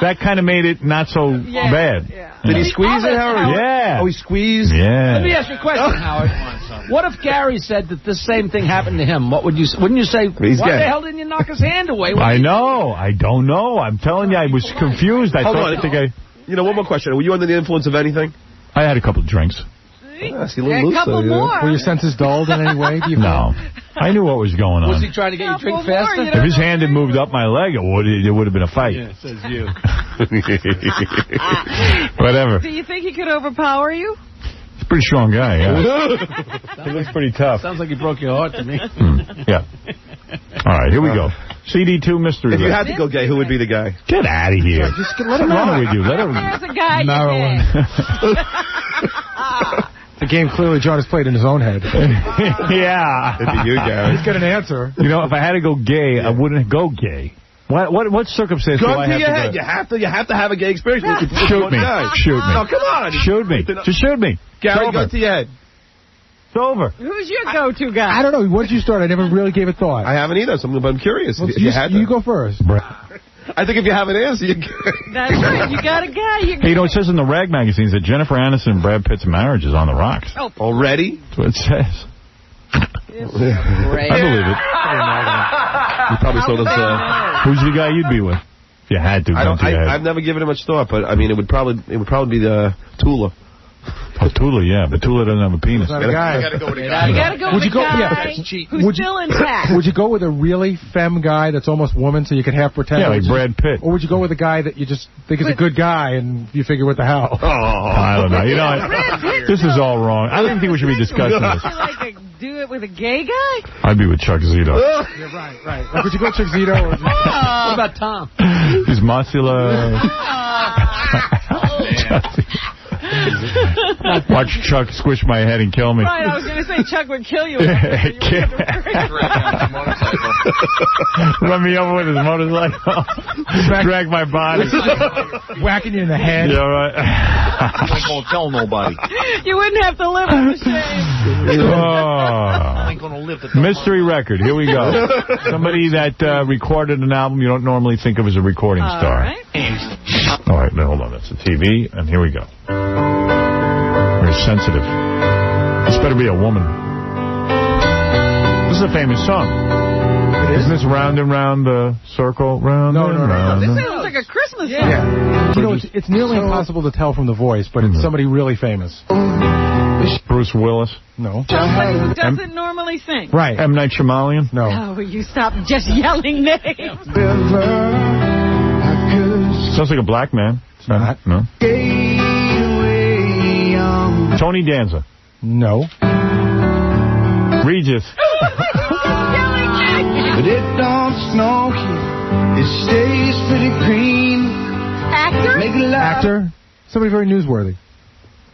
that kind of made it not so bad. Yeah. Did he squeeze it, Howard? Yeah. Oh, he squeezed? Yeah. Let me ask you a question, Howard. What if Gary said that the same thing happened to him? What would you? Wouldn't you say? He's Why gay. the hell didn't you knock his hand away? I know. I don't know. I'm telling you, I was confused. I Hold thought on. that the guy... You know, one more question. Were you under the influence of anything? I had a couple of drinks. Yeah, see, a A little loose, couple though, more. Were your senses dulled in any way? Do you No. I knew what was going on. Was he trying to get you to drink Couple more, faster? you If his hand had moved up my leg, it would have been a fight. Yeah, says you. Whatever. Do you think he could overpower you? He's a pretty strong guy, yeah. He looks pretty tough. Sounds like he broke your heart to me. Yeah. All right, here we go. CD2 mystery. If you had to go gay, who would be the guy? Get out of here. Just let him What's wrong know. with you? Let him... There's a guy. Marilyn. The game clearly John has played in his own head. Yeah. It'd be you, Gary. He's got an answer. You know, if I had to go gay, I wouldn't go gay. What circumstance do Gun I to have your to head. go? You have to have a gay experience. With Shoot one me. guy. Shoot me. No, come on. Shoot me. Just shoot me. Gary, It's over. gun to your head. It's over. Who's your go-to guy? I don't know. When did you start? I never really gave it thought. I haven't either, but I'm curious. Well, If you had to. you go first. I think if you have an answer, you That's right. You got a guy. Hey, you know, it says in the rag magazines that Jennifer Aniston and Brad Pitt's marriage is on the rocks. Oh, already? That's what it says. great. I believe it. You probably sold us. Who's the guy you'd be with? If you had to. I've never given it much thought, but I mean, it would probably be the Tula. Oh, Tula, yeah, but Tula doesn't have a penis. Not a guy. You gotta go with a guy. You got to go Would with you a go- guy yeah. who's still intact. Would you go with a really femme guy that's almost woman so you could half pretend? Yeah, like Brad Pitt. Or would you go with a guy that you just think is a good guy and you figure what the hell? Oh, I don't know. You know, this is all wrong. I don't think we should be discussing this. Like do it with a gay guy? I'd be with Chuck Zito. Yeah, right. Like, would you go Chuck Zito? Or What about Tom? He's muscular. Watch Chuck squish my head and kill me. Right, I was going to say Chuck would kill you. Run me over with his motorcycle. Drag my body. whacking you in the head. Yeah, right. I won't tell nobody. You wouldn't have to live with the shame. I ain't gonna live to tell Mystery record. Here we go. Somebody that recorded an album you don't normally think of as a recording star. Right. All right, now hold on. That's the TV, and here we go. Very sensitive. This better be a woman. This is a famous song. Isn't this Round and Round the Circle? Round and round. This sounds like a Christmas song. Yeah. You know, it's nearly impossible to tell from the voice, but it's somebody really famous. Bruce Willis? No. Somebody who doesn't normally sing. Right. M. Night Shyamalan? No. Oh, will you stop just yelling names? Sounds like a black man. Not. No. Tony Danza? No. Regis? But it don't snow here. It stays pretty green. Actor? Actor? Somebody very newsworthy.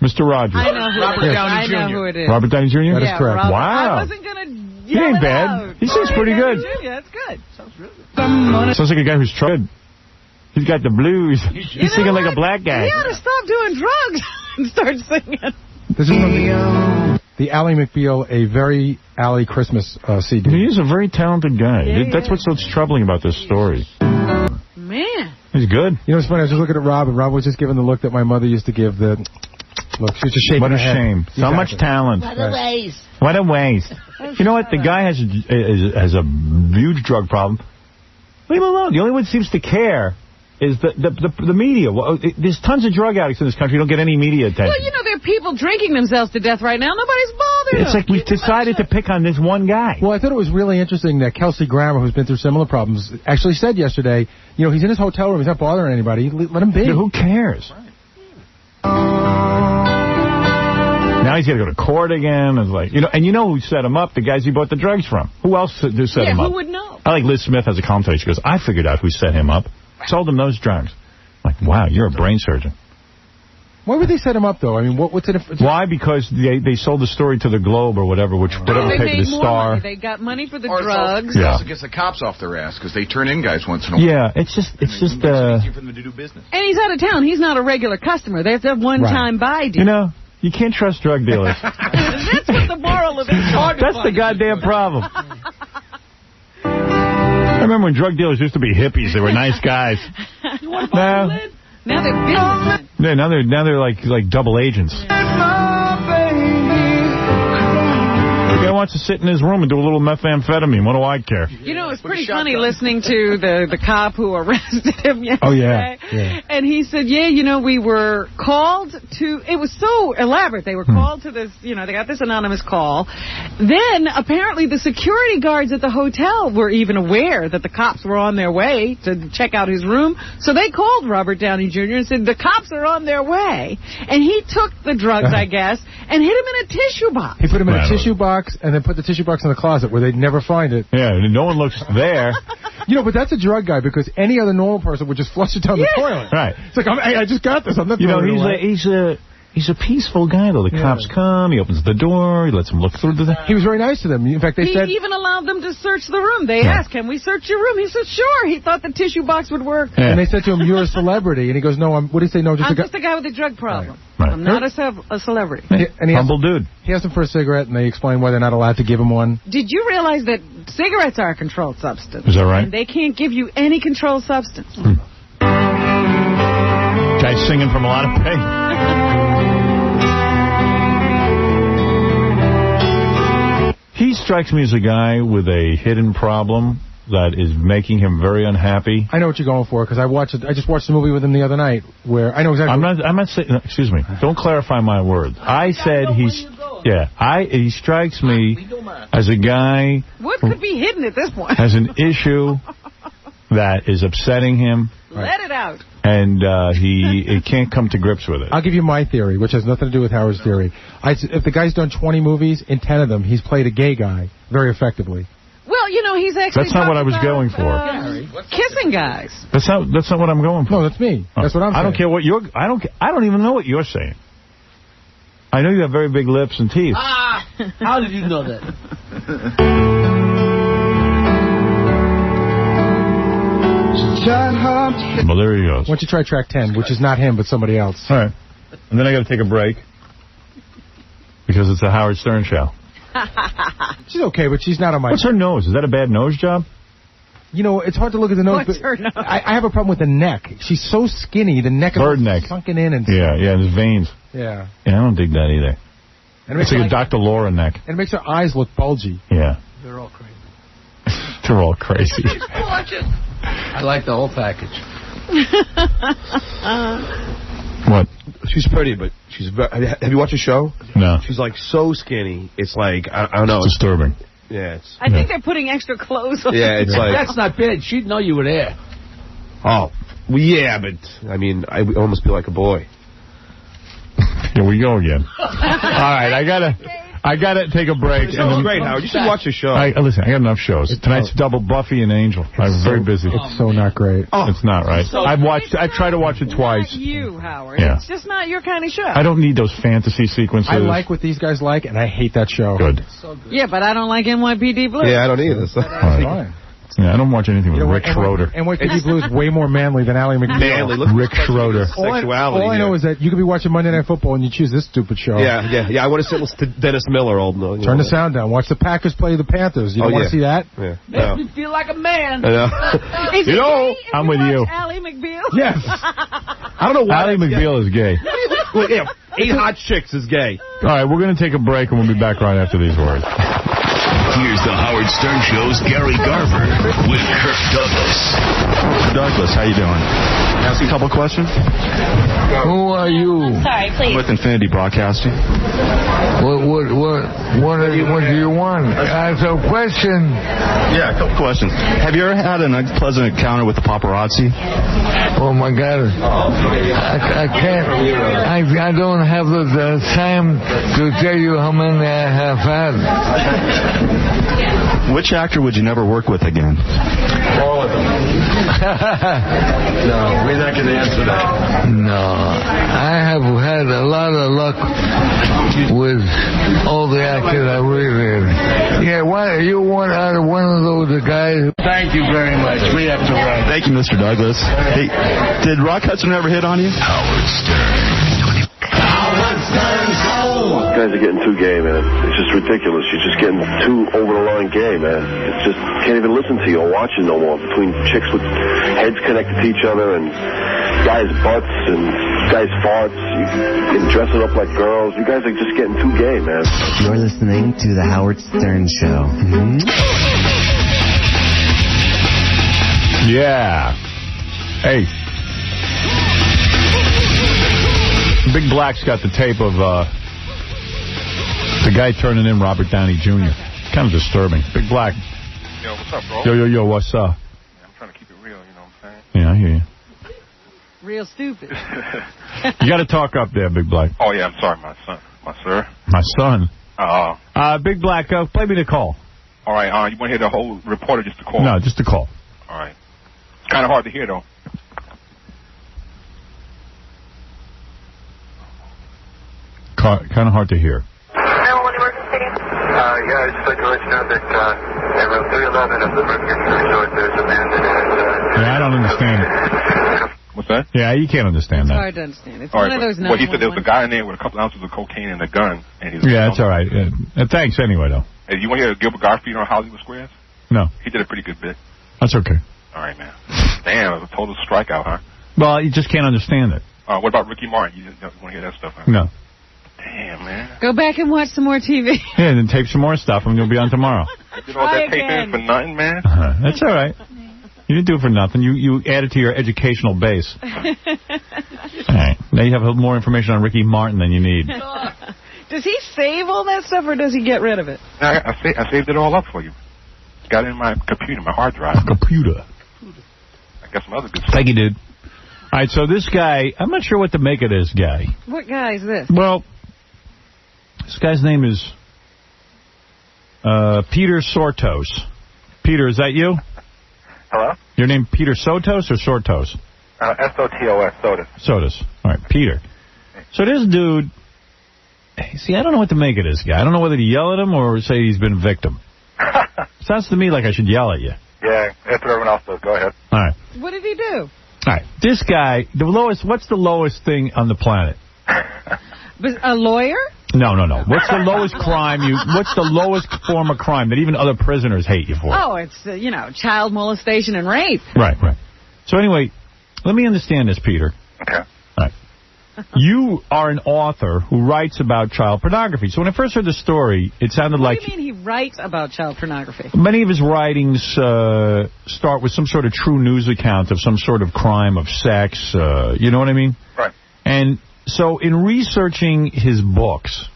Mr. Rogers? I know who Robert it is. Downey I know Jr. who it is. Robert Downey Jr.? That is correct. Robert. Wow. I wasn't going to He yell ain't it bad. out. He seems pretty good. That's good. Sounds really good. Sounds like a guy who's tried. He's got the blues. He's singing like a black guy. He ought to stop doing drugs and start singing. This is from the Ally McBeal, a very Ally Christmas CD. He is a very talented guy. Yeah, That's what's so troubling about this story. Man. He's good. You know what's funny? I was just looking at Rob, and Rob was just giving the look that my mother used to give. The look, she was just shaking What a her head. shame. So Exactly. much talent. What a waste. What a waste. You know what? The guy has a huge drug problem. Leave him alone. The only one who seems to care is the media. Well, there's tons of drug addicts in this country who don't get any media attention. Well, you know, there are people drinking themselves to death right now. Nobody's bothering It's like we've decided to pick on this one guy. Well, I thought it was really interesting that Kelsey Grammer, who's been through similar problems, actually said yesterday, you know, he's in his hotel room. He's not bothering anybody. Let him be. Yeah, who cares? Now he's got to go to court again. It's like, and you know who set him up? The guys he bought the drugs from. Who else set him up? Who would know? I like Liz Smith has a column today. She goes, I figured out who set him up. Sold him those drugs. I'm like, wow, you're a brain surgeon. Why would they set him up, though? I mean, what's it? Why? Because they sold the story to the Globe or whatever, whatever they paper, made the more Star. money. They got money for the Or drugs. It also gets the cops off their ass because they turn in guys once in a while. Yeah, it's just. It's easier for them to do business. And he's out of town. He's not a regular customer. They have to have one-time buy deal. You know, you can't trust drug dealers. That's what the moral of it is. That's the goddamn problem. I remember when drug dealers used to be hippies. They were nice guys. You want to buy a lid? Now they're businessmen. Yeah, now they're like double agents. The guy wants to sit in his room and do a little methamphetamine. What do I care? You know, it's pretty funny listening to the cop who arrested him yesterday. Oh, yeah. And he said, we were called to, it was so elaborate. They were called to this, they got this anonymous call. Then, apparently, the security guards at the hotel were even aware that the cops were on their way to check out his room. So they called Robert Downey Jr. and said, the cops are on their way. And he took the drugs, I guess, and hid him in a tissue box. He put him in a tissue box and then put the tissue box in the closet where they'd never find it. Yeah, no one looks there. But that's a drug guy because any other normal person would just flush it down the toilet. Right. It's like, I just got this. I'm not throwing it away. He's a peaceful guy, though. The cops come, he opens the door, he lets them look through the... He was very nice to them. In fact, they said... He even allowed them to search the room. They asked, can we search your room? He said, sure. He thought the tissue box would work. Yeah. And they said to him, you're a celebrity. And he goes, no, what did he say? No, I'm just a guy with a drug problem. Right. I'm not a celebrity. And he humble dude. He asked him for a cigarette, and they explained why they're not allowed to give him one. Did you realize that cigarettes are a controlled substance? Is that right? And they can't give you any controlled substance. Guy's singing from a lot of pain. He strikes me as a guy with a hidden problem that is making him very unhappy. I know what you're going for because I just watched the movie with him the other night where I know exactly. I'm not saying. Excuse me. Don't clarify my words. I said he's. Yeah. He strikes me as a guy. What could be hidden at this point? Has an issue that is upsetting him. Let it out. And he can't come to grips with it. I'll give you my theory, which has nothing to do with Howard's theory. If the guy's done 20 movies, in 10 of them, he's played a gay guy very effectively. Well, he's actually... That's not what I was going for. Kissing guys. That's not what I'm going for. No, that's me. That's what I'm saying. I don't care what you're... I don't even know what you're saying. I know you have very big lips and teeth. How did you know that? Well, there he goes. Why don't you try track 10, which is not him, but somebody else. All right. And then I got to take a break because it's a Howard Stern show. She's okay, but she's not on my... What's her nose? Is that a bad nose job? It's hard to look at the nose. What's her nose? I have a problem with the neck. She's so skinny. The neck is sunken in. And yeah, there's veins. Yeah. Yeah, I don't dig that either. And it's like a Dr. Laura neck. And it makes her eyes look bulgy. Yeah. They're all crazy. They're all crazy. I like the whole package. What? She's pretty, but she's... Have you watched the show? No. She's like so skinny. It's like, I don't know. It's disturbing. Yeah, I think they're putting extra clothes on. Yeah, it's like... That's not bad. She'd know you were there. Oh, well, yeah, but, I mean, I would almost be like a boy. Here we go again. All right, I gotta take a break. It's great, Howard. You should watch the show. Listen, I got enough shows. Tonight's double Buffy and Angel. I'm very busy. It's so not great. It's not right. I've tried to watch it twice. Not you, Howard. Yeah. It's just not your kind of show. I don't need those fantasy sequences. I like what these guys like, and I hate that show. Good. Yeah, but I don't like NYPD Blue. Yeah, I don't either. So. Fine. Yeah, I don't watch anything with Rick Schroeder. NYPD Blue is way more manly than Ally McBeal. Rick Schroeder. Sexuality. All I know is that you could be watching Monday Night Football and you choose this stupid show. Yeah. I want to sit with Dennis Miller. Turn the sound down. Watch the Packers play the Panthers. You don't want to see that? Yeah. Makes me feel like a man. I'm with you. Ally McBeal? Yes. I don't know why Ally McBeal is gay. Well, yeah, 8 Hot Chicks is gay. All right, we're going to take a break and we'll be back right after these words. Here's the Howard Howard Stern Show's Gary Garver with Kirk Douglas. Douglas, how you doing? Ask a couple questions. Who are you? Sorry, please. With Infinity Broadcasting. What do you want? Ask a question. Yeah, a couple questions. Have you ever had an unpleasant encounter with the paparazzi? Oh my God! I can't. I don't have the time to tell you how many I have had. Which actor would you never work with again? All of them. No, we're not going to answer that. No, I have had a lot of luck with all the actors I really. Yeah, why you want out of one of those guys? Thank you very much. We have to run. Thank you, Mr. Douglas. Hey, did Rock Hudson ever hit on you? Howard Stern. Howard Stern Show. Guys are getting too gay, man. It's just ridiculous. You're just getting too over the line gay, man. It's just can't even listen to you or watch it no more. Between chicks with heads connected to each other and guys' butts and guys' farts, you dressing up like girls. You guys are just getting too gay, man. You're listening to the Howard Stern Show. Yeah. Hey. Big Black's got the tape of the guy turning in Robert Downey Jr. Kind of disturbing. Big Black. Yo, what's up, bro? Yo, what's up? Yeah, I'm trying to keep it real, you know what I'm saying? Yeah, I hear you. Real stupid. You got to talk up there, Big Black. Oh, yeah, I'm sorry, my son. My sir. My son. Big Black, play me the call. All right, you want to hear the whole report or just the call? No, just the call. All right. It's kind of hard to hear, though. Kind of hard to hear. Yeah, I'd just like to let you know that at room 311 of the Mercury Resort, there's a man that has... Yeah, I don't understand it. What's that? Yeah, you can't understand that. It's hard to understand. It's one of those Well, he said there was a guy in there with a couple ounces of cocaine and a gun. And he's that's all right. Thanks anyway, though. Hey, you want to hear Gilbert Gottfried on Hollywood Squares? No. He did a pretty good bit. That's okay. All right, man. Damn, it was a total strikeout, huh? Well, you just can't understand it. What about Ricky Martin? You want to hear that stuff, huh? No. Damn, man. Go back and watch some more TV. Yeah, and then tape some more stuff, and you'll be on tomorrow. You did all that tape in for nothing, man? That's all right. You didn't do it for nothing. You added to your educational base. All right. Now you have more information on Ricky Martin than you need. Does he save all that stuff, or does he get rid of it? I saved it all up for you. Got it in my computer, my hard drive. Computer. I got some other good stuff. Thank you, dude. All right, so this guy, I'm not sure what to make of this guy. What guy is this? Well, this guy's name is Peter Sortos. Peter, is that you? Hello? Your name Peter Sotos or Sortos? S-O-T-O-S, Sotos. Sotos. All right, Peter. So this dude, see, I don't know what to make of this guy. I don't know whether to yell at him or say he's been a victim. Sounds to me like I should yell at you. Yeah, that's what everyone else does. Go ahead. All right. What did he do? All right. This guy, what's the lowest thing on the planet? A lawyer? No. What's the lowest crime what's the lowest form of crime that even other prisoners hate you for? Oh, it's, child molestation and rape. Right. So anyway, let me understand this, Peter. Okay. All right. You are an author who writes about child pornography. So when I first heard the story, it sounded like... What do you mean he writes about child pornography? Many of his writings start with some sort of true news account of some sort of crime of sex. You know what I mean? Right. And so in researching his books,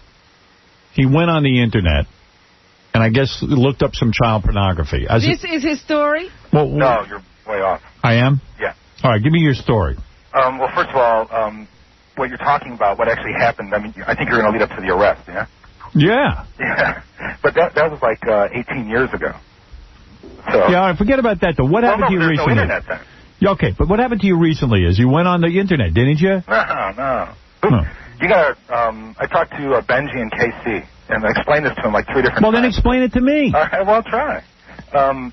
he went on the Internet and I guess looked up some child pornography. This is his story? Well, no, you're way off. I am? Yeah. All right, give me your story. Well, first of all, what you're talking about, what actually happened, I think you're going to lead up to the arrest, yeah? Yeah. Yeah. But that was like 18 years ago. So. Yeah, all right, forget about that, though. What happened to you recently? No Internet then. Yeah, okay, but what happened to you recently is you went on the Internet, didn't you? No. You got to, I talked to Benji and KC, and I explained this to him like 3 different times. Well, then explain it to me. All right, well, I'll try. Well,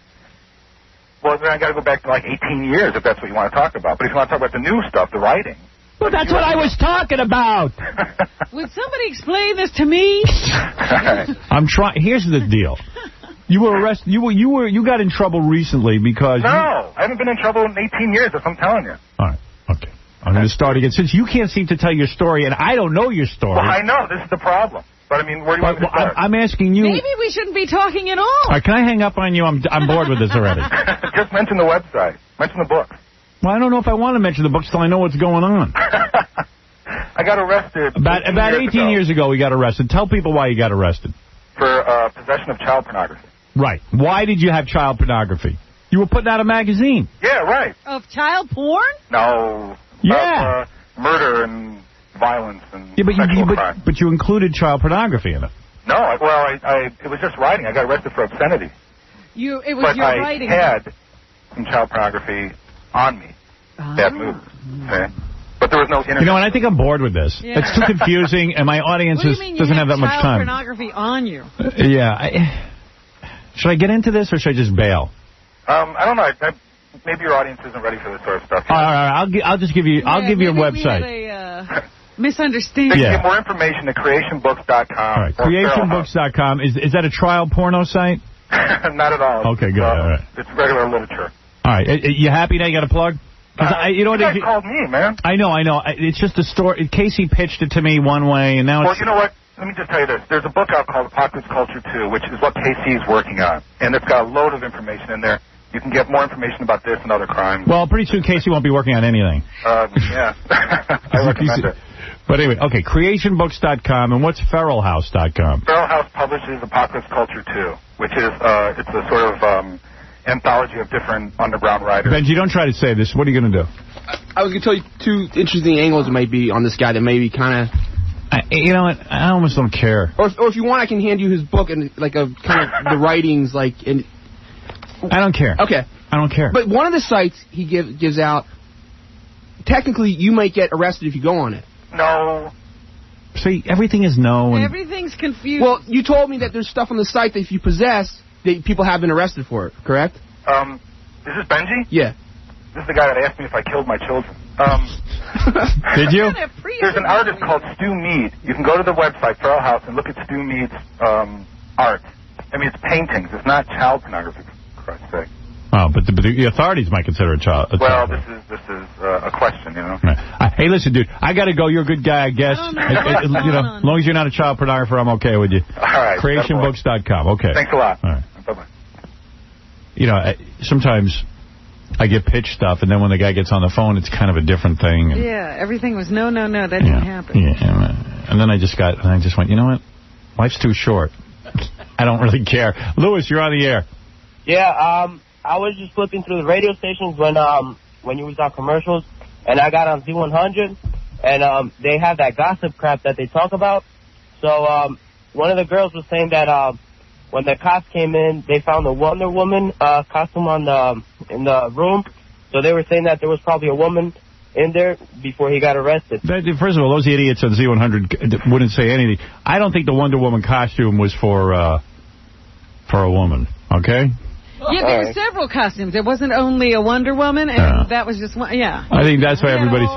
then I got to go back to like 18 years if that's what you want to talk about. But if you want to talk about the new stuff, the writing. Well, that's what I was talking about. Would somebody explain this to me? I'm trying. Here's the deal. You were arrested. You got in trouble recently because... No, I haven't been in trouble in 18 years, that's what I'm telling you. All right, okay. I'm going to start again. Since you can't seem to tell your story, and I don't know your story... Well, I know. This is the problem. But, I mean, where do you want me to start? I'm asking you. Maybe we shouldn't be talking at all. All right, can I hang up on you? I'm bored with this already. Just mention the website. Mention the book. Well, I don't know if I want to mention the book till I know what's going on. I got arrested. About 18 years ago, we got arrested. Tell people why you got arrested. For possession of child pornography. Right. Why did you have child pornography? You were putting out a magazine. Yeah, right. Of child porn? No. Yeah. Of murder and violence and Yeah, sexual crime. but you included child pornography in it. No, it was just writing. I got arrested for obscenity. It was your writing. But I had some child pornography on me. That move. Okay. But there was no internet. You know, and I think I'm bored with this. Yeah. It's too confusing, and my audience doesn't have that much child time. pornography on you? Yeah. Should I get into this, or should I just bail? I don't know. Maybe your audience isn't ready for this sort of stuff. All right. I'll just give you. I'll give you a website. We had a misunderstanding. They can get more information at creationbooks.com. All right. Creationbooks.com. Is that a trial porno site? Not at all. Okay, good. All right. It's regular literature. All right. You happy now? You got a plug? You guys called me, man. I know. It's just a story. Casey pitched it to me one way, and now it's... Well, you know what? Let me just tell you this. There's a book out called Apocalypse Culture 2, which is what Casey's working on. And it's got a load of information in there. You can get more information about this and other crimes. Well, pretty soon Casey won't be working on anything. Yeah. I recommend it. But anyway, okay, creationbooks.com, and what's feralhouse.com? Feral House publishes Apocalypse Culture 2, which is it's a sort of anthology of different underground writers. Benji, don't try to say this. What are you going to do? I was going to tell you two interesting angles it might be on this guy that maybe kind of... You know what? I almost don't care. Or if you want, I can hand you his book and like a kind of the writings like... I don't care. Okay. I don't care. But one of the sites he gives out, technically you might get arrested if you go on it. No. See, everything is no. Everything's confused. Well, you told me that there's stuff on the site that if you possess, that people have been arrested for it, correct? Is this Benji? Yeah. This is the guy that asked me if I killed my children. Did you? There's an artist called Stu Mead. You can go to the website, Feral House, and look at Stu Mead's art. I mean, it's paintings. It's not child pornography, for Christ's sake. Oh, but the authorities might consider it child. Well, this is a question, you know. Right. Hey, listen, dude, I got to go. You're a good guy, I guess. You know, as long as you're not a child pornographer, I'm okay with you. All right. Creationbooks.com. Okay. Thanks a lot. All right. Bye-bye. You know, sometimes I get pitched stuff, and then when the guy gets on the phone, it's kind of a different thing. And, yeah, everything was no, that didn't happen. Yeah, and then I just went, you know what? Life's too short. I don't really care. Lewis, you're on the air. Yeah, I was just flipping through the radio stations when you was on commercials, and I got on Z100, and they have that gossip crap that they talk about. So one of the girls was saying that when the cops came in, they found the Wonder Woman costume in the room. So they were saying that there was probably a woman in there before he got arrested. First of all, those idiots on Z100 wouldn't say anything. I don't think the Wonder Woman costume was for a woman, okay? Yeah, there were several costumes. It wasn't only a Wonder Woman, and that was just one. Yeah. I think that's why everybody's...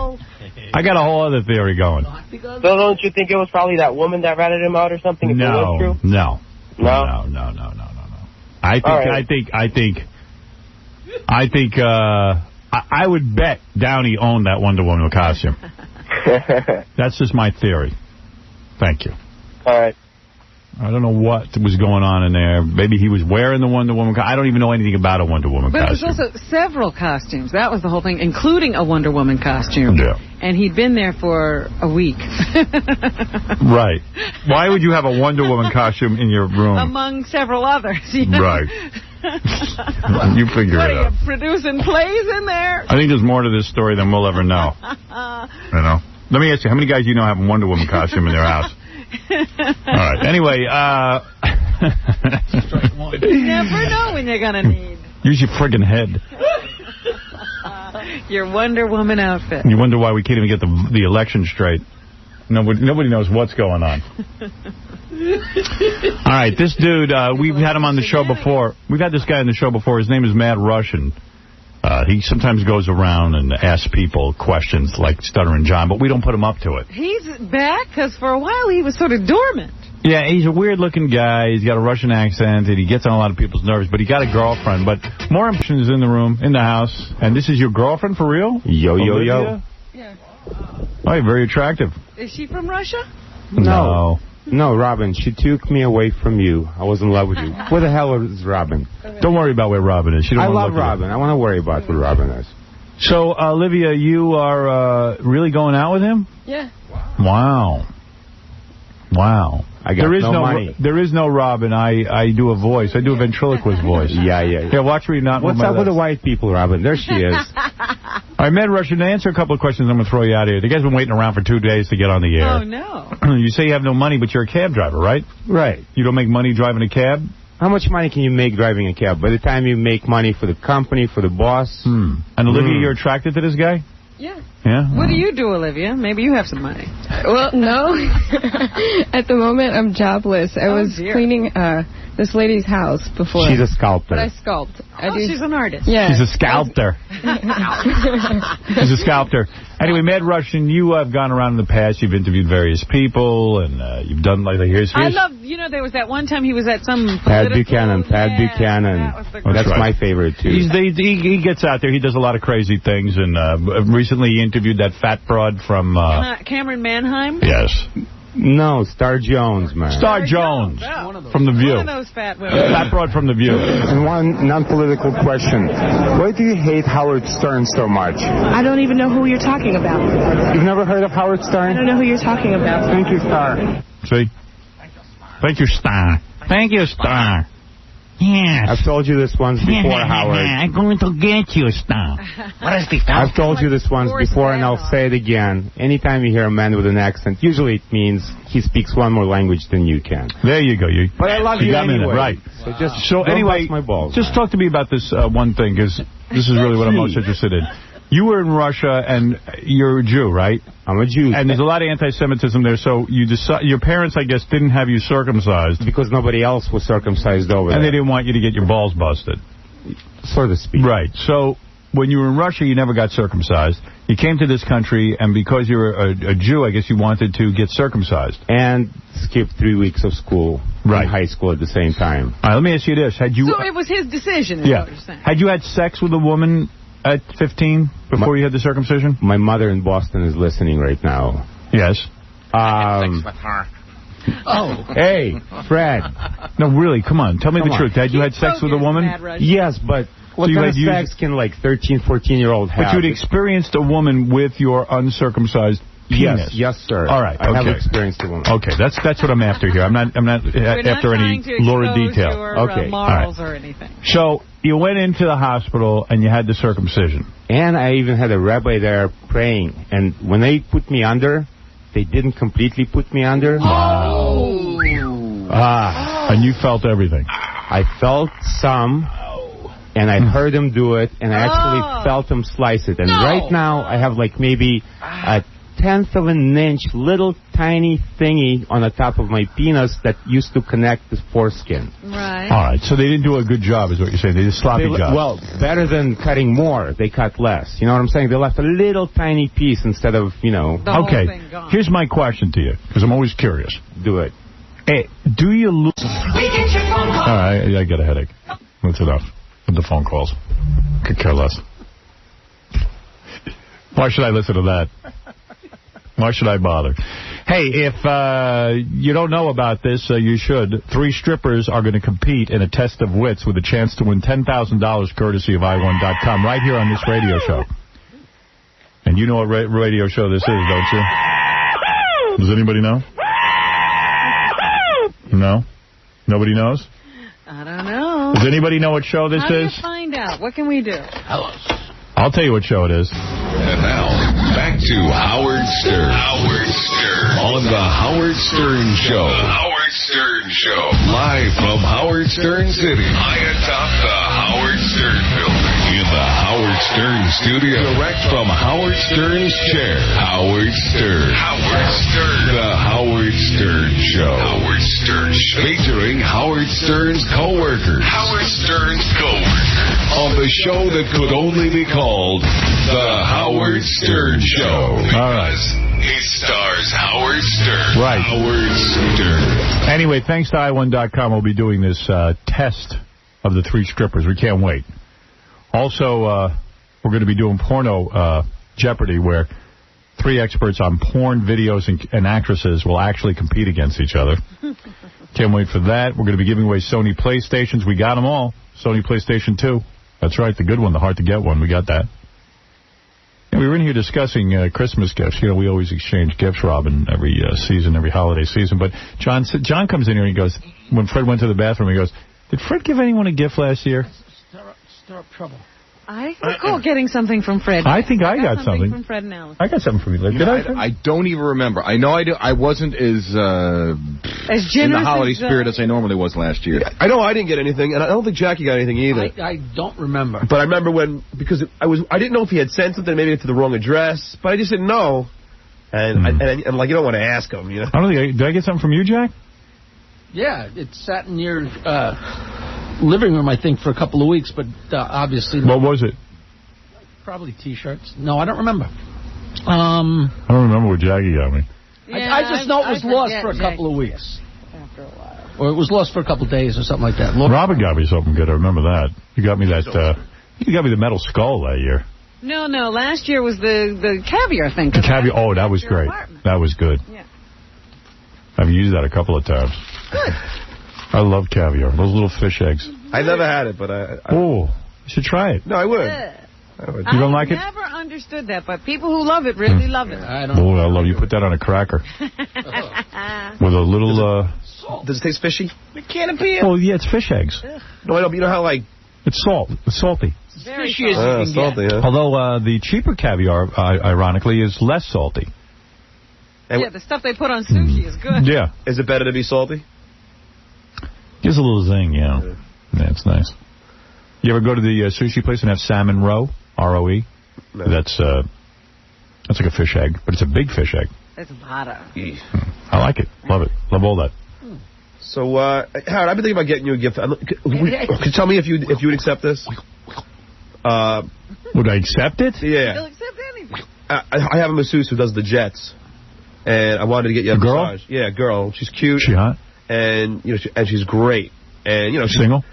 I got a whole other theory going. So don't you think it was probably that woman that ratted him out or something? If it was true? No. I would bet Downey owned that Wonder Woman costume. That's just my theory. Thank you. All right. I don't know what was going on in there. Maybe he was wearing the Wonder Woman costume. I don't even know anything about a Wonder Woman costume. But it was also several costumes. That was the whole thing, including a Wonder Woman costume. Yeah. And he'd been there for a week. Right. Why would you have a Wonder Woman costume in your room? Among several others. You know? Right. You figure it out. What are you, producing plays in there? I think there's more to this story than we'll ever know. You know. Let me ask you, how many guys do you know have a Wonder Woman costume in their house? All right. Anyway, you never know when you're going to need. Use your friggin' head. Your Wonder Woman outfit. You wonder why we can't even get the election straight. Nobody knows what's going on. All right, this dude, we've had him on the show before. We've had this guy on the show before. His name is Mad Russian. He sometimes goes around and asks people questions like Stuttering John, but we don't put him up to it. He's back because for a while he was sort of dormant. Yeah, he's a weird-looking guy. He's got a Russian accent, and he gets on a lot of people's nerves, but he got a girlfriend. But more important is in the room, in the house. And this is your girlfriend for real? Yo. Yeah. Oh, you're very attractive. Is she from Russia? No. No, Robin. She took me away from you. I was in love with you. Where the hell is Robin? Don't worry about where Robin is. I love Robin. I want to worry about where Robin is. So, Olivia, you are really going out with him? Yeah. Wow. I got no money. There is no Robin. I do a voice. I do a ventriloquist voice. Yeah. Yeah, watch me not. What's up with the white people, Robin? There she is. All right, Mad Russian, to answer a couple of questions, I'm going to throw you out of here. The guy's been waiting around for 2 days to get on the air. Oh, no. You say you have no money, but you're a cab driver, right? Right. You don't make money driving a cab? How much money can you make driving a cab? By the time you make money for the company, for the boss. And Olivia, you're attracted to this guy? Yeah. Yeah? What do you do, Olivia? Maybe you have some money. Well, no. At the moment, I'm jobless. I was cleaning this lady's house before. She's a sculptor. But I sculpt. She's an artist. Yeah. She's a sculptor. She's a sculptor. Anyway, Mad Russian, you have gone around in the past. You've interviewed various people, and you've done, like, here's... I love, there was that one time he was at some Pat Buchanan. That's my favorite, too. He gets out there. He does a lot of crazy things, and recently he interviewed that fat broad from... Cameron Manheim? Yes. No, Star Jones, man. Star Jones from The View. One of those fat women. Fat broad from The View. And one non-political question. Why do you hate Howard Stern so much? I don't even know who you're talking about. You've never heard of Howard Stern? I don't know who you're talking about. Thank you, Star. See? Thank you, Star. Thank you, Star. Yes. I've told you this once before, Howard. I'm going to get you, Star. What is the I've told you this once before, and I'll say it again. Anytime you hear a man with an accent, usually it means he speaks one more language than you can. There you go. But I love you anyway. Right. So anyway, my balls, just talk to me about this one thing, because this is really what I'm most interested in. You were in Russia, and you're a Jew, right? I'm a Jew. And there's a lot of anti-Semitism there, so your parents, I guess, didn't have you circumcised. Because nobody else was circumcised over there. And they didn't want you to get your balls busted. So to speak. Right. So when you were in Russia, you never got circumcised. You came to this country, and because you're a Jew, I guess you wanted to get circumcised. And skip 3 weeks of school. Right. In high school at the same time. All right, let me ask you this. So it was his decision, is what you're saying. Had you had sex with a woman at 15 before you had the circumcision? My mother in Boston is listening right now. Yes. Sex with her. Oh. Hey, Fred. No, really, come on. Tell me the truth. Had you had sex with a woman? Yes, but what kind of sex can, 13, 14-year-old have? But you'd experienced a woman with your uncircumcised penis. Yes, sir. All right, I have experienced a woman. Okay, that's what I'm after here. I'm not after any lurid detail. Okay, morals or anything. So you went into the hospital and you had the circumcision. And I even had a rabbi there praying. And when they put me under, they didn't completely put me under. Oh. And you felt everything. I felt some. And I heard him do it, and I actually felt him slice it. And right now, I have maybe a 1/10 of an inch little tiny thingy on the top of my penis that used to connect the foreskin. Right. All right, so they didn't do a good job, is what you're saying. They did a sloppy job. Well, better than cutting more, they cut less. You know what I'm saying? They left a little tiny piece instead of, Okay, here's my question to you, because I'm always curious. Do it. Hey, do you lose... All right, I get a headache. That's enough with the phone calls. Could care less. Why should I listen to that? Why should I bother? Hey, if you don't know about this, you should. 3 strippers are going to compete in a test of wits with a chance to win $10,000 courtesy of i1.com right here on this radio show. And you know what radio show this is, don't you? Does anybody know? No? Nobody knows? I don't know. Does anybody know what show this is? How do you find out? What can we do? Hello. I'll tell you what show it is. And now, back to Howard Stern. Howard Stern. On the Howard Stern Show. The Howard Stern Show. Live from Howard Stern City. High atop the Howard Stern Building. In the Howard Stern Studio. Direct from Howard Stern's chair. Howard Stern. Howard Stern. The Howard Stern Show. Howard Stern Show. Featuring Howard Stern's co-workers. Howard Stern's co-workers. On the show that could only be called The Howard Stern Show. All right. It stars Howard Stern. Right. Howard Stern. Anyway, thanks to i1.com, we'll be doing this test of the 3 strippers. We can't wait. Also, we're going to be doing porno Jeopardy, where 3 experts on porn videos and actresses will actually compete against each other. Can't wait for that. We're going to be giving away Sony PlayStations. We got them all. Sony PlayStation 2. That's right, the good one, the hard-to-get one. We got that. And we were in here discussing Christmas gifts. You know, we always exchange gifts, Robin, every season, every holiday season. But John comes in here and he goes, when Fred went to the bathroom, he goes, did Fred give anyone a gift last year? Stir up trouble. I recall getting something from Fred. I think I got something from Fred and Alice. I got something from you. Did I don't even remember. I know I do. I wasn't as generous in the holiday spirit as I normally was last year. I know I didn't get anything, and I don't think Jackie got anything either. I don't remember. But I remember because I didn't know if he had sent something, maybe to the wrong address, but I just didn't know. And and like, you don't want to ask him, you know. I don't think did I get something from you, Jack? Yeah, it sat in your living room, I think, for a couple of weeks, but obviously... What was it? Probably T-shirts. No, I don't remember. I don't remember what Jackie got me. Yeah, I just know it was lost for a couple of weeks. After a while. Or it was lost for a couple of days or something like that. Robin got me something good. I remember that. You got me that... you got me the metal skull that year. No. Last year was the caviar thing. The caviar. Oh, that was great. That was good. Yeah. I've used that a couple of times. Good. I love caviar. Those little fish eggs. I never had it, but Oh, you should try it. No, I would. You don't like it? I never understood that, but people who love it really love it. I love you. Put that on a cracker. With a little... Does it taste fishy? It can't appeal. Well, yeah, it's fish eggs. No, I don't. You know how, like... It's salt. It's salty. Very fishy salty. Salty, yeah. Although the cheaper caviar, ironically, is less salty. Yeah, the stuff they put on sushi is good. Yeah. Is it better to be salty? Gives a little zing, yeah. Yeah, it's nice. You ever go to the sushi place and have salmon roe? R-O-E? No. That's like a fish egg, but it's a big fish egg. That's a lot of. I like it. Love it. Love all that. So, Howard, I've been thinking about getting you a gift. Could you tell me if you would accept this? Would I accept it? Yeah. He'll accept anything. I have a masseuse who does the jets, and I wanted to get you a girl? massage. Yeah, girl. She's cute. She hot? And she's great. And she's single.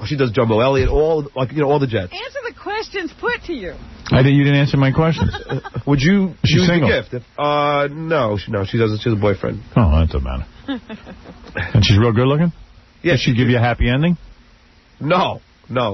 She does Jumbo Elliott, all the jets. Answer the questions put to you. You didn't answer my questions. Would you use single? the gift? No, she doesn't. She has a boyfriend. Oh, that doesn't matter. And she's real good looking? Yeah. Did she give you a happy ending? No,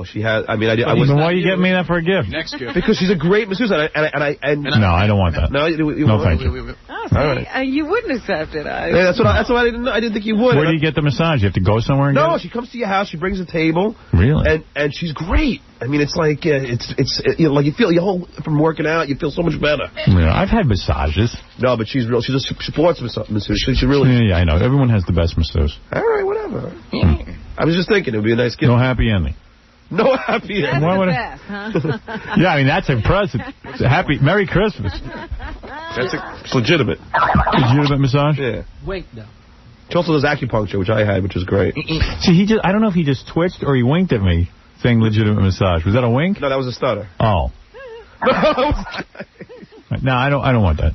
she has. I mean, I was. Then why are you getting me that for a gift? Next gift. Because she's a great masseuse, No, I don't want that. No, no, thank you. Oh, see, all right. You wouldn't accept it. Yeah, that's what I didn't think you would. Where do you get the massage? You have to go somewhere and get it? She comes to your house. She brings a table. Really? And she's great. I mean, it's like like you feel from working out. You feel so much better. Yeah, I've had massages. No, but she's real. She's a sports masseuse. She really. Yeah, I know. Everyone has the best masseuse. All right, whatever. I was just thinking it would be a nice gift. No happy ending. No happy ending. That's the best, huh? Yeah, I mean, that's impressive. Merry Christmas. It's legitimate. Legitimate massage? Yeah. Wink, though. She also does acupuncture, which I had, which was great. See, I don't know if he just twitched or he winked at me saying legitimate massage. Was that a wink? No, that was a stutter. Oh. No, I don't want that.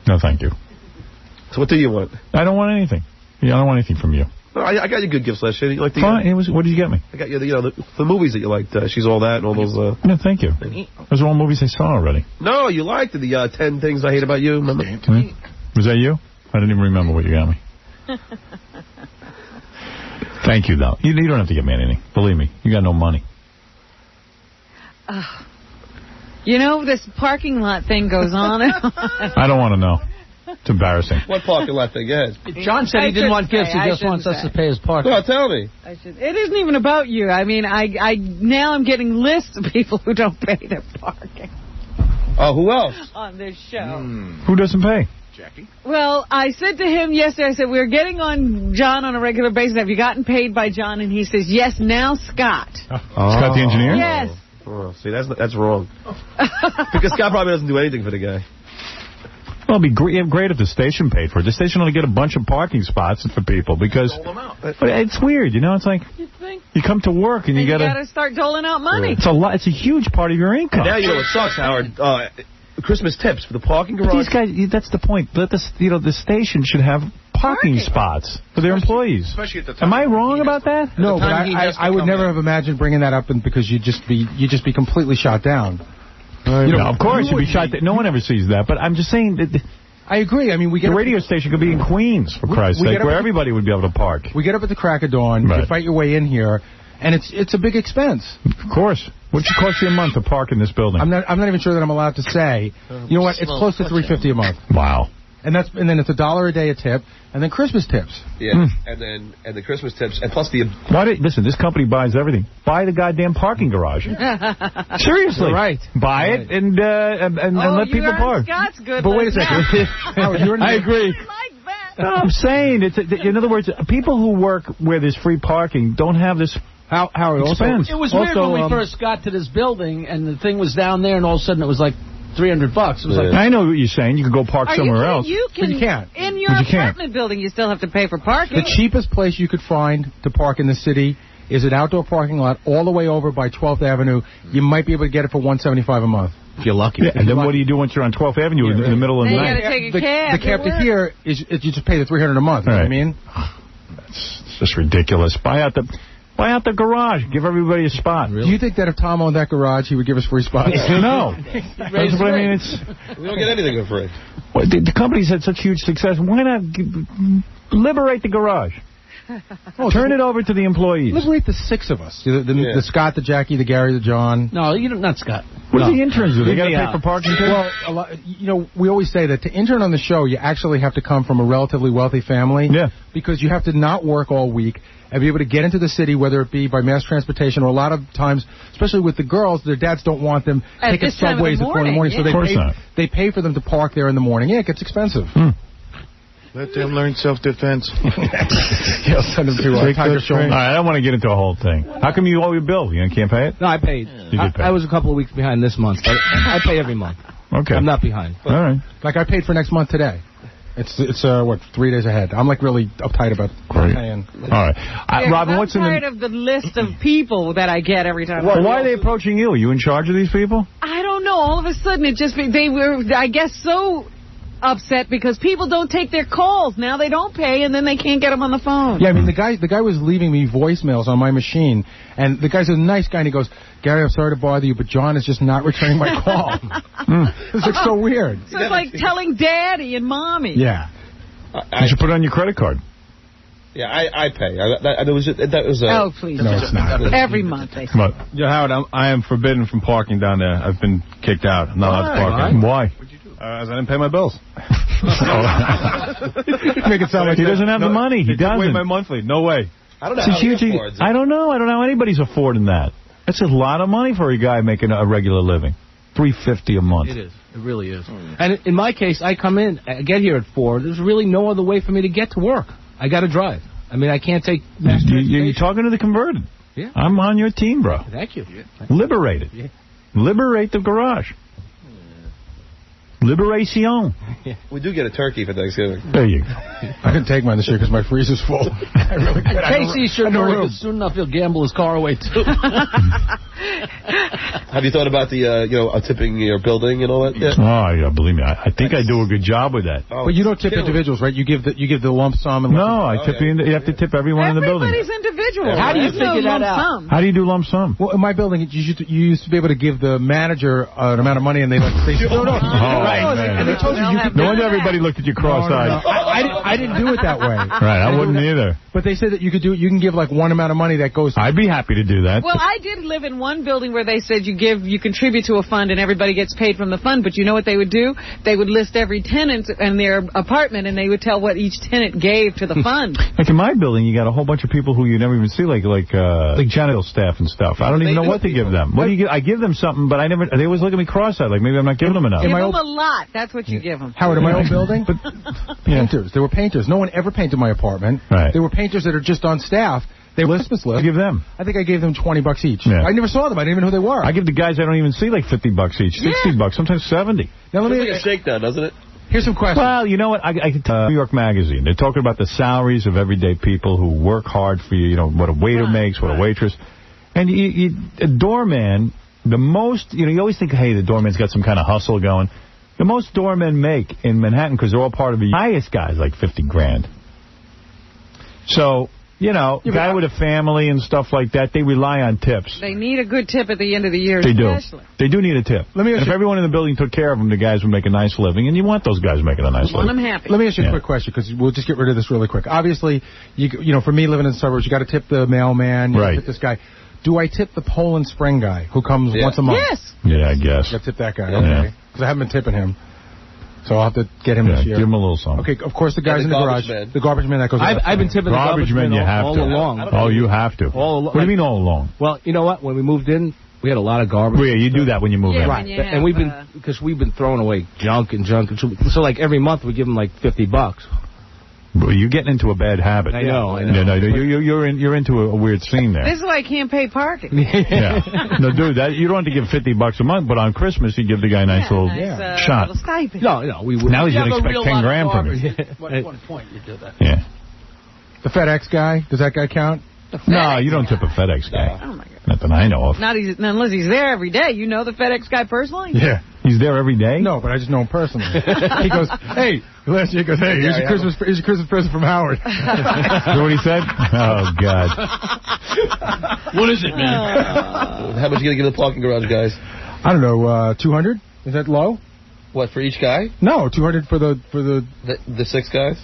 No, thank you. So what do you want? I don't want anything. Yeah, I don't want anything from you. No, I got you good gifts last year. You like Fine. What did you get me? I got you the movies that you liked. She's All That and all those. No, thank you. Those are all movies I saw already. No, you liked the 10 Things I Hate About You. Remember? Was that you? I didn't even remember what you got me. Thank you, though. You don't have to get me anything. Believe me, you got no money. This parking lot thing goes on. I don't want to know. It's embarrassing. What parking lot thing? Yes. John said he didn't want gifts. He just wants us to pay his parking. No, tell me. It isn't even about you. I mean, now I'm getting lists of people who don't pay their parking. Oh, who else? On this show. Who doesn't pay? Jackie? Well, I said to him yesterday, I said, we're getting on John on a regular basis. Have you gotten paid by John? And he says, yes, now Scott. Scott the engineer? Yes. Oh, see, that's wrong. Because Scott probably doesn't do anything for the guy. Well, it'd be great if the station paid for it. The station ought to get a bunch of parking spots for people because it's weird, It's like you come to work and you got to start doling out money. It's it's a huge part of your income. And now you know what sucks, Howard. Christmas tips for the parking garage. But these guys, that's the point. The station should have parking spots for their employees. Especially at the time. Am I wrong about that? No, but I would never have imagined bringing that up because you'd just be completely shot down. Of course, you'd be shot. No one ever sees that. But I'm just saying that... I agree. I mean, we get the radio station could be in Queens, for Christ's sake, where everybody would be able to park. We get up at the crack of dawn. You fight your way in here, and it's a big expense. Of course. What's it cost you a month to park in this building? I'm not even sure that I'm allowed to say. You know what? It's close to $3.50 a month. Wow. And then it's $1 a day a tip, and then Christmas tips. Yeah, and the Christmas tips, and plus the... Listen, this company buys everything. Buy the goddamn parking garage. Seriously. You're right. Buy it and let people park. Scott's good. But wait a second. I agree. No, I'm saying, in other words, people who work where there's free parking don't have this Howard, expense. It was weird when we first got to this building, and the thing was down there, and all of a sudden it was like $300. It was like, I know what you're saying. You can go park somewhere else. But you can't. In your apartment building, you still have to pay for parking. The cheapest place you could find to park in the city is an outdoor parking lot all the way over by 12th Avenue. You might be able to get it for $175 a month. If you're lucky. Yeah, and then what do you do once you're on 12th Avenue in the middle of the night? You got to take a cab. The cab to here is you just pay the $300 a month. You know what I mean? That's just ridiculous. Buy out the garage. Give everybody a spot. Really? Do you think that if Tom owned that garage, he would give us free spots? No. That's what I mean. We don't get anything for free. Well, the company's had such huge success. Why not liberate the garage? Turn it over to the employees. Liberate the 6 of us. The Scott, the Jackie, the Gary, the John. No, not Scott. What do the interns do? They got to pay for parking too? Well, we always say that to intern on the show, you actually have to come from a relatively wealthy family. Yeah. Because you have to not work all week and be able to get into the city, whether it be by mass transportation or a lot of times, especially with the girls, their dads don't want them taking subways at 4 in the morning. So they pay for them to park there in the morning. Yeah, it gets expensive. Let them learn self-defense. Yeah, send them to Tiger Show. All right, I don't want to get into a whole thing. How come you owe your bill? You can't pay it? No, I paid. You did pay. I was a couple of weeks behind this month, but I pay every month. Okay. I'm not behind. All right. Like I paid for next month today. It's 3 days ahead. I'm like really uptight about paying. All right. Robin, what's in the... I'm part of the list of people that I get every time. Well, why are they approaching you? Are you in charge of these people? I don't know. All of a sudden, they were, I guess, so upset because people don't take their calls. Now they don't pay, and then they can't get them on the phone. Yeah, I mean, the guy was leaving me voicemails on my machine, and the guy's a nice guy, and he goes, Gary, I'm sorry to bother you, but John is just not returning my call. It's like so weird. So it's like telling Daddy and Mommy. Yeah. You should put it on your credit card. Yeah, I pay. That was oh, please. No, it's not. Every month they say. Yeah, Howard, I am forbidden from parking down there. I've been kicked out. I'm not allowed to park. Why? As I didn't pay my bills. Make it sound like he doesn't have the money. He doesn't. Wait my monthly. No way. I don't know how he affords it. I don't know. I don't know how anybody's affording that. That's a lot of money for a guy making a regular living. $350 a month. It is. It really is. And in my case, I come in, I get here at 4. There's really no other way for me to get to work. I got to drive. I mean, I can't take mass transportation. You're talking to the converted. Yeah. I'm on your team, bro. Thank you. Liberate it. Yeah. Liberate the garage. Liberation. Yeah. We do get a turkey for Thanksgiving. There you go. I can take mine this year because my freezer's full. I really could. Casey should know because soon enough he'll gamble his car away too. Have you thought about the tipping your building and all that? Yeah. Oh, yeah, believe me, I think I do a good job with that. But you don't tip individuals, right? You give the lump sum. And no, I tip you have to tip everyone in the building. Everybody's individual. How do you figure that out? How do you do lump sum? Well, in my building, you used to be able to give the manager an amount of money, and they and they told you no wonder everybody looked at you cross-eyed. No. I didn't do it that way. Right, I wouldn't either. But they said that you can give like one amount of money that goes. I'd be happy to do that. Well, I did live in one building where they said you contribute to a fund and everybody gets paid from the fund. But you know what they would do? They would list every tenant in their apartment and they would tell what each tenant gave to the fund. Like in my building, you got a whole bunch of people who you never even see, like janitorial staff and stuff. I don't even know what to give them. What do you give? I give them something, but they always look at me cross-eyed, like maybe I'm not giving them enough. Give them a lot. That's what you give them. Howard, in my old building, but painters. They were painters. No one ever painted my apartment. Right. They were painters that are just on staff. They were Christmas list. I give them. I think I gave them $20 each. Yeah. I never saw them. I didn't even know who they were. I give the guys I don't even see like $50 each, $60, sometimes $70. Now let me like a shakedown, doesn't it? Here's some questions. Well, you know what? I New York Magazine. They're talking about the salaries of everyday people who work hard for you. You know what a waiter makes, what a waitress, and a doorman. The most, you always think, hey, the doorman's got some kind of hustle going. The most doormen make in Manhattan, because they're all part of the highest guys, like $50,000. So, you know, guy with a family and stuff like that, they rely on tips. They need a good tip at the end of the year. They do. Especially. They do need a tip. And if everyone in the building took care of them, the guys would make a nice living, and you want those guys making a nice living. I'm happy. Let me ask you a quick question, because we'll just get rid of this really quick. Obviously, you know, for me living in the suburbs, you got to tip the mailman, you got to tip this guy. Do I tip the Poland Spring guy who comes once a month? Yes. Yeah, I guess. I tip that guy, okay. Because I haven't been tipping him. So I'll have to get him this year. Give him a little something. Okay, of course, the guys in the garage. The garbage man that goes I've been tipping the garbage man you have all to. along. Oh, you have to. What do you mean all along? Well, you know what? When we moved in, we had a lot of garbage. Well, yeah, you do that when you move in. Right. And we've been, because we've been throwing away junk. So like every month we give them like $50. Well, you're getting into a bad habit. I know. No, you're into a weird scene there. This is why I can't pay parking. Yeah. No, dude, you don't have to give $50 a month, but on Christmas you give the guy a nice little shot. Little stipend. No, we would. Now he's going to expect 10 grand from you. At one point you do that. Yeah. The FedEx guy, does that guy count? No, you don't tip a FedEx guy. Oh, my God. Not that I know of. Not unless he's there every day. You know the FedEx guy personally? Yeah. He's there every day? No, but I just know him personally. He goes, hey, last year he goes, hey, here's your Christmas present from Howard. Is that what he said? Oh, God. What is it, man? How much are you going to give the parking garage guys? I don't know, 200? Is that low? What, for each guy? No, 200 for the 6 guys?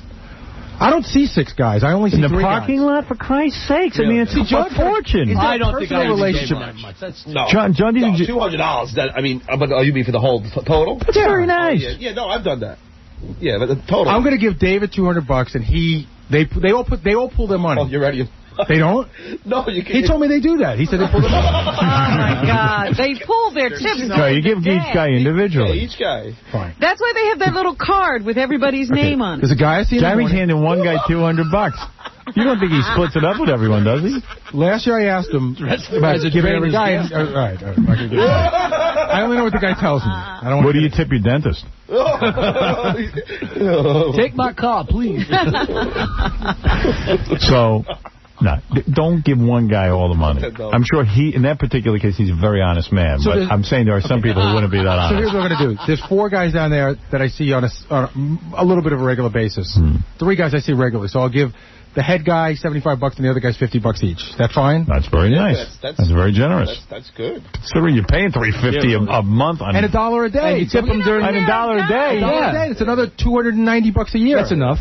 I don't see 6 guys. I only see 3 guys. In the parking lot, for Christ's sakes. Really? I mean, it's a fortune. I don't think I relationship that much. That's John, $200. But you mean for the whole total? That's very nice. Oh, yeah, no, I've done that. Yeah, but the total. I'm going to give David $200, and they all pull their money. Oh, you're ready. They don't? No, you can't. He told me they do that. He said they pull their money. Oh, my God. They pull their tips. No, you give each guy individually. Yeah, each guy. Fine. That's why they have that little card with everybody's name on it. There's a guy I see Gary's handing one guy $200. You don't think he splits it up with everyone, does he? Last year I asked him about giving every guy. All right. I only know what the guy tells me. I don't. What do you tip your dentist? Take my car, please. So, no, don't give one guy all the money. I'm sure in that particular case, he's a very honest man. So but I'm saying there are some people who wouldn't be that honest. So here's what I'm going to do. There's 4 guys down there that I see on a little bit of a regular basis. 3 guys I see regularly. So I'll give the head guy $75 and the other guys $50 each. That's fine? That's very nice. That's very generous. That's good. Considering you're paying $350 a month on and $1 a day. And you tip them during $1 a day. Yeah, it's another $290 a year. That's enough.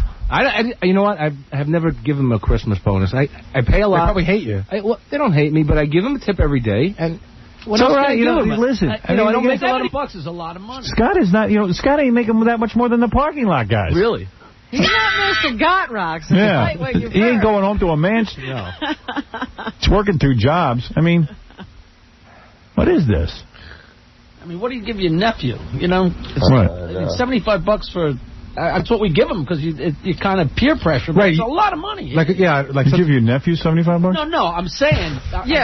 You know what? I have never given them a Christmas bonus. I pay a lot. They probably hate you. Well, they don't hate me, but I give them a tip every day. And what else can I do? Listen, I don't make a lot of bucks. Is a lot of money. Scott is not. Scott ain't making that much more than the parking lot guys. Really? He's not Mr. Got Rocks. Yeah. He ain't going home to a mansion. No. He's working 2 jobs. I mean, what is this? I mean, what do you give your nephew? You know, it's $75 for. That's what we give him because you kind of peer pressure. But it's a lot of money. You give your nephew $75? No. I'm saying.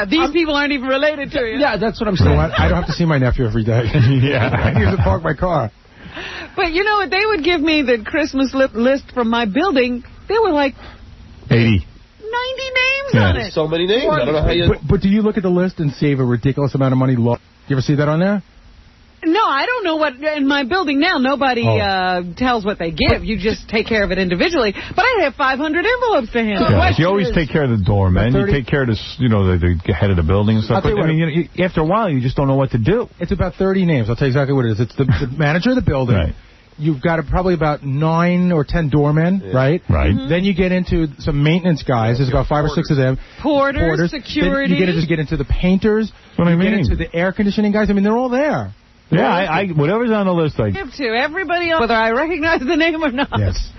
These people aren't even related to you. Yeah, that's what I'm saying. You know what? I don't have to see my nephew every day. Yeah, I use to park my car. But you know what? They would give me the Christmas list from my building. There were like 80. 90 names on it. So many names. I don't know how you. But do you look at the list and save a ridiculous amount of money? You ever see that on there? No, I don't know what. In my building now, nobody tells what they give. You just take care of it individually. But I have 500 envelopes to handle. Yeah, you always take care of the doorman. You take care of the head of the building and stuff. But, I mean, after a while, you just don't know what to do. It's about 30 names. I'll tell you exactly what it is. It's the manager of the building. Right. You've got probably about 9 or 10 doormen, right? Right. Then you get into some maintenance guys. There's about 5 or 6 of them. Porters, security. Then you get into the painters. What you get into the air conditioning guys. I mean, they're all there. Yeah, whatever's on the list, I give to everybody, whether I recognize the name or not. Yes.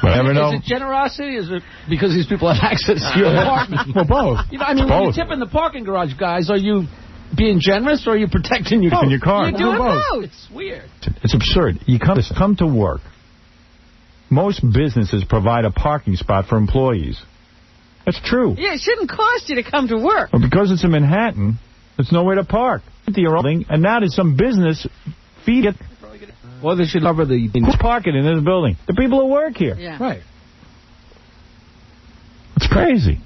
Never know. Is it generosity? Is it because these people have access to your apartment? Well, both. When you're tipping the parking garage guys, are you being generous or are you protecting your in your car? You're doing both. It's weird. It's absurd. You come to work. Most businesses provide a parking spot for employees. That's true. Yeah, it shouldn't cost you to come to work. Well, because it's in Manhattan, there's nowhere to park. And now there's some business feed it. Well, they should cover the who's parking in this building. The people who work here. Yeah. Right. It's crazy.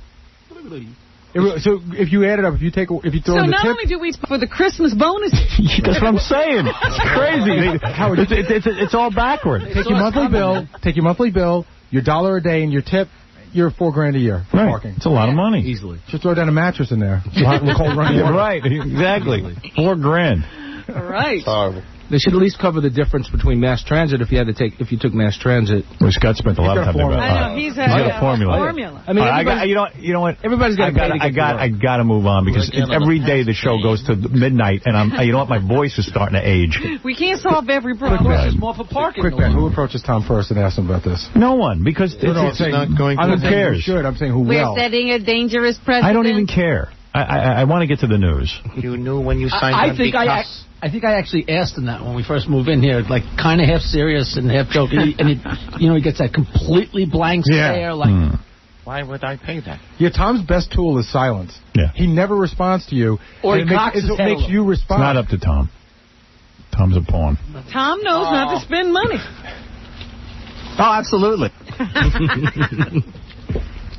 So if you add it up, if you throw in the tip. So not only do we for the Christmas bonus. That's what I'm saying. It's crazy. It's all backward. Take your monthly bill, your $1 a day, and your tip. you're $4,000 a year for parking. It's a lot of money. Easily. Just throw down a mattress in there. Cold running water. Right, exactly. $4,000. All right. Horrible. They should at least cover the difference between mass transit if you took mass transit. Well, Scott spent a lot of time there. I know, he's got a formula. I mean, you know what? Everybody's got I got to move on because every day the show goes to midnight, and you know what? My voice is starting to age. We can't solve every problem. It's more for parking. Quick bet. Who approaches Tom first and asks him about this? No one, because it's not going. Who cares? Who should? I'm saying who will. We're setting a dangerous precedent. I don't even care. I want to get to the news. You knew when you signed on because... I think I actually asked him that when we first moved in here, like kind of half serious and half joking, and he gets that completely blank stare, like. Why would I pay that? Yeah, Tom's best tool is silence. Yeah. He never responds to you. Or he makes you respond. It's not up to Tom. Tom's a pawn. Tom knows not to spend money. Oh, absolutely.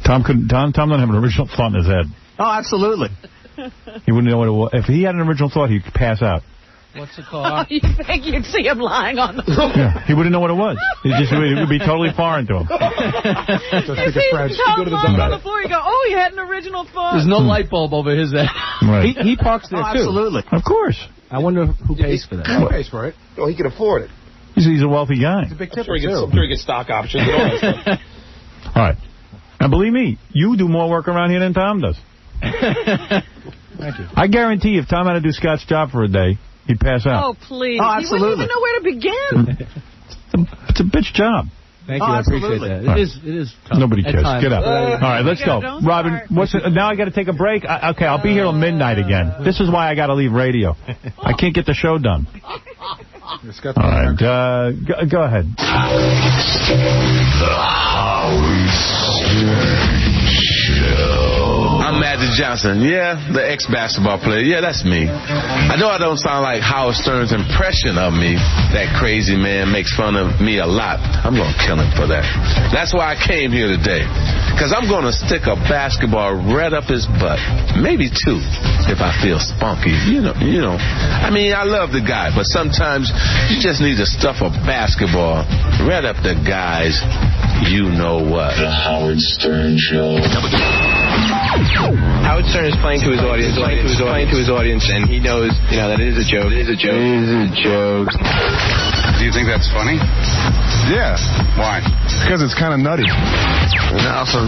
Tom don't have an original thought in his head. Oh, absolutely. He wouldn't know what it was. If he had an original thought, he'd pass out. What's it called? You think you'd see him lying on the floor? Yeah, he wouldn't know what it was. It would be totally foreign to him. You see Tom lying on the floor, you go, oh, you had an original thought. There's no light bulb over his head. Right. He parks there, too. Absolutely. Of course. I wonder who pays for that. Who pays for it? Oh, he can afford it. He's a wealthy guy. He's a big tipper, I'm sure he gets stock options and all that stuff. All right. And believe me, you do more work around here than Tom does. Thank you. I guarantee if Tom had to do Scott's job for a day, he'd pass out. Oh, please. Oh, absolutely. He wouldn't even know where to begin. It's a bitch job. Thank you. I appreciate that. Right. It is tough. Nobody cares. Get up. All right, let's go. Don't Robin, now I got to take a break? Okay, I'll be here till midnight again. This is why I got to leave radio. I can't get the show done. All right, go ahead. The Howard Stern Show. I'm Magic Johnson. Yeah, the ex-basketball player. Yeah, that's me. I know I don't sound like Howard Stern's impression of me. That crazy man makes fun of me a lot. I'm going to kill him for that. That's why I came here today. Because I'm going to stick a basketball right up his butt. Maybe two, if I feel spunky. You know. I mean, I love the guy, but sometimes you just need to stuff a basketball right up the guy's you-know-what. The Howard Stern Show. Howard Stern is playing to his audience, and he knows, that it is a joke. It is a joke. Do you think that's funny? Yeah. Why? Because it's kind of nutty. Now some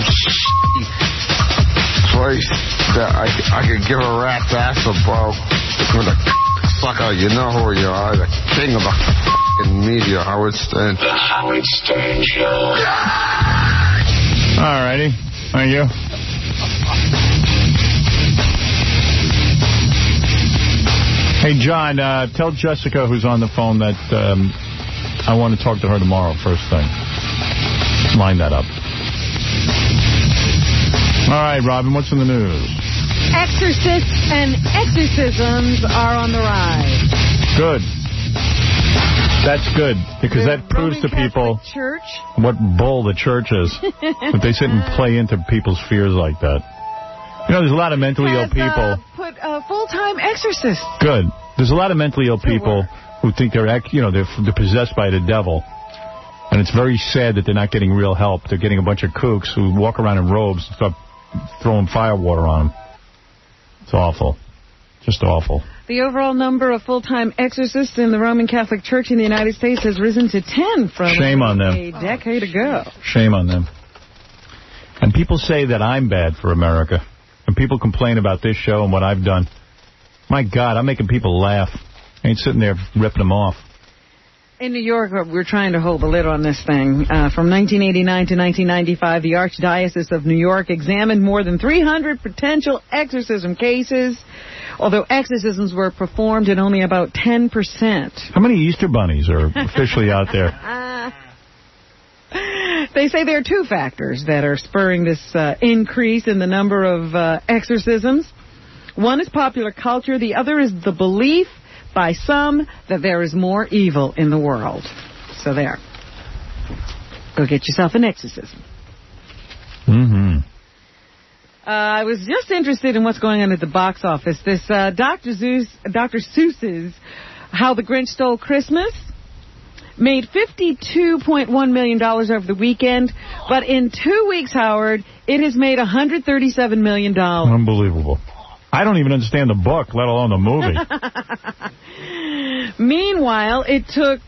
place that I could give a rat's ass about with a sucker. You know who you are, the king of the media, Howard Stern. The Howard Stern Show. All righty. Thank you. Hey, John, tell Jessica, who's on the phone, that I want to talk to her tomorrow, first thing. Line that up. All right, Robin, what's in the news? Exorcists and exorcisms are on the rise. Good. That's good, because that proves to people Church. what bull the church is. If they sit and play into people's fears like that. You know, there's a lot of mentally ill people. Put full-time exorcists. Good. There's a lot of mentally ill people who think they're possessed by the devil. And it's very sad that they're not getting real help. They're getting a bunch of kooks who walk around in robes and start throwing firewater on them. It's awful. Just awful. The overall number of full-time exorcists in the Roman Catholic Church in the United States has risen to 10 from Shame on them. a decade ago. Shame on them. And people say that I'm bad for America. And people complain about this show and what I've done. My God, I'm making people laugh. I ain't sitting there ripping them off. In New York, we're trying to hold the lid on this thing. From 1989 to 1995, the Archdiocese of New York examined more than 300 potential exorcism cases, although exorcisms were performed in only about 10%. How many Easter bunnies are officially out there? They say there are two factors that are spurring this increase in the number of exorcisms. One is popular culture. The other is the belief by some that there is more evil in the world. So there. Go get yourself an exorcism. Mm-hmm. I was just interested in what's going on at the box office. This Dr. Seuss's How the Grinch Stole Christmas made $52.1 million over the weekend, but in 2 weeks, Howard, it has made $137 million. Unbelievable. I don't even understand the book, let alone the movie. Meanwhile, it took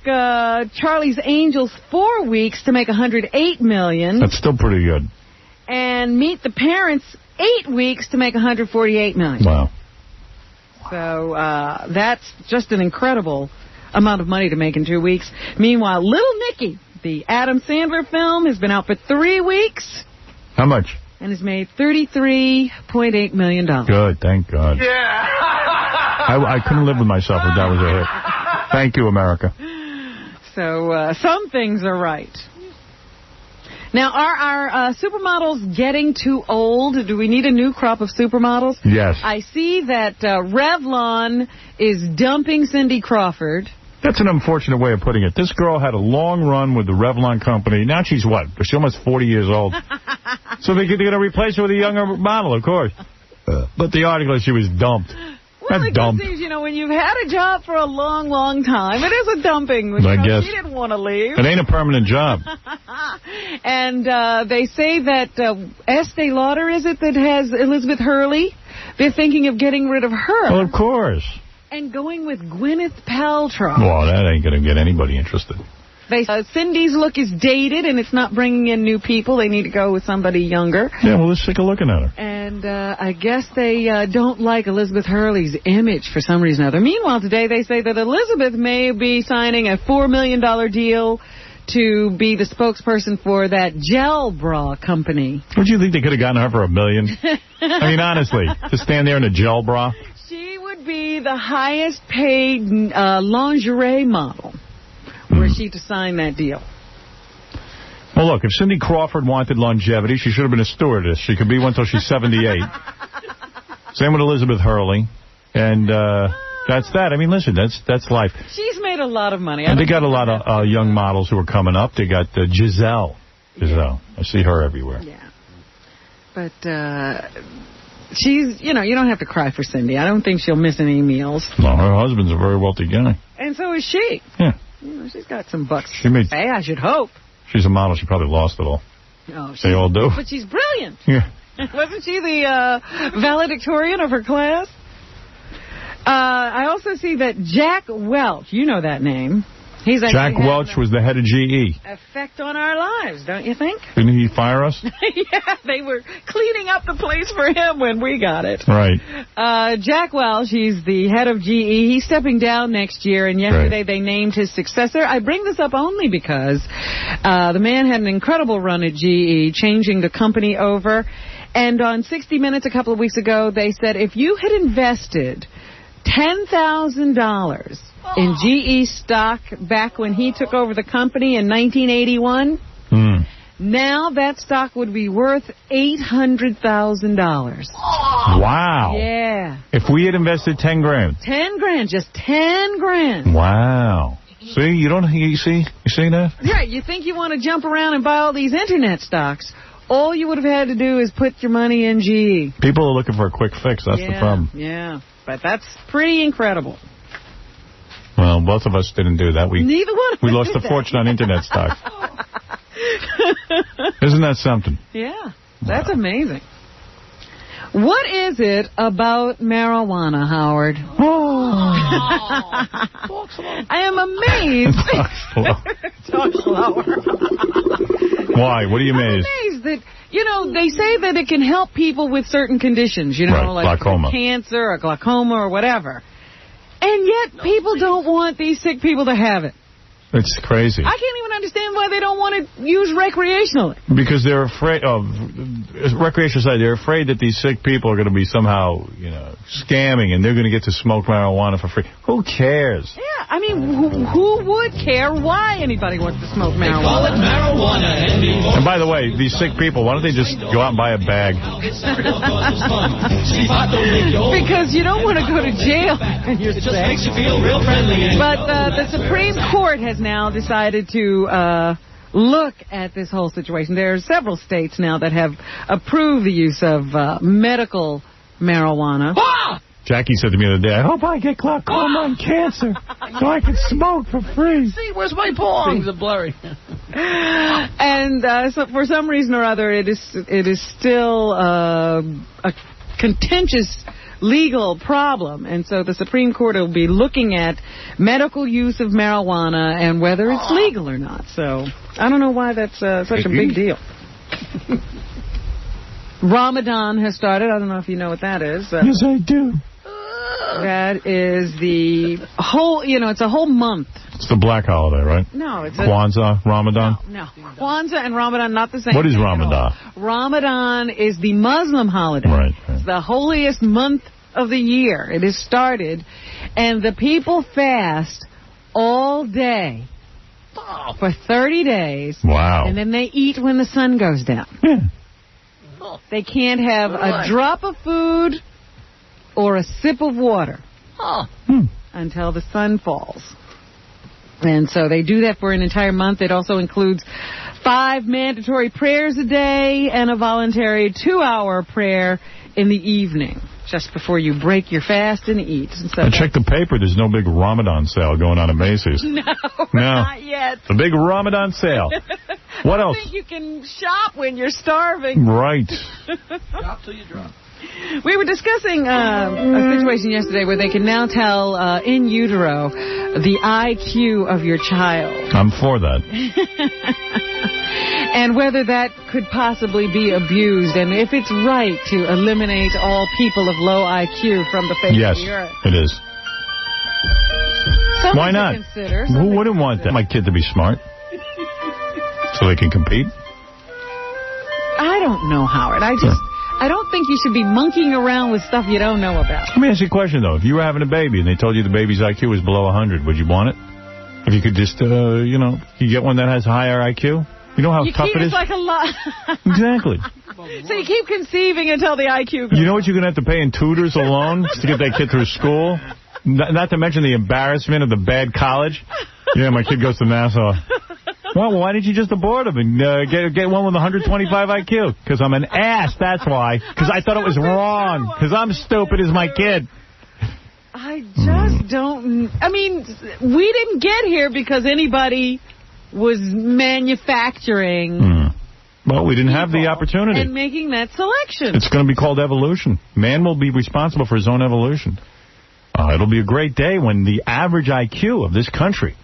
Charlie's Angels 4 weeks to make $108 million. That's still pretty good. And Meet the Parents 8 weeks to make $148 million. Wow. So that's just an incredible amount of money to make in 2 weeks. Meanwhile, Little Nicky, the Adam Sandler film, has been out for 3 weeks. How much? And has made $33.8 million. Good, thank God. Yeah. I couldn't live with myself if that was a hit. Thank you, America. So some things are right. Now, are our supermodels getting too old? Do we need a new crop of supermodels? Yes. I see that Revlon is dumping Cindy Crawford. That's an unfortunate way of putting it. This girl had a long run with the Revlon company. Now she's what? She's almost 40 years old. So they're going to replace her with a younger model, of course. But the article, she was dumped. Well, That's dumb. You know, when you've had a job for a long, long time, it is a dumping. I guess. She didn't want to leave. It ain't a permanent job. And they say that Estee Lauder, is it, that has Elizabeth Hurley? They're thinking of getting rid of her. Well, of course. And going with Gwyneth Paltrow. Well, that ain't going to get anybody interested. Cindy's look is dated, and it's not bringing in new people. They need to go with somebody younger. Yeah, well, let's take a looking at her. And I guess they don't like Elizabeth Hurley's image for some reason or other. Meanwhile, today they say that Elizabeth may be signing a $4 million deal to be the spokesperson for that gel bra company. Don't you think they could have gotten her for $1 million? I mean, honestly, to stand there in a gel bra? She would be the highest paid lingerie model were she to sign that deal. Well, look, if Cindy Crawford wanted longevity, she should have been a stewardess. She could be one until she's 78. Same with Elizabeth Hurley. And that's that. I mean, listen, that's life. She's made a lot of money. And they got a lot of young models who are coming up. They got Giselle. Giselle. I see her everywhere. Yeah. But she's, you know, you don't have to cry for Cindy. I don't think she'll miss any meals. No, her husband's a very wealthy guy. And so is she. Yeah. You know, she's got some bucks. Hey, I should hope. She's a model. She probably lost it all. Oh, they all do. But she's brilliant. Yeah. Wasn't she the valedictorian of her class? I also see that Jack Welch, you know that name. Jack Welch was the head of GE. Effect on our lives, don't you think? Didn't he fire us? Yeah, they were cleaning up the place for him when we got it. Right. Jack Welch, he's the head of GE. He's stepping down next year, and yesterday they named his successor. I bring this up only because the man had an incredible run at GE, changing the company over. And on 60 Minutes a couple of weeks ago, they said if you had invested $10,000 in GE stock back when he took over the company in 1981, now that stock would be worth $800,000. Wow. Yeah. If we had invested 10 grand. 10 grand, just 10 grand. Wow. See, you see that? Yeah, you think you want to jump around and buy all these internet stocks. All you would have had to do is put your money in GE. People are looking for a quick fix. That's the problem. Yeah, but that's pretty incredible. Well, both of us didn't do that. Neither one of us We lost did a fortune on internet stocks. Isn't that something? Yeah, that's amazing. What is it about marijuana, Howard? I am amazed. Talk slower. Why? What are you amazed? I'm amazed that, you know, they say that it can help people with certain conditions, you know, right, like glaucoma. Cancer or glaucoma or whatever. And yet people don't want these sick people to have it. It's crazy. I can't even understand why they don't want to use recreationally. Because they're afraid of recreational side. They're afraid that these sick people are going to be somehow, you know, scamming, and they're going to get to smoke marijuana for free. Who cares? Yeah, I mean, who would care why anybody wants to smoke marijuana? They call it marijuana. And by the way, these sick people, why don't they just go out and buy a bag? Because you don't want to go to jail when you're sick. But the Supreme Court has now decided to look at this whole situation. There are several states now that have approved the use of medical marijuana. Jackie said to me the other day, I hope I get glaucoma and cancer so I can smoke for free. See, where's my palm? Things are blurry. And so for some reason or other, it is still a contentious legal problem. And so the Supreme Court will be looking at medical use of marijuana and whether it's legal or not. So I don't know why that's such a big deal. Ramadan has started. I don't know if you know what that is. Yes, I do. That is the whole, it's a whole month. It's the black holiday, right? No, it's Kwanzaa, Ramadan? No. Kwanzaa and Ramadan, not the same. What is Ramadan? Ramadan is the Muslim holiday. Right. It's the holiest month of the year. It has started, and the people fast all day for 30 days. Wow. And then they eat when the sun goes down. Yeah. They can't have a drop of food or a sip of water until the sun falls. And so they do that for an entire month. It also includes 5 mandatory prayers a day and a voluntary 2-hour prayer in the evening, just before you break your fast and eat. And so I checked the paper. There's no big Ramadan sale going on at Macy's. No, not yet. The big Ramadan sale. What else? I think you can shop when you're starving. Right. Shop till you drop. We were discussing a situation yesterday where they can now tell in utero the IQ of your child. I'm for that. And whether that could possibly be abused, and if it's right to eliminate all people of low IQ from the face of the earth. Yes, it is. Something Why not? Who wouldn't want that? My kid to be smart so they can compete? I don't know, Howard. I don't think you should be monkeying around with stuff you don't know about. Let me ask you a question, though. If you were having a baby and they told you the baby's IQ was below 100, would you want it? If you could just, you get one that has higher IQ? You know how tough it is? It's like a lot. Exactly. So you keep conceiving until the IQ goes. You know what you're going to have to pay in tutors alone to get that kid through school? Not to mention the embarrassment of the bad college. Yeah, my kid goes to Nassau. Well, why didn't you just abort him and get one with 125 IQ? Because I'm an ass, that's why. Because I thought it was wrong. Because I'm stupid as my kid. I just don't... I mean, we didn't get here because anybody was manufacturing... Well, we didn't have the opportunity. And making that selection. It's going to be called evolution. Man will be responsible for his own evolution. It'll be a great day when the average IQ of this country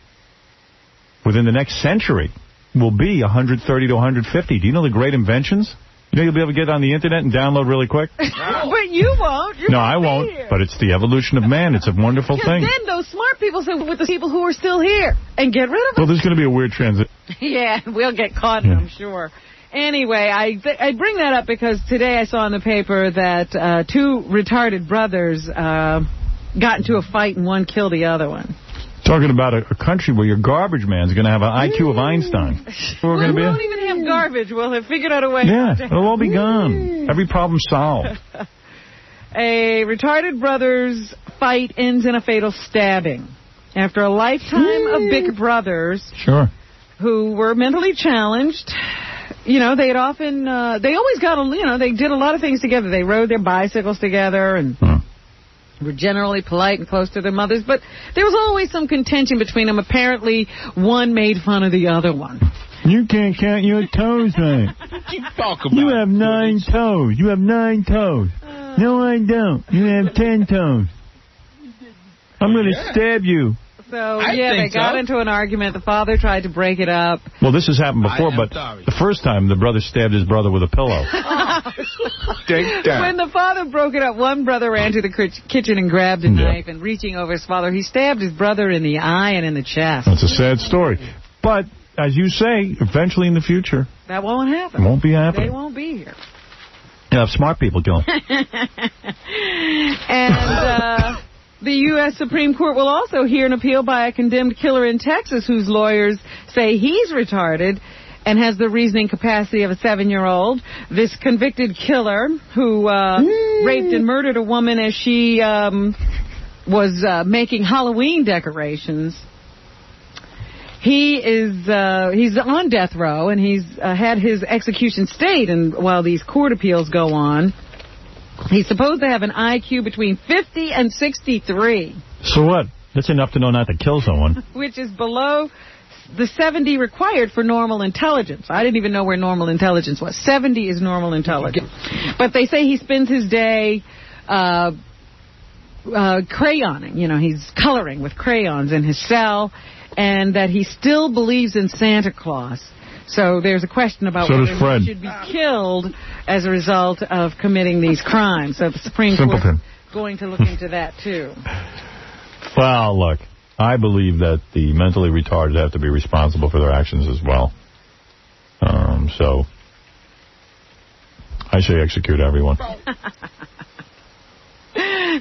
within the next century will be 130 to 150. Do you know the great inventions? You know you'll be able to get on the Internet and download really quick? But you won't. No, I won't. Here. But it's the evolution of man. It's a wonderful thing. Then those smart people say with the people who are still here and get rid of them. Well, there's going to be a weird transition. Yeah, we'll get caught in, I'm sure. Anyway, I bring that up because today I saw in the paper that 2 retarded brothers got into a fight and one killed the other one. Talking about a country where your garbage man's going to have an IQ of Einstein. We won't even have garbage. We'll have figured out a way. Yeah, it'll all be gone. Every problem solved. A retarded brothers fight ends in a fatal stabbing. After a lifetime of big brothers who were mentally challenged, they had often, they always got, they did a lot of things together. They rode their bicycles together and were generally polite and close to their mothers, but there was always some contention between them. Apparently, one made fun of the other one. You can't count your toes, right? You have 9 toes. You have 9 toes. No, I don't. You have 10 toes. I'm going to stab you. So, they got into an argument. The father tried to break it up. Well, this has happened before, but the first time the brother stabbed his brother with a pillow. When the father broke it up, one brother ran to the kitchen and grabbed a knife, and reaching over his father, he stabbed his brother in the eye and in the chest. That's a sad story. But, as you say, eventually in the future... That won't happen. It won't be happening. They won't be here. You'll have smart people kill them. And... the U.S. Supreme Court will also hear an appeal by a condemned killer in Texas whose lawyers say he's retarded and has the reasoning capacity of a 7-year-old. This convicted killer who raped and murdered a woman as she was making Halloween decorations. He's on death row, and he's had his execution stayed, and while these court appeals go on. He's supposed to have an IQ between 50 and 63. So what? That's enough to know not to kill someone. Which is below the 70 required for normal intelligence. I didn't even know where normal intelligence was. 70 is normal intelligence. But they say he spends his day crayoning. You know, he's coloring with crayons in his cell, and that he still believes in Santa Claus. So there's a question about whether he should be killed as a result of committing these crimes. So the Supreme Court is going to look into that, too. Well, look, I believe that the mentally retarded have to be responsible for their actions as well. So I say execute everyone.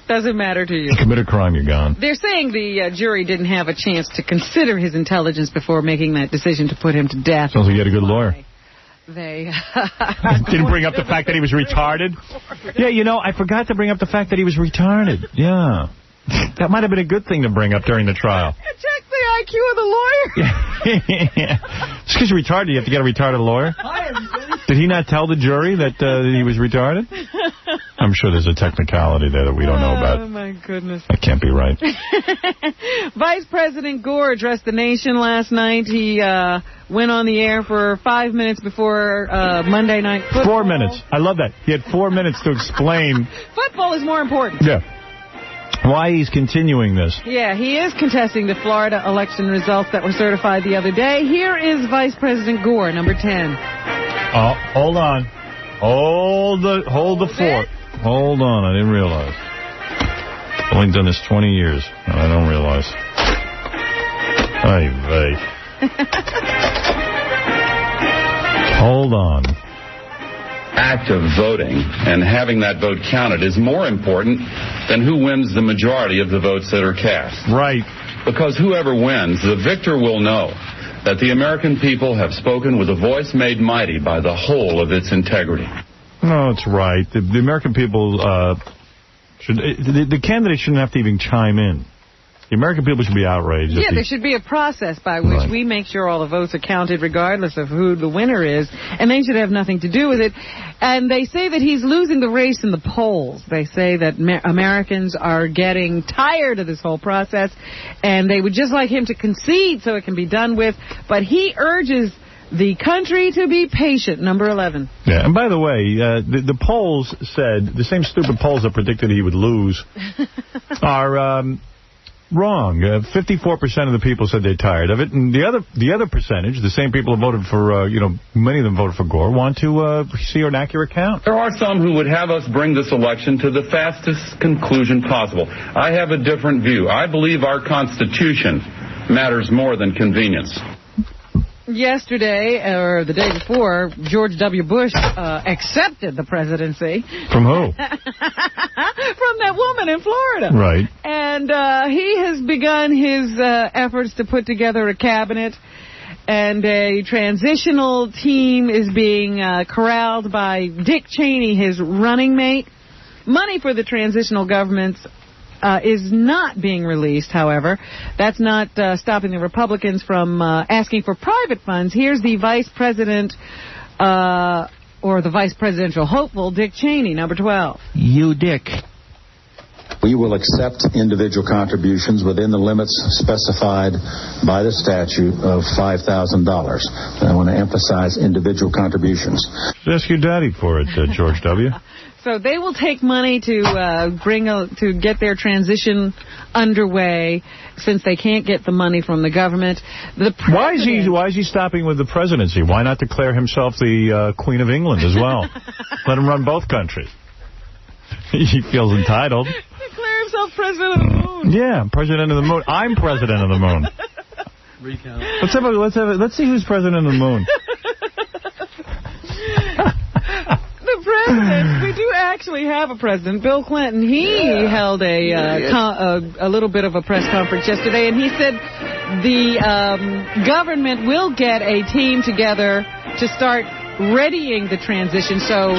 Doesn't matter to you. Commit a crime, you're gone. They're saying the jury didn't have a chance to consider his intelligence before making that decision to put him to death. Sounds like you had a good lawyer. They didn't bring up the fact that he was retarded. Yeah, you know, I forgot to bring up the fact that he was retarded. Yeah. That might have been a good thing to bring up during the trial. Check the IQ of the lawyer. Just because you're retarded, you have to get a retarded lawyer? Did he not tell the jury that he was retarded? I'm sure there's a technicality there that we don't know about. Oh, my goodness. That can't be right. Vice President Gore addressed the nation last night. He went on the air for 5 minutes before Monday Night Football. 4 minutes. I love that. He had 4 minutes to explain. Football is more important. Yeah. Why he's continuing this. Yeah, he is contesting the Florida election results that were certified the other day. Here is Vice President Gore, number 10. Oh, hold on. Hold the fort. Hold on, I didn't realize. I've only done this 20 years, and I don't realize. Ay vey. Hold on. Act of voting and having that vote counted is more important than who wins the majority of the votes that are cast. Right. Because whoever wins, the victor will know that the American people have spoken with a voice made mighty by the whole of its integrity. No, it's right. The American people the candidate shouldn't have to even chime in. The American people should be outraged. Yeah, there should be a process by which we make sure all the votes are counted regardless of who the winner is, and they should have nothing to do with it. And they say that he's losing the race in the polls. They say that Americans are getting tired of this whole process, and they would just like him to concede so it can be done with. But he urges the country to be patient, number 11. Yeah, and by the way, the polls said, the same stupid polls that predicted he would lose are... wrong. 54% of the people said they're tired of it, and the other percentage, the same people who voted for, many of them voted for Gore, want to see an accurate count. There are some who would have us bring this election to the fastest conclusion possible. I have a different view. I believe our Constitution matters more than convenience. Yesterday, or the day before, George W. Bush accepted the presidency. From who? From that woman in Florida. Right. And he has begun his efforts to put together a cabinet, and a transitional team is being corralled by Dick Cheney, his running mate. Money for the transitional governments is not being released, however. That's not stopping the Republicans from asking for private funds. Here's the vice president, or the vice presidential hopeful, Dick Cheney, number 12. You, Dick. We will accept individual contributions within the limits specified by the statute of $5,000. I want to emphasize individual contributions. Ask your daddy for it, George W. So they will take money to to get their transition underway, since they can't get the money from the government. Why is he stopping with the presidency? Why not declare himself the Queen of England as well? Let him run both countries. He feels entitled. Declare himself president of the moon. Yeah, president of the moon. I'm president of the moon. Recount. Let's see who's president of the moon. The president, we do actually have a president, Bill Clinton. He held a little bit of a press conference yesterday, and he said the government will get a team together to start readying the transition, so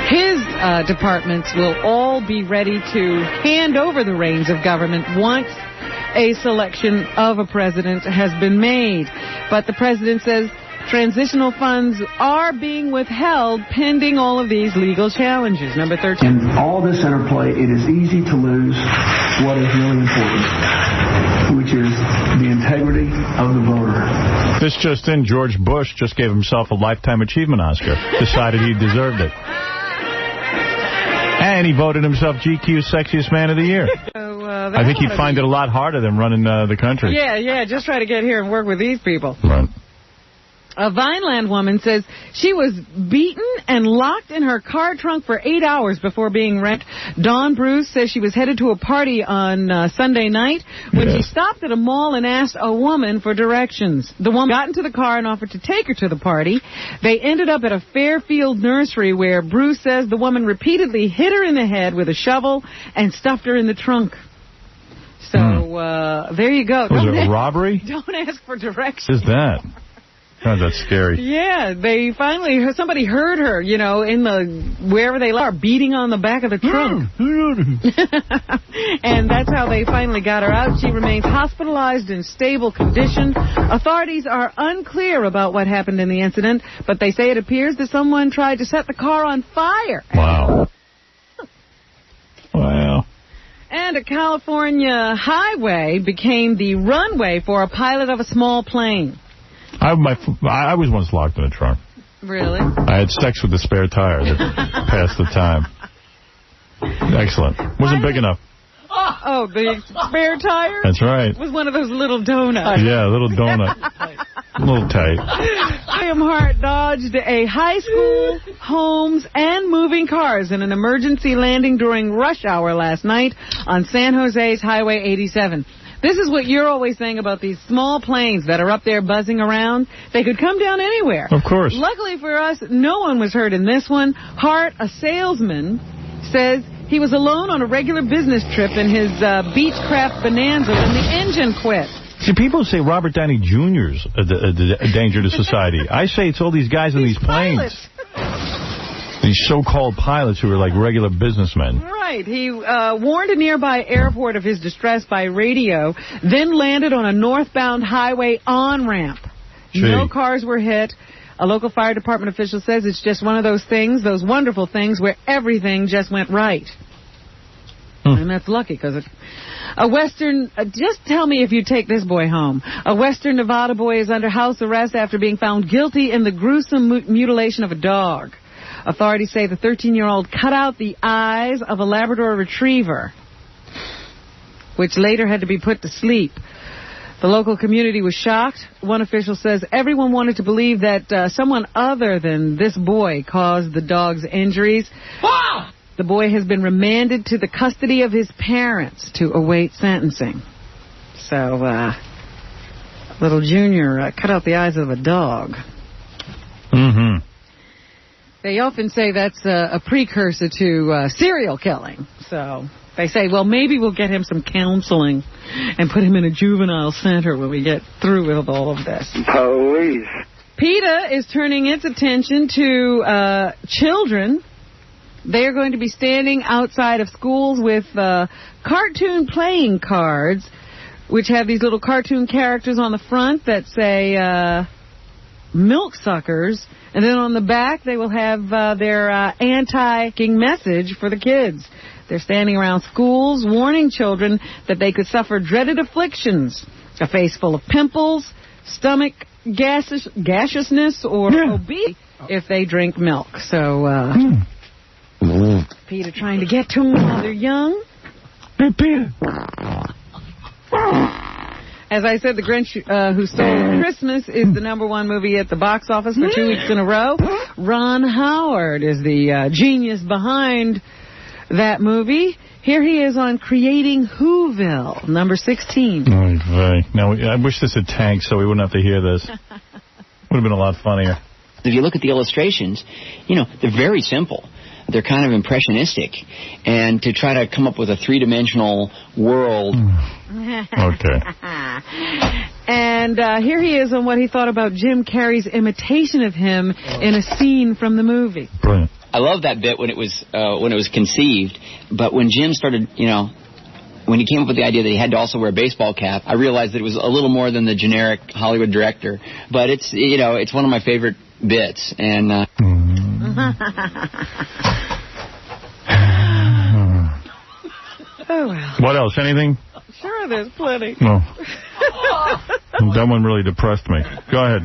his departments will all be ready to hand over the reins of government once a selection of a president has been made. But the president says Transitional funds are being withheld pending all of these legal challenges. Number 13. In all this interplay, it is easy to lose what is really important, which is the integrity of the voter. This just in, George Bush just gave himself a Lifetime Achievement Oscar. Decided he deserved it. And he voted himself GQ's Sexiest Man of the Year. I think he'd find it a lot harder than running the country. Yeah, just try to get here and work with these people. Right. A Vineland woman says she was beaten and locked in her car trunk for 8 hours before being wrecked. Dawn Bruce says she was headed to a party on Sunday night when she stopped at a mall and asked a woman for directions. The woman got into the car and offered to take her to the party. They ended up at a Fairfield nursery where Bruce says the woman repeatedly hit her in the head with a shovel and stuffed her in the trunk. So, there you go. Was it a robbery? Don't ask for directions. What is that? God, that's scary. Yeah, they finally, somebody heard her, in wherever they are, beating on the back of the trunk. And that's how they finally got her out. She remains hospitalized in stable condition. Authorities are unclear about what happened in the incident, but they say it appears that someone tried to set the car on fire. Wow. Wow. And a California highway became the runway for a pilot of a small plane. I was once locked in a trunk. Really? I had sex with the spare tire that passed the time. Excellent. Wasn't big enough. Oh, the spare tire? That's right. Was one of those little donuts. Yeah, a little donut. A little tight. William Hart dodged a high school, homes, and moving cars in an emergency landing during rush hour last night on San Jose's Highway 87. This is what you're always saying about these small planes that are up there buzzing around. They could come down anywhere. Of course. Luckily for us, no one was hurt in this one. Hart, a salesman, says he was alone on a regular business trip in his Beechcraft Bonanza when the engine quit. See, people say Robert Downey Jr.'s a danger to society. I say it's all these guys in these planes. These so-called pilots who are like regular businessmen. Right. He warned a nearby airport of his distress by radio, then landed on a northbound highway on-ramp. No cars were hit. A local fire department official says it's just one of those things, those wonderful things, where everything just went right. And that's lucky, because just tell me if you take this boy home. A Western Nevada boy is under house arrest after being found guilty in the gruesome mutilation of a dog. Authorities say the 13-year-old cut out the eyes of a Labrador retriever, which later had to be put to sleep. The local community was shocked. One official says everyone wanted to believe that someone other than this boy caused the dog's injuries. Ah! The boy has been remanded to the custody of his parents to await sentencing. So, little Junior cut out the eyes of a dog. Mm-hmm. They often say that's a precursor to serial killing. So they say, well, maybe we'll get him some counseling and put him in a juvenile center when we get through with all of this. Police. PETA is turning its attention to children. They are going to be standing outside of schools with cartoon playing cards, which have these little cartoon characters on the front that say milk suckers. And then on the back, they will have their anti-king message for the kids. They're standing around schools, warning children that they could suffer dreaded afflictions, a face full of pimples, stomach gaseousness, or obesity if they drink milk. So, PETA trying to get to them while they're young. Hey, PETA. As I said, The Grinch Who Stole Christmas is the #1 movie at the box office for 2 weeks in a row. Ron Howard is the genius behind that movie. Here he is on Creating Whoville, #16. Now, I wish this had tanked so we wouldn't have to hear this. Would have been a lot funnier. If you look at the illustrations, they're very simple. They're kind of impressionistic. And to try to come up with a three-dimensional world... Okay. And here he is on what he thought about Jim Carrey's imitation of him in a scene from the movie. Brilliant. I love that bit when it was conceived, but when Jim started, when he came up with the idea that he had to also wear a baseball cap, I realized that it was a little more than the generic Hollywood director. But it's, you know, it's one of my favorite bits. And oh, well. What else? Anything? Sure, there's plenty. No. That one really depressed me. Go ahead.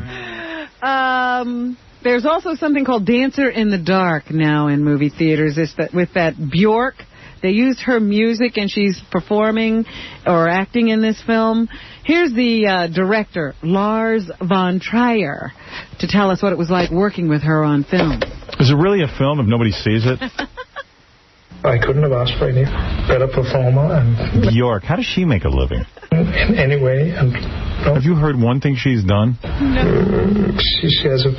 There's also something called Dancer in the Dark now in movie theaters. It's that with that Bjork. They used her music, and she's performing or acting in this film. Here's the director, Lars von Trier, to tell us what it was like working with her on film. Is it really a film if nobody sees it? I couldn't have asked for any better performer. And Bjork, how does she make a living? In any way. And have you heard one thing she's done? No. She has an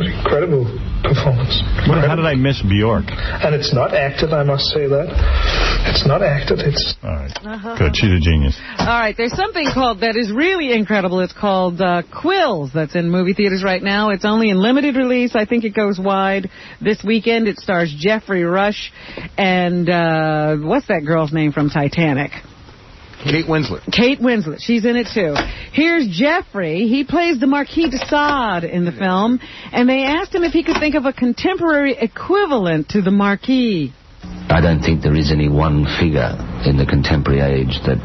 incredible performance. Well, how did I miss Bjork? And it's not acted, I must say that. It's not acted. It's all right. Good. She's a genius. All right. There's something called that is really incredible. It's called Quills. That's in movie theaters right now. It's only in limited release. I think it goes wide this weekend. It stars Jeffrey Rush and what's that girl's name from Titanic? Kate Winslet. Kate Winslet. She's in it, too. Here's Jeffrey. He plays the Marquis de Sade in the film, and they asked him if he could think of a contemporary equivalent to the Marquis. I don't think there is any one figure in the contemporary age that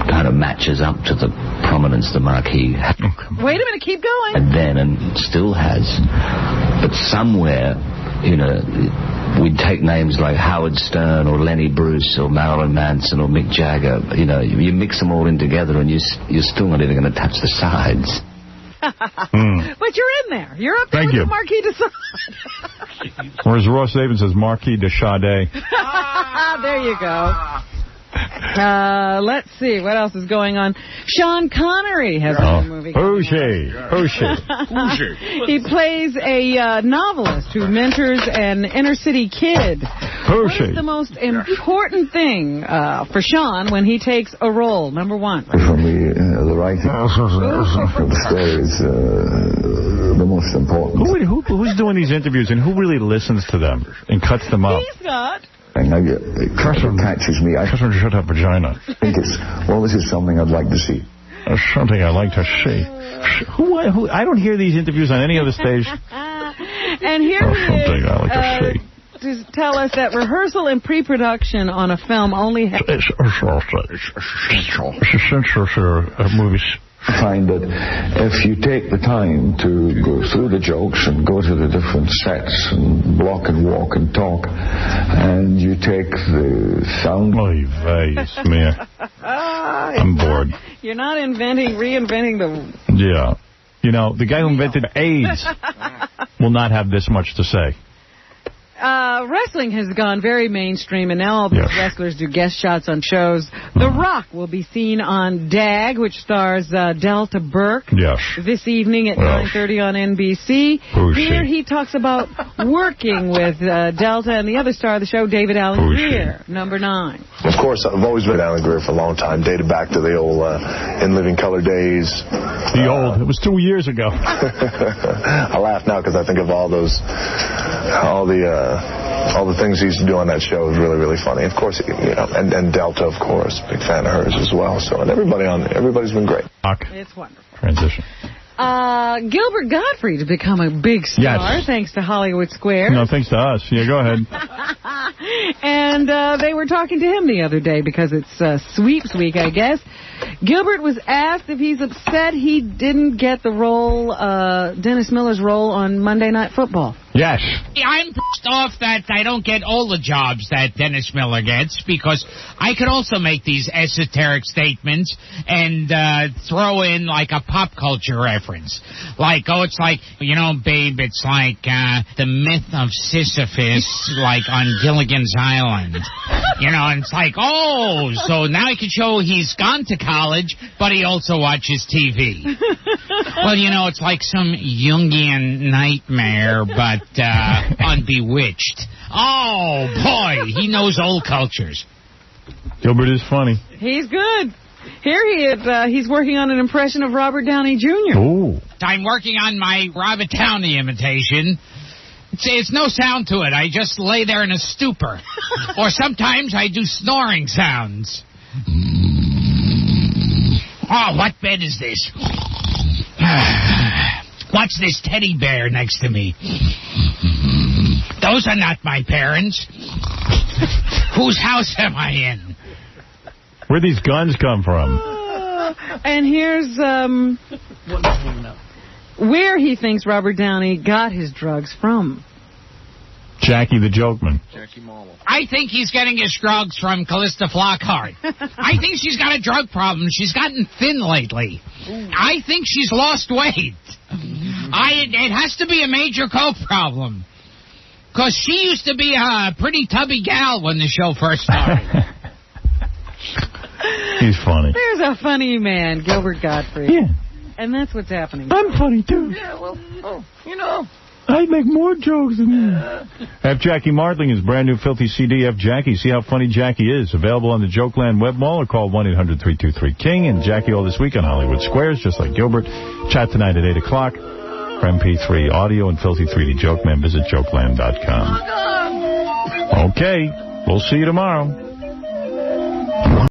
kind of matches up to the prominence the Marquis had. Wait a minute, keep going. And then, and still has. But somewhere, you know, we'd take names like Howard Stern or Lenny Bruce or Marilyn Manson or Mick Jagger. You know, you mix them all in together and you're still not even going to touch the sides. But you're in there. You're up there with the Marquis de Sade. Whereas Ross Davis says Marquis de Sade. There you go. Let's see. What else is going on? Sean Connery has a new movie. He plays a novelist who mentors an inner-city kid. What is the most important thing for Sean when he takes a role? Number one. For me, the writing of the story is the most important. Who's doing these interviews, and who really listens to them and cuts them up? He's not. It catches me. Catherine should have vagina. I think this is something I'd like to see. Something I'd like to see. Who? I don't hear these interviews on any other stage. And here he is. I like to see. To tell us that rehearsal and pre-production on a film only have... movies. I find that if you take the time to go through the jokes and go to the different sets and block and walk and talk, and you take the sound... I'm bored. You're not reinventing the... Yeah. You know, the guy who invented AIDS will not have this much to say. Wrestling has gone very mainstream, and now all these wrestlers do guest shots on shows. The Rock will be seen on DAG, which stars Delta Burke this evening at 9:30 on NBC. Here he talks about working with Delta and the other star of the show, David Alan Grier, number 9. Of course, I've always been Alan Grier for a long time, dated back to the old In Living Color days. It was 2 years ago. I laugh now because I think of all the things he used to do on that show was really, really funny. Of course, you know, and Delta, of course, big fan of hers as well. So, and everybody's been great. It's wonderful. Transition. Gilbert Gottfried to become a big star, thanks to Hollywood Squares. No, thanks to us. Yeah, go ahead. And they were talking to him the other day because it's sweeps week, I guess. Gilbert was asked if he's upset he didn't get the role, Dennis Miller's role on Monday Night Football. Yes. I'm pissed off that I don't get all the jobs that Dennis Miller gets, because I could also make these esoteric statements and throw in like a pop culture reference. Like, it's like, babe, it's like the myth of Sisyphus, like on Gilligan's Island. And it's like, so now I can show he's gone to college, but he also watches TV. Well, it's like some Jungian nightmare, but on Bewitched. Oh, boy, he knows old cultures. Gilbert is funny. He's good. Here he is. He's working on an impression of Robert Downey Jr. Ooh. I'm working on my Robert Downey imitation. It's no sound to it. I just lay there in a stupor. Or sometimes I do snoring sounds. Oh, what bed is this? What's this teddy bear next to me? Those are not my parents. Whose house am I in? Where'd these guns come from? And here's where he thinks Robert Downey got his drugs from. Jackie the Jokeman. I think he's getting his drugs from Callista Flockhart. I think she's got a drug problem. She's gotten thin lately. I think she's lost weight. It has to be a major coke problem. Because she used to be a pretty tubby gal when the show first started. He's funny. There's a funny man, Gilbert Gottfried. Yeah. And that's what's happening. I'm funny, too. Yeah, well, you know. I make more jokes than you. F. Jackie Martling, his brand new filthy CD, F. Jackie. See how funny Jackie is. Available on the Jokeland web mall or call 1-800-323-KING. And Jackie all this week on Hollywood Squares, just like Gilbert. Chat tonight at 8 o'clock. For MP3 audio and filthy 3D Jokeman, visit Jokeland.com. Okay, we'll see you tomorrow.